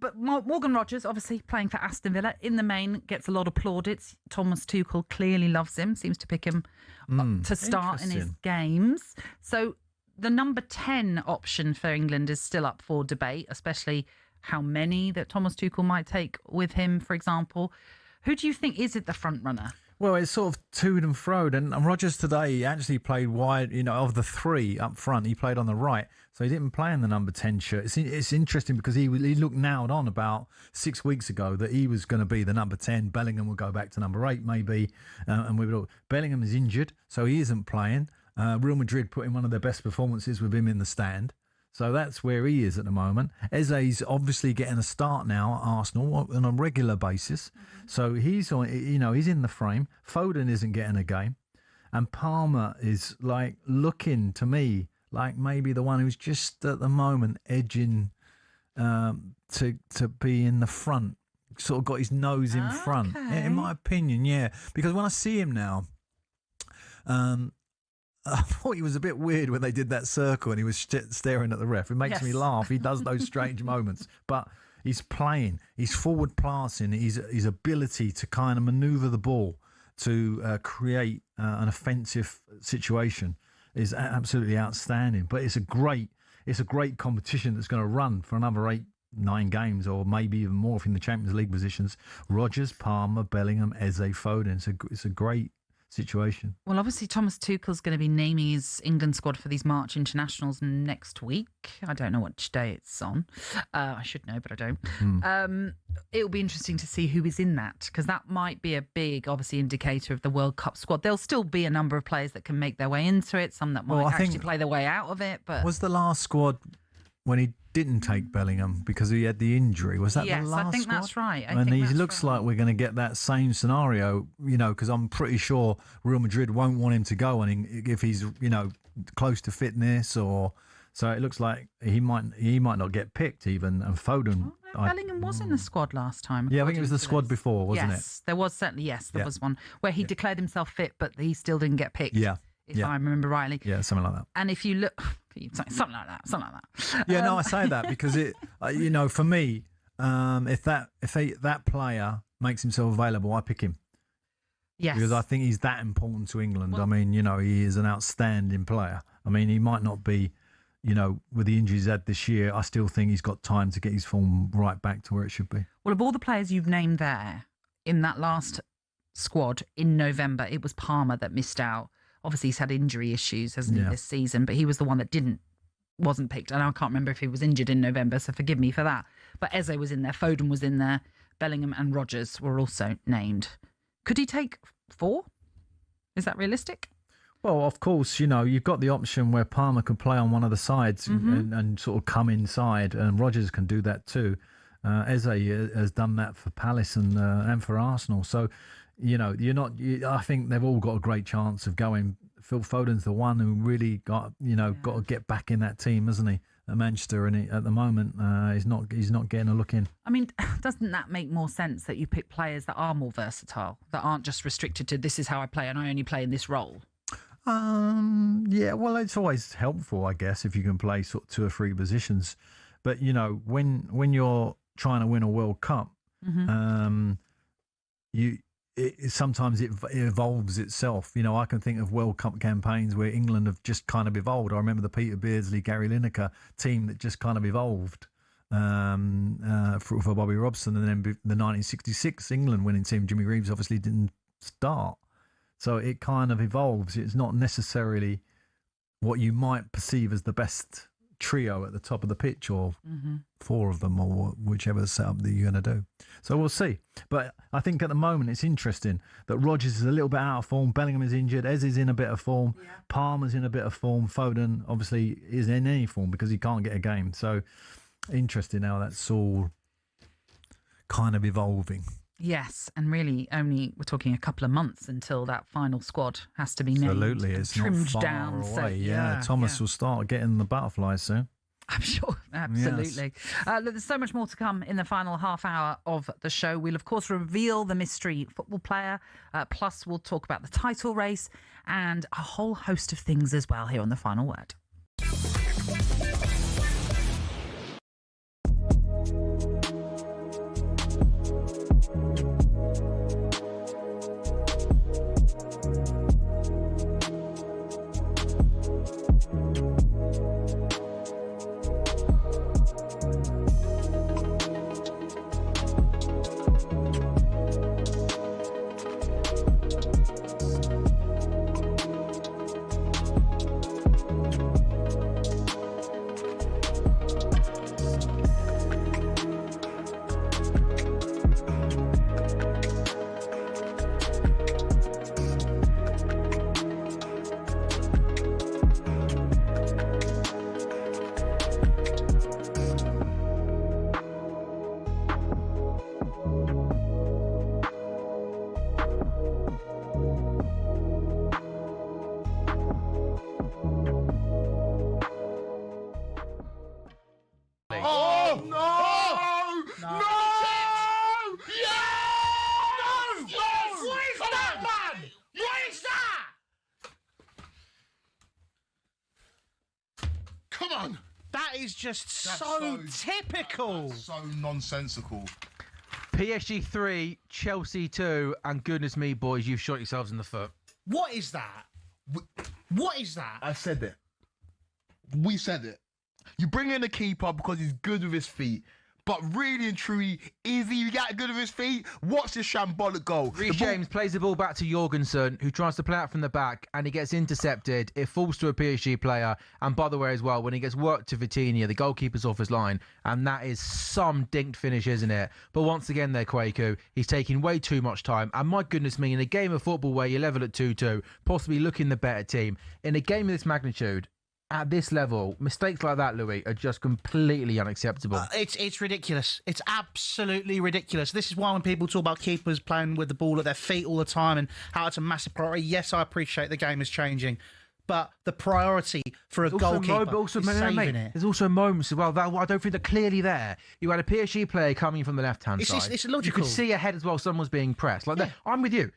But Morgan Rogers, obviously playing for Aston Villa, in the main gets a lot of plaudits. Thomas Tuchel clearly loves him, seems to pick him to start in his games. So the number 10 option for England is still up for debate, especially how many that Thomas Tuchel might take with him, for example. Who do you think is it the front runner? Well, it's sort of toed and froed. And Rodgers today actually played wide, you know, of the 3 up front, he played on the right. So he didn't play in the number 10 shirt. It's interesting because he looked nailed on about 6 weeks ago that he was going to be the number 10. Bellingham will go back to number 8 maybe. Bellingham is injured, so he isn't playing. Real Madrid put in one of their best performances with him in the stand. So that's where he is at the moment. Eze's obviously getting a start now at Arsenal on a regular basis. So he's on, you know, he's in the frame. Foden isn't getting a game. And Palmer is like looking to me like maybe the one who's just at the moment edging to be in the front. Sort of got his nose in front. In my opinion, yeah. Because when I see him now, I thought he was a bit weird when they did that circle and he was staring at the ref. It makes me laugh. He does those strange moments. But he's playing. He's forward passing. His ability to kind of manoeuvre the ball to create an offensive situation is absolutely outstanding. But it's a great competition that's going to run for another 8-9 games or maybe even more in the Champions League positions. Rodgers, Palmer, Bellingham, Eze, Foden. It's a great situation. Well, obviously Thomas Tuchel's going to be naming his England squad for these March internationals next week. I don't know which day it's on. I should know, but I don't. It'll be interesting to see who is in that, because that might be a big, obviously, indicator of the World Cup squad. There'll still be a number of players that can make their way into it, some that might actually play their way out of it. But was the last squad when he didn't take Bellingham because he had the injury. Was that Yes, the last I think squad? that's right. I And think he that's looks like we're going to get that same scenario, because I'm pretty sure Real Madrid won't want him to go, and if he's close to fitness or. So it looks like he might not get picked even, and Foden. Bellingham was in the squad last time. Yeah, I think it was the squad before, wasn't Yes, there was certainly. Yes, there Yeah. was one where he declared himself fit, but he still didn't get picked. Yeah, if I remember rightly. it? Yeah, something like that. And if you look, something like that. Yeah, no, I say that because it, for me, if that player makes himself available, I pick him. Yes, because I think he's that important to England. I mean, he is an outstanding player. I mean, he might not be. With the injuries he's had this year, I still think he's got time to get his form right back to where it should be. Well, of all the players you've named there in that last squad in November, it was Palmer that missed out. Obviously, he's had injury issues, hasn't he, this season? But he was the one that wasn't picked. And I can't remember if he was injured in November, so forgive me for that. But Eze was in there, Foden was in there, Bellingham and Rodgers were also named. Could he take 4? Is that realistic? Well, of course, you've got the option where Palmer can play on one of the sides and sort of come inside, and Rodgers can do that too. Eze has done that for Palace and for Arsenal. So, I think they've all got a great chance of going. Phil Foden's the one who really got to get back in that team, hasn't he? At Manchester, and at the moment, he's not getting a look in. I mean, doesn't that make more sense that you pick players that are more versatile, that aren't just restricted to this is how I play and I only play in this role? Yeah, well, it's always helpful, I guess, if you can play sort of 2 or 3 positions. But when you're trying to win a World Cup, sometimes it evolves itself. I can think of World Cup campaigns where England have just kind of evolved. I remember the Peter Beardsley, Gary Lineker team that just kind of evolved for Bobby Robson, and then the 1966 England winning team, Jimmy Reeves obviously didn't start. So it kind of evolves. It's not necessarily what you might perceive as the best trio at the top of the pitch, or 4 of them, or whichever setup that you're going to do. So we'll see. But I think at the moment it's interesting that Rodgers is a little bit out of form. Bellingham is injured. Eze is in a bit of form. Yeah. Palmer's in a bit of form. Foden obviously is in any form because he can't get a game. So interesting how that's all kind of evolving. Yes, and really only we're talking a couple of months until that final squad has to be named. Absolutely, it's not far down, away. so, yeah, Thomas will start getting the butterflies soon. I'm sure, absolutely. Yes. There's so much more to come in the final half hour of the show. We'll, of course, reveal the mystery football player. Plus, we'll talk about the title race and a whole host of things as well here on The Final Word. Just so typical. So nonsensical. PSG 3, Chelsea 2, and goodness me, boys, you've shot yourselves in the foot. What is that? What is that? I said it. We said it. You bring in a keeper because he's good with his feet. But really and truly, is he that good with his feet? What's this shambolic goal? Reece James plays the ball back to Jorgensen, who tries to play out from the back, and he gets intercepted. It falls to a PSG player. And by the way, as well, when he gets worked to Vitinha, the goalkeeper's off his line. And that is some dinked finish, isn't it? But once again there, Kwaku, he's taking way too much time. And my goodness me, in a game of football where you're level at 2-2, possibly looking the better team, in a game of this magnitude, at this level, mistakes like that, Louis, are just completely unacceptable. It's ridiculous. It's absolutely ridiculous. This is why when people talk about keepers playing with the ball at their feet all the time and how it's a massive priority, yes, I appreciate the game is changing. But the priority for a goalkeeper is saving it. There's also moments as well that I don't think they're clearly there. You had a PSG player coming from the left-hand side. It's logical. You could see ahead as well someone was being pressed. Like that. I'm with you.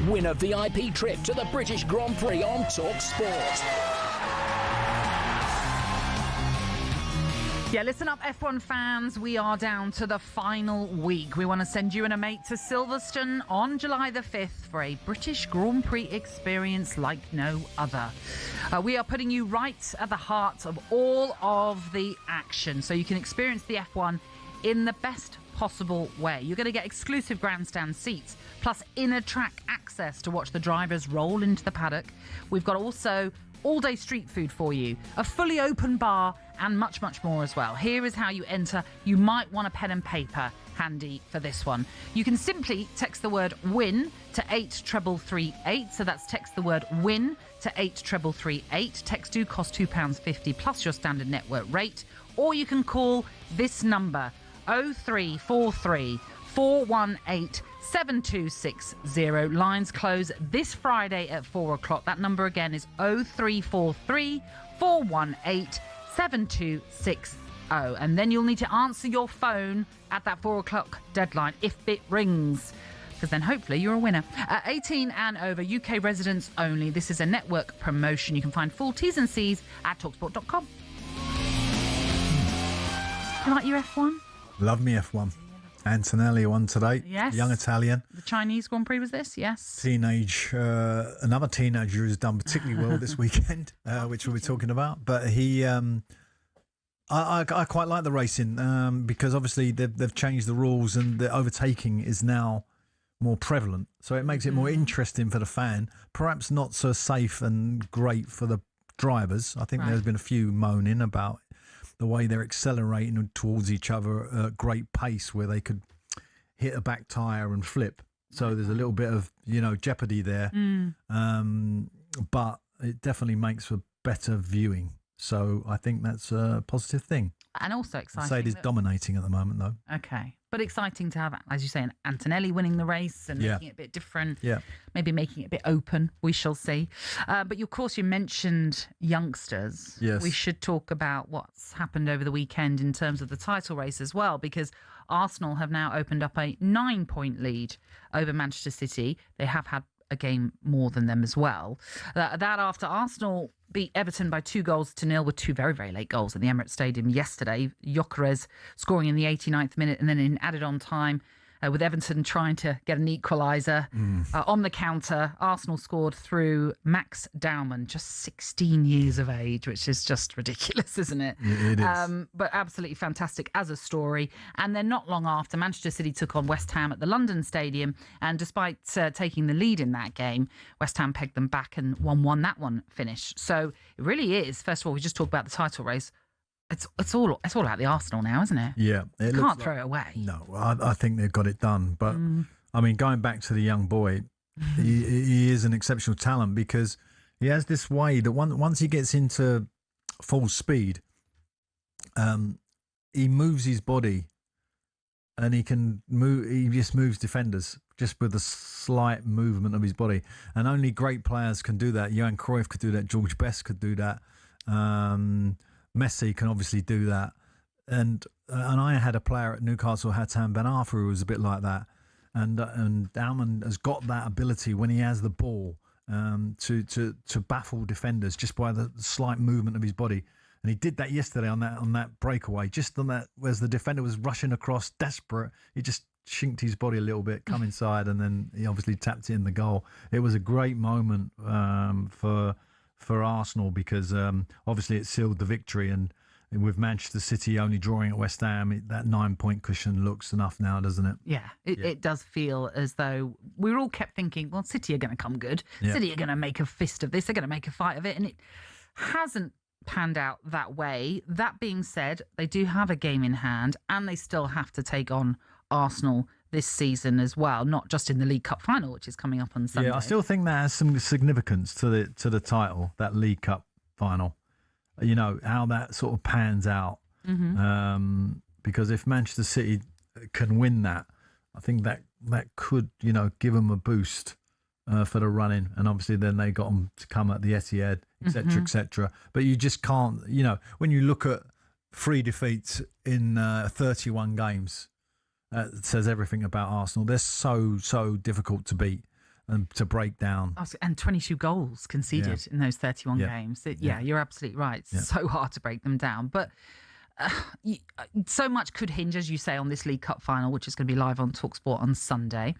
Win a VIP trip to the British Grand Prix on talkSPORT. Yeah, listen up, F1 fans. We are down to the final week. We want to send you and a mate to Silverstone on July the 5th for a British Grand Prix experience like no other. We are putting you right at the heart of all of the action so you can experience the F1 in the best possible way. You're going to get exclusive grandstand seats, plus inner track access to watch the drivers roll into the paddock. We've got also all-day street food for you, a fully open bar, and much, much more as well. Here is how you enter. You might want a pen and paper handy for this one. You can simply text the word WIN to 83338. So that's text the word WIN to 83338. Text do cost £2.50 plus your standard network rate. Or you can call this number 0343 418 7260. Lines close this Friday at 4 o'clock. That number again is 0343 418 7260. And then you'll need to answer your phone at that 4 o'clock deadline if it rings, because then hopefully you're a winner. 18 and over, UK residents only. This is a network promotion. You can find full T's and C's at talksport.com. You like your F1? Love me F1. Antonelli won today. Yes. Young Italian. The Chinese Grand Prix was this, yes. Another teenager who's done particularly well this weekend, which we'll be talking about. But he, I quite like the racing because obviously they've changed the rules and the overtaking is now more prevalent. So it makes it more interesting for the fan. Perhaps not so safe and great for the drivers. I think there's been a few moaning about the way they're accelerating towards each other at great pace where they could hit a back tyre and flip. So there's a little bit of, jeopardy there. But it definitely makes for better viewing. So I think that's a positive thing. And also exciting. Mercedes dominating at the moment, though. Okay. But exciting to have, as you say, Antonelli winning the race and making it a bit different. Yeah. Maybe making it a bit open. We shall see. But of course, you mentioned youngsters. Yes. We should talk about what's happened over the weekend in terms of the title race as well, because Arsenal have now opened up a 9-point lead over Manchester City. They have had a game more than them as well. That after Arsenal beat Everton by 2-0 with two very, very late goals at the Emirates Stadium yesterday. Gyökeres scoring in the 89th minute and then in added on time with Everton trying to get an equaliser. On the counter, Arsenal scored through Max Dowman, just 16 years of age, which is just ridiculous, isn't it? It is. But absolutely fantastic as a story. And then not long after, Manchester City took on West Ham at the London Stadium. And despite taking the lead in that game, West Ham pegged them back and 1-1 that one finish. So it really is. First of all, we just talked about the title race. It's all about the Arsenal now, isn't it? Yeah. You can't throw it away. No, I think they've got it done. But, I mean, going back to the young boy, he is an exceptional talent because he has this way that once he gets into full speed, he moves his body and he can move. He just moves defenders just with a slight movement of his body. And only great players can do that. Johan Cruyff could do that. George Best could do that. Messi can obviously do that, and I had a player at Newcastle, Hatem Ben Arfa, who was a bit like that, and Dowman has got that ability when he has the ball, to baffle defenders just by the slight movement of his body. And he did that yesterday on that breakaway. Just on that, as the defender was rushing across, desperate, he just shinked his body a little bit, come inside, and then he obviously tapped it in the goal. It was a great moment for Arsenal because obviously it sealed the victory. And with Manchester City only drawing at West Ham, that 9-point cushion looks enough now, doesn't it? Yeah, it does feel as though we were all kept thinking, well, City are going to come good. Yeah. City are going to make a fist of this. They're going to make a fight of it. And it hasn't panned out that way. That being said, they do have a game in hand and they still have to take on Arsenal this season as well, not just in the League Cup final, which is coming up on Sunday. Yeah, I still think that has some significance to the title, that League Cup final. You know, how that sort of pans out. Because if Manchester City can win that, I think that could, give them a boost for the running. And obviously then they got them to come at the Etihad, etc., etc. But you just can't, when you look at 3 defeats in 31 games, it says everything about Arsenal. They're so difficult to beat and to break down. And 22 goals conceded in those 31 games. You're absolutely right. It's so hard to break them down. But so much could hinge, as you say, on this League Cup final, which is going to be live on talkSPORT on Sunday.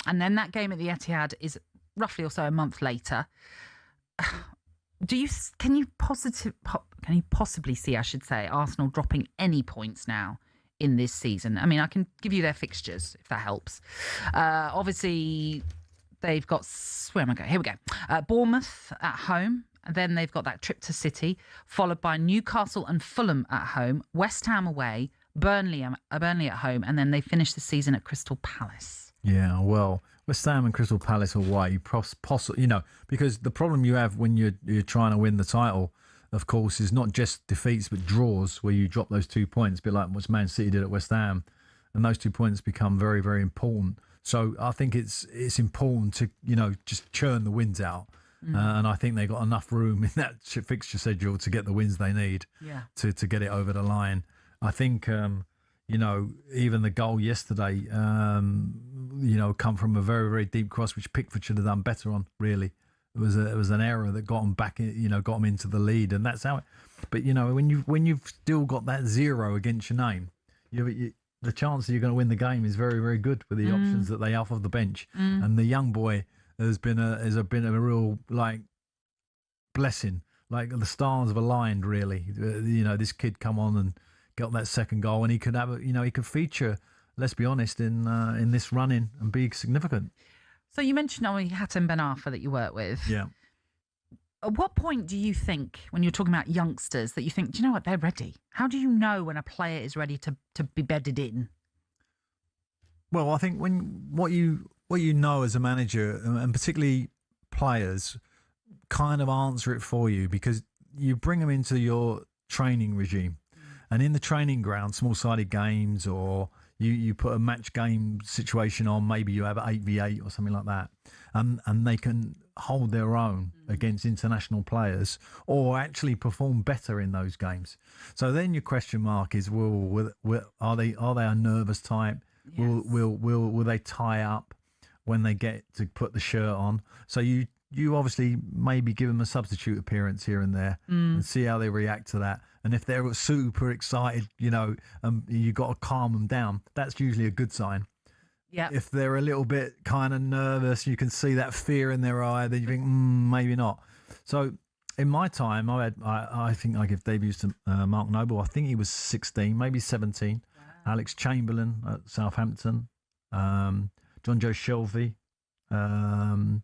And then that game at the Etihad is roughly or so a month later. Can you possibly see, I should say, Arsenal dropping any points now in this season? I mean, I can give you their fixtures if that helps. Obviously, they've got, where am I going? Here we go. Bournemouth at home. And then they've got that trip to City, followed by Newcastle and Fulham at home, West Ham away, Burnley at home, and then they finish the season at Crystal Palace. Yeah, well, West Ham and Crystal Palace away, possibly, because the problem you have when you're trying to win the title, of course, is not just defeats but draws, where you drop those 2 points, a bit like what Man City did at West Ham, and those 2 points become very, very important. So I think it's important to just churn the wins out. And I think they got enough room in that fixture schedule to get the wins they need to get it over the line. I think, even the goal yesterday, come from a very, very deep cross, which Pickford should have done better on, really. It was an error that got them back, got them into the lead. And that's how it. But, when you've still got that 0 against your name, the chance that you're going to win the game is very, very good with the options that they have off the bench. And the young boy has been a real blessing. Like the stars have aligned, really. This kid come on and got that second goal, and he could have he could feature. Let's be honest, in this running and be significant. So you mentioned Hatem Ben Arfa that you work with. Yeah. At what point do you think, when you're talking about youngsters, that you think, do you know what, they're ready? How do you know when a player is ready to be bedded in? Well, I think what you know as a manager, and particularly players, kind of answer it for you, because you bring them into your training regime. And in the training ground, small-sided games, or you put a match game situation on, maybe you have 8v8 or something like that, and they can hold their own against international players or actually perform better in those games. So then your question mark is, are they a nervous type? Yes. Will they tie up when they get to put the shirt on? So you obviously maybe give them a substitute appearance here and there and see how they react to that. And if they're super excited, you got to calm them down. That's usually a good sign. Yeah. If they're a little bit kind of nervous, you can see that fear in their eye, then you think, maybe not. So in my time, I think I give debuts to Mark Noble. I think he was 16, maybe 17. Wow. Alex Chamberlain at Southampton, John Joe Shelvey, and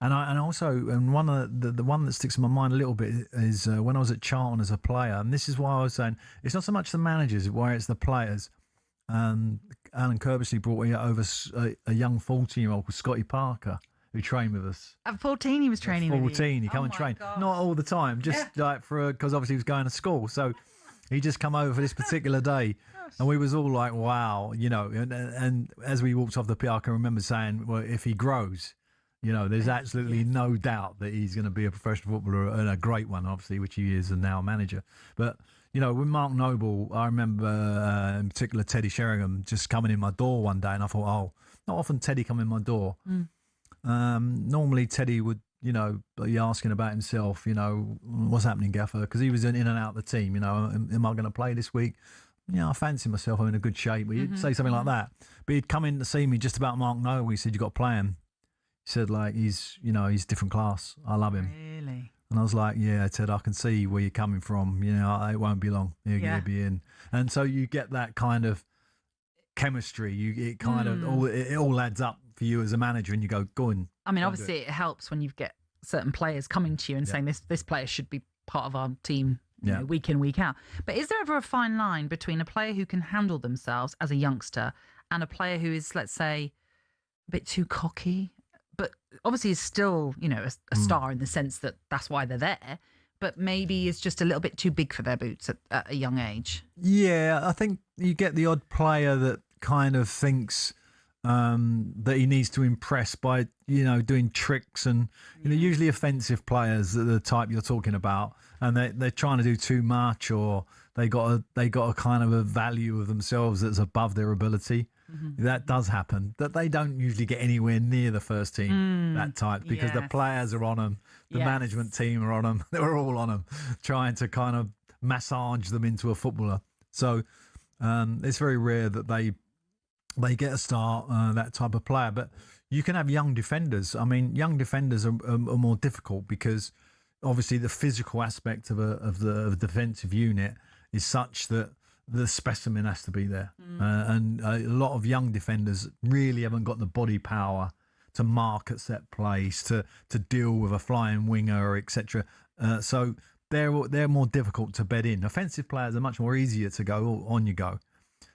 one of the one that sticks in my mind a little bit is when I was at Charlton as a player, and this is why I was saying it's not so much the managers, where it's the players. Alan Kirbysley brought over a young 14-year-old called Scotty Parker, who trained with us. At 14, he was training with you? 14, he come and train. Gosh. Not all the time, just because obviously he was going to school. So he just come over for this particular day. And we was all like, wow, and as we walked off the pitch, I can remember saying, well, if he grows, there's absolutely no doubt that he's going to be a professional footballer, and a great one, obviously, which he is, and now a manager. But, with Mark Noble, I remember in particular Teddy Sheringham just coming in my door one day, and I thought, not often Teddy come in my door. Normally Teddy would, you know, be asking about himself, you know, what's happening, Gaffer? Because he was in and out of the team, you know, am I going to play this week? You know, I fancy myself, I'm in a good shape. He'd say something like that. But he'd come in to see me just about Mark Noble. He said, you got to play him. He said, like, he's different class. I love him. Really? And I was like, yeah, Ted, I can see where you're coming from. You know, it won't be long. He'll be in. And so you get that kind of chemistry. It all adds up for you as a manager, and you go on. I mean, obviously it helps when you get certain players coming to you and saying this player should be part of our team, you know, week in, week out. But is there ever a fine line between a player who can handle themselves as a youngster and a player who is, let's say, a bit too cocky, but obviously is still, you know, a star in the sense that that's why they're there, but maybe is just a little bit too big for their boots at a young age? Yeah, I think you get the odd player that kind of thinks that he needs to impress by, you know, doing tricks, and you know, usually offensive players are the type you're talking about, and they're trying to do too much, or they got a kind of a value of themselves that's above their ability. That does happen. That they don't usually get anywhere near the first team. That type, because the players are on them, the management team are on them. They're all on them, trying to kind of massage them into a footballer. So it's very rare that they get a start, that type of player. But you can have young defenders. I mean, young defenders are more difficult because obviously the physical aspect of the defensive unit is such that the specimen has to be there. And a lot of young defenders really haven't got the body power to mark at set place, to deal with a flying winger, etc. So they're more difficult to bed in. Offensive players are much more easier to go on you go.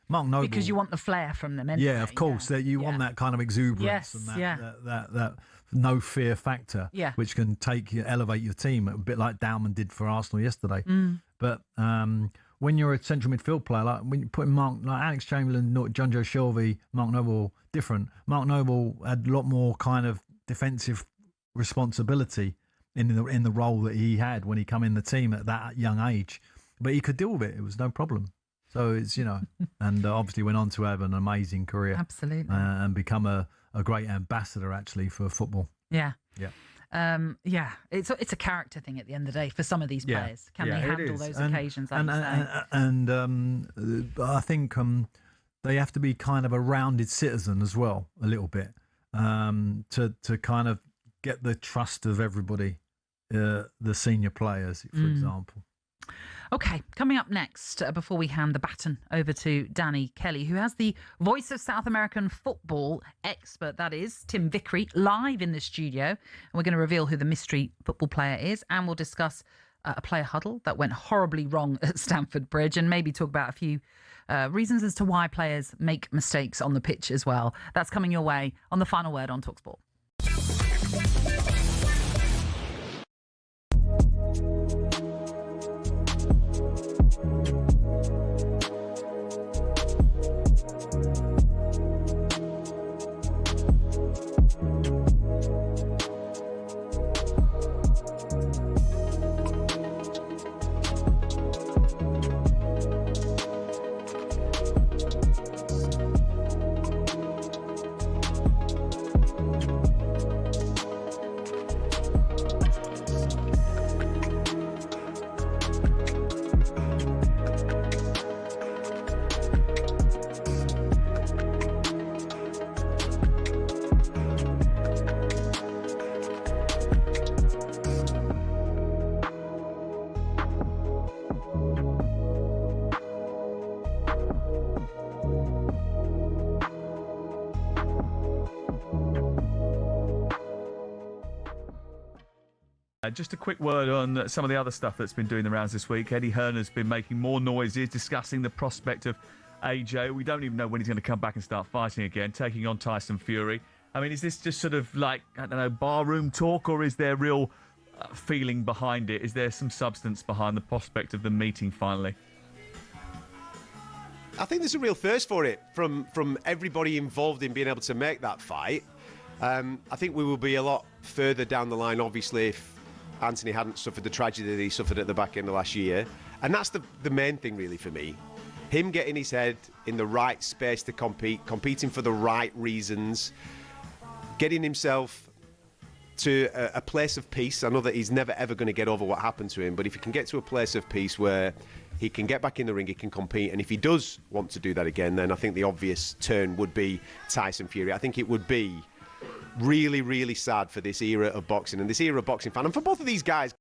Mark Noble, because you want the flair from them anyway. Yeah, of course. That you want that kind of exuberance and that no fear factor, which can elevate your team, a bit like Dowman did for Arsenal yesterday. But when you're a central midfield player, like when you put in like Alex Chamberlain, John Joe Shelvey, Mark Noble, different. Mark Noble had a lot more kind of defensive responsibility in the role that he had when he come in the team at that young age, but he could deal with it. It was no problem. So it's, you know, and obviously went on to have an amazing career. Absolutely. And become a great ambassador, actually, for football. Yeah. Yeah. It's a character thing at the end of the day for some of these players. Can they handle those occasions? And I think they have to be kind of a rounded citizen as well, a little bit, to kind of get the trust of everybody, the senior players, for example. Okay, coming up next, before we hand the baton over to Danny Kelly, who has the voice of South American football expert, that is, Tim Vickery, live in the studio. And we're going to reveal who the mystery football player is, and we'll discuss a player huddle that went horribly wrong at Stamford Bridge, and maybe talk about a few reasons as to why players make mistakes on the pitch as well. That's coming your way on The Final Word on talkSPORT. Just a quick word on some of the other stuff that's been doing the rounds this week. Eddie Hearner's been making more noises, discussing the prospect of AJ. We don't even know when he's going to come back and start fighting again, taking on Tyson Fury. I mean, is this just sort of like, I don't know, barroom talk, or is there real feeling behind it? Is there some substance behind the prospect of them meeting finally? I think there's a real thirst for it from everybody involved in being able to make that fight. I think we will be a lot further down the line, obviously, if Anthony hadn't suffered the tragedy that he suffered at the back end of last year. And that's the main thing, really, for me. Him getting his head in the right space to compete, competing for the right reasons, getting himself to a place of peace. I know that he's never ever going to get over what happened to him, but if he can get to a place of peace where he can get back in the ring, he can compete, and if he does want to do that again, then I think the obvious turn would be Tyson Fury. I think it would be really, really sad for this era of boxing and this era of boxing fan, and for both of these guys.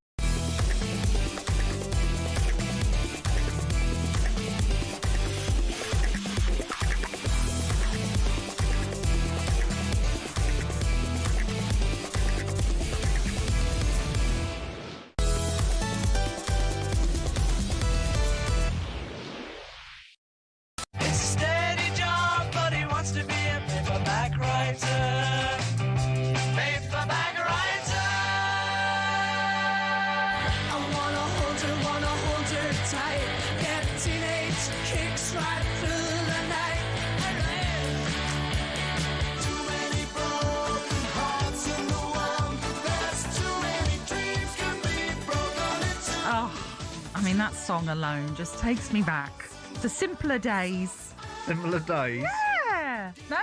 That song alone just takes me back to simpler days. Simpler days? Yeah. No?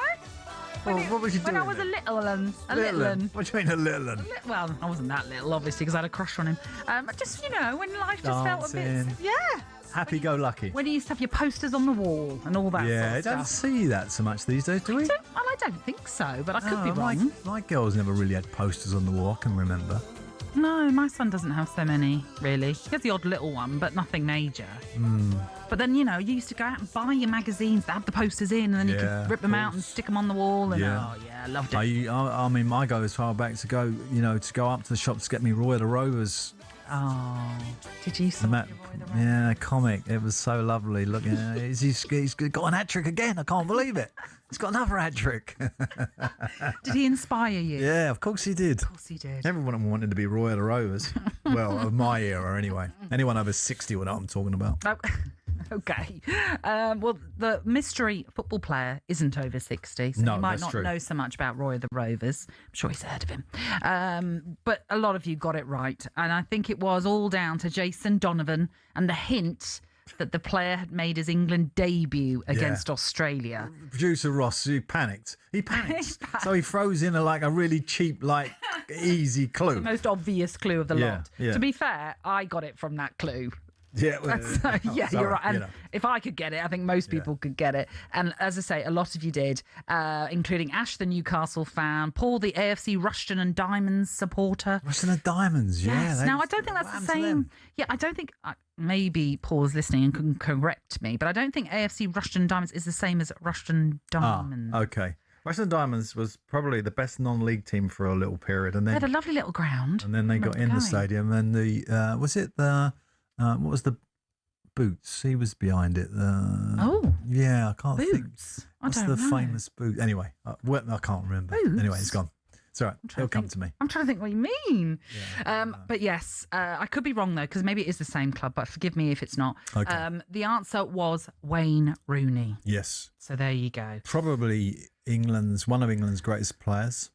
What was you doing? When I was a little one. What do you mean a little one? Well, I wasn't that little, obviously, because I had a crush on him. Just, when life just felt a bit... Yeah. Happy-go-lucky. When you used to have your posters on the wall and all that sort of stuff. Yeah, I don't see that so much these days, do we? I don't think so, but I could be wrong. My girls never really had posters on the wall, I can remember. No, my son doesn't have so many, really. He has the odd little one, but nothing major. But then, you used to go out and buy your magazines that have the posters in, and then you could rip them out and stick them on the wall. And I loved it. I mean, I go as far back to go, to go up to the shops to get me Roy of the Rovers. Oh, did you see Roy the Rovers? Yeah, comic. It was so lovely. Look, he's got an hat trick again. I can't believe it. He's got another hat trick. Did he inspire you? Yeah, of course he did. Of course he did. Everyone wanted to be Roy of the Rovers. Well, of my era anyway. Anyone over 60 will know what I'm talking about. Oh, okay. Well, the mystery football player isn't over 60, so you might not know so much about Roy of the Rovers. I'm sure he's heard of him. But a lot of you got it right. And I think it was all down to Jason Donovan and the hint that the player had made his England debut against Australia. Producer Ross, he panicked. So he throws in a really cheap, easy clue. The most obvious clue of the lot. Yeah. To be fair, I got it from that clue. Yeah, you're right. And if I could get it, I think most people could get it. And as I say, a lot of you did, including Ash, the Newcastle fan, Paul, the AFC Rushton and Diamonds supporter. Rushton and Diamonds, yes. Now, I don't think that's the same. Yeah, I don't think. Maybe Paul's listening and can correct me, but I don't think AFC Rushton and Diamonds is the same as Rushton Diamonds. Okay. Rushton Diamonds was probably the best non-league team for a little period, and then they had a lovely little ground. And then they got in the stadium, and what was the Boots? He was behind it. Yeah, I can't think. What's the famous boot? Anyway, I can't remember. Boots? Anyway, it's gone. It's all right. It'll come to me. I'm trying to think what you mean. But yes, I could be wrong though, because maybe it is the same club, but forgive me if it's not. Okay. The answer was Wayne Rooney. Yes. So there you go. Probably one of England's greatest players.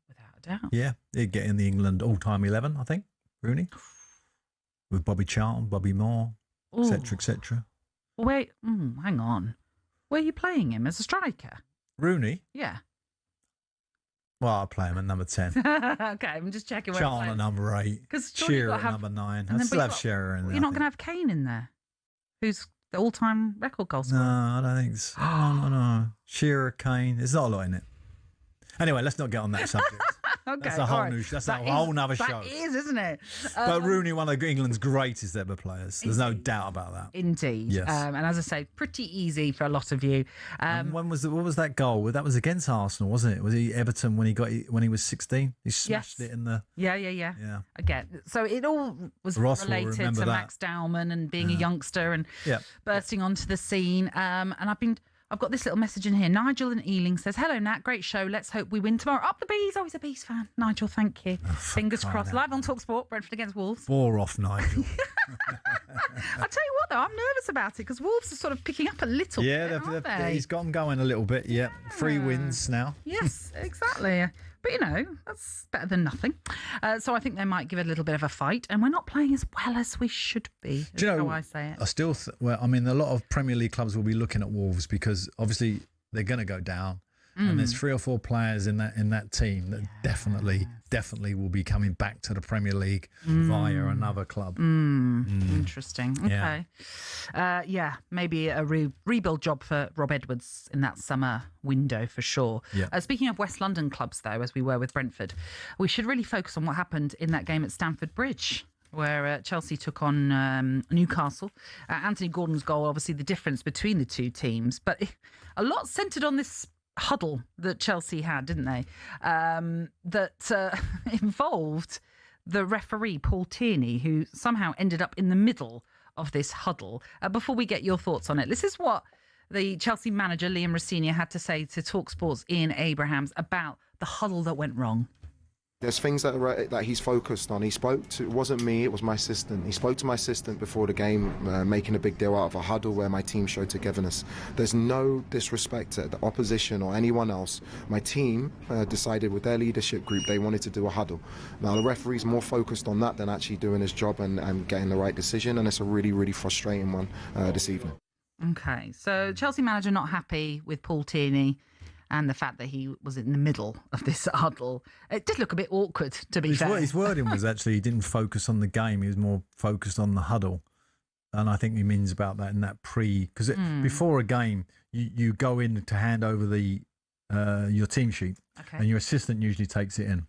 Without a doubt. Yeah, he'd get in the England all-time 11, I think, Rooney. With Bobby Charlton, Bobby Moore, etc., etc. Wait, hang on. Were you playing him as a striker? Rooney? Yeah. Well, I'll play him at number 10. Okay, I'm just checking. Charlton at number 8. Shearer at number 9. I still have Shearer in there. You're not going to have Kane in there, who's the all-time record goal scorer. No, I don't think so. No. Shearer, Kane. There's not a lot in it. Anyway, let's not get on that subject. Okay, that's a whole nother show. That is, isn't it? But Rooney, one of England's greatest ever players. There's no doubt about that. Indeed. Yes. And as I say, pretty easy for a lot of you. What was that goal? That was against Arsenal, wasn't it? Was he Everton when he was 16? He smashed it in the. Yeah. Again, so it all was related to Max Dowman and being a youngster and bursting onto the scene. And I've got this little message in here. Nigel in Ealing says, "Hello, Nat. Great show. Let's hope we win tomorrow. Up the bees." Always a bees fan. Nigel, thank you. Fingers crossed. Live on talkSPORT. Brentford against Wolves. Bore off, Nigel. I'll tell you what, though. I'm nervous about it because Wolves are sort of picking up a little bit, aren't they? He's got them going a little bit. Yeah. 3 wins now. Yes, exactly. But, that's better than nothing. So I think they might give it a little bit of a fight. And we're not playing as well as we should be, is how I say it. I still, a lot of Premier League clubs will be looking at Wolves because obviously they're going to go down. and there's 3 or 4 players in that team that definitely will be coming back to the Premier League via another club. Interesting. Yeah. Okay. Maybe a rebuild job for Rob Edwards in that summer window for sure. Yeah. Speaking of West London clubs, though, as we were with Brentford, we should really focus on what happened in that game at Stamford Bridge, where Chelsea took on Newcastle. Anthony Gordon's goal, obviously the difference between the two teams, but a lot centred on this huddle that Chelsea had, didn't they? That involved the referee, Paul Tierney, who somehow ended up in the middle of this huddle. Before we get your thoughts on it, this is what the Chelsea manager, Liam Rossini, had to say to talkSPORT's Ian Abrahams about the huddle that went wrong. There's things that he's focused on. It wasn't me, it was my assistant. He spoke to my assistant before the game, making a big deal out of a huddle where my team showed togetherness. There's no disrespect to the opposition or anyone else. My team decided with their leadership group they wanted to do a huddle. Now the referee's more focused on that than actually doing his job and getting the right decision, and it's a really, really frustrating one this evening. Okay, so Chelsea manager not happy with Paul Tierney and the fact that he was in the middle of this huddle. It did look a bit awkward, to be fair. His wording was actually he didn't focus on the game, he was more focused on the huddle. And I think he means about that in that because before a game, you go in to hand over your team sheet, and your assistant usually takes it in.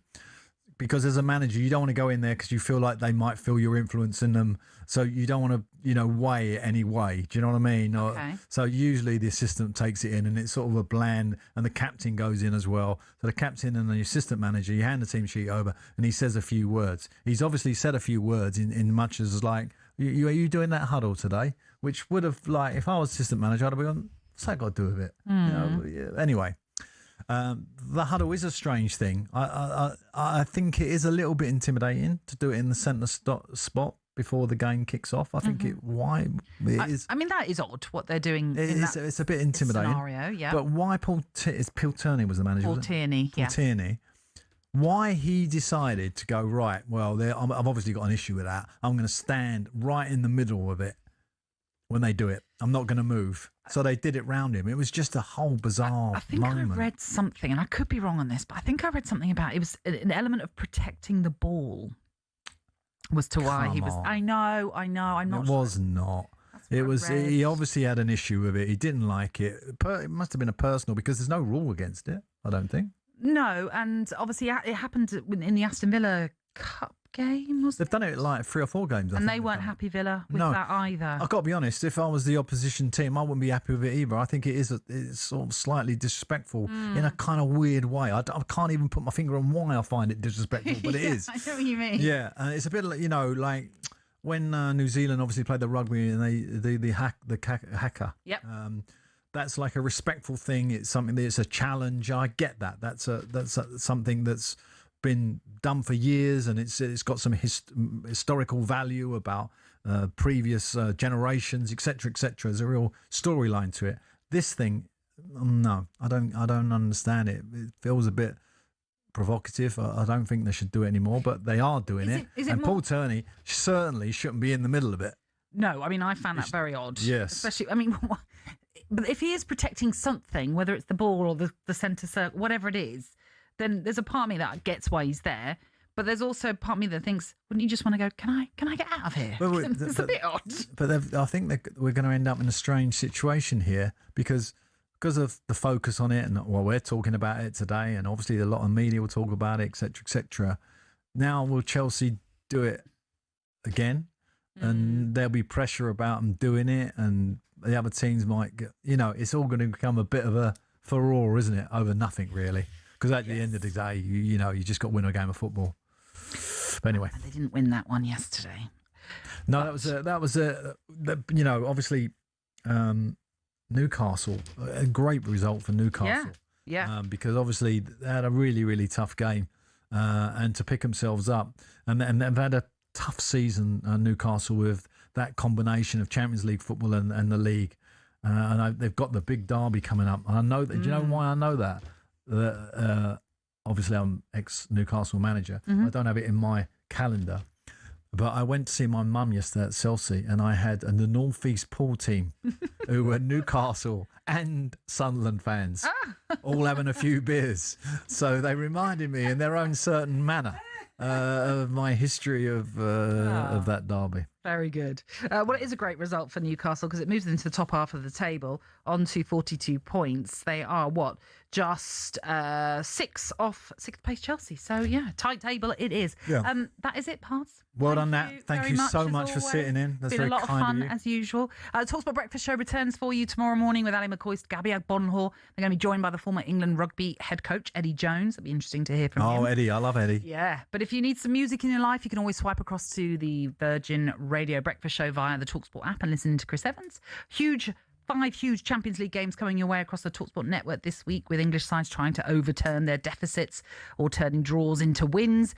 Because as a manager, you don't want to go in there because you feel like they might feel your influence in them. So you don't want to, weigh it any way. Do you know what I mean? Okay. So usually the assistant takes it in and it's sort of a bland, and the captain goes in as well. So the captain and the assistant manager, you hand the team sheet over and he says a few words. He's obviously said a few words in much as like, are you doing that huddle today? Which would have, like, if I was assistant manager, I'd have been, what's that got to do with it? Anyway. The huddle is a strange thing. I think it is a little bit intimidating to do it in the centre spot before the game kicks off. I think it is. I mean, that is odd what they're doing. It's a bit intimidating. Scenario, yeah. But why Paul Tierney was the manager? Paul Tierney, Paul Tierney. Why he decided to go, right, well, I've obviously got an issue with that. I'm going to stand right in the middle of it when they do it. I'm not going to move. So they did it round him. It was just a whole bizarre I think moment. I read something, and I could be wrong on this, but I think I read something about it was an element of protecting the ball was to why he was. Come on. I know. I'm not. It was not. It was. He obviously had an issue with it. He didn't like it. It must have been a personal, because there's no rule against it, I don't think. No, and obviously it happened in the Aston Villa Cup game. They've done it like 3 or 4 games. And they weren't happy, Villa, with that either. I've got to be honest, if I was the opposition team, I wouldn't be happy with it either. I think it's sort of slightly disrespectful in a kind of weird way. I can't even put my finger on why I find it disrespectful, but it is. I know what you mean. Yeah, and it's a bit like, like when New Zealand obviously played the rugby and the haka. Yep. That's like a respectful thing. It's something that's a challenge. I get that. That's something that's been done for years, and it's got some historical value about previous generations, etc., etc. There's a real storyline to it. This thing, no, I don't understand it. It feels a bit provocative. I don't think they should do it anymore, but they are doing it. And Paul Tierney certainly shouldn't be in the middle of it. No, I mean, I found that very odd. Yes. Especially, I mean, but if he is protecting something, whether it's the ball or the centre circle, whatever it is, then there's a part of me that gets why he's there. But there's also a part of me that thinks, wouldn't you just want to go, can I get out of here? It's a bit odd. But I think that we're going to end up in a strange situation here because of the focus on it, and we're talking about it today, and obviously a lot of media will talk about it, etc., etc. Now will Chelsea do it again? And there'll be pressure about them doing it, and the other teams might get, it's all going to become a bit of a furore, isn't it, over nothing really? Because at the end of the day, you just got to win a game of football. But anyway, they didn't win that one yesterday. No, that was obviously Newcastle, a great result for Newcastle. Yeah. Because obviously they had a really, really tough game, and to pick themselves up, and they've had a tough season, Newcastle, with that combination of Champions League football and the league, and they've got the big derby coming up. And I know that. Do you know why I know that? Obviously I'm ex-Newcastle manager. I don't have it in my calendar, But I went to see my mum yesterday at Chelsea, and I had the North East pool team who were Newcastle and Sunderland fans, all having a few beers. So they reminded me in their own certain manner of my history of that derby. Very good. Well, it is a great result for Newcastle because it moves into the top half of the table on to 42 points. They are, just 6 off 6th place Chelsea. So, yeah, tight table it is. Yeah. That is it, Pards. Well done, Nat. Thank you so much for sitting in. That's been very a lot of kind fun, of you. as usual. TalkSPORT Breakfast Show returns for you tomorrow morning with Ali McCoist, Gabby Agbonhor. They're going to be joined by the former England rugby head coach, Eddie Jones. It'll be interesting to hear from him. Oh, Eddie. I love Eddie. Yeah. But if you need some music in your life, you can always swipe across to the Virgin Radio Breakfast Show via the TalkSPORT app and listen to Chris Evans. 5 huge Champions League games coming your way across the TalkSPORT network this week, with English sides trying to overturn their deficits or turning draws into wins.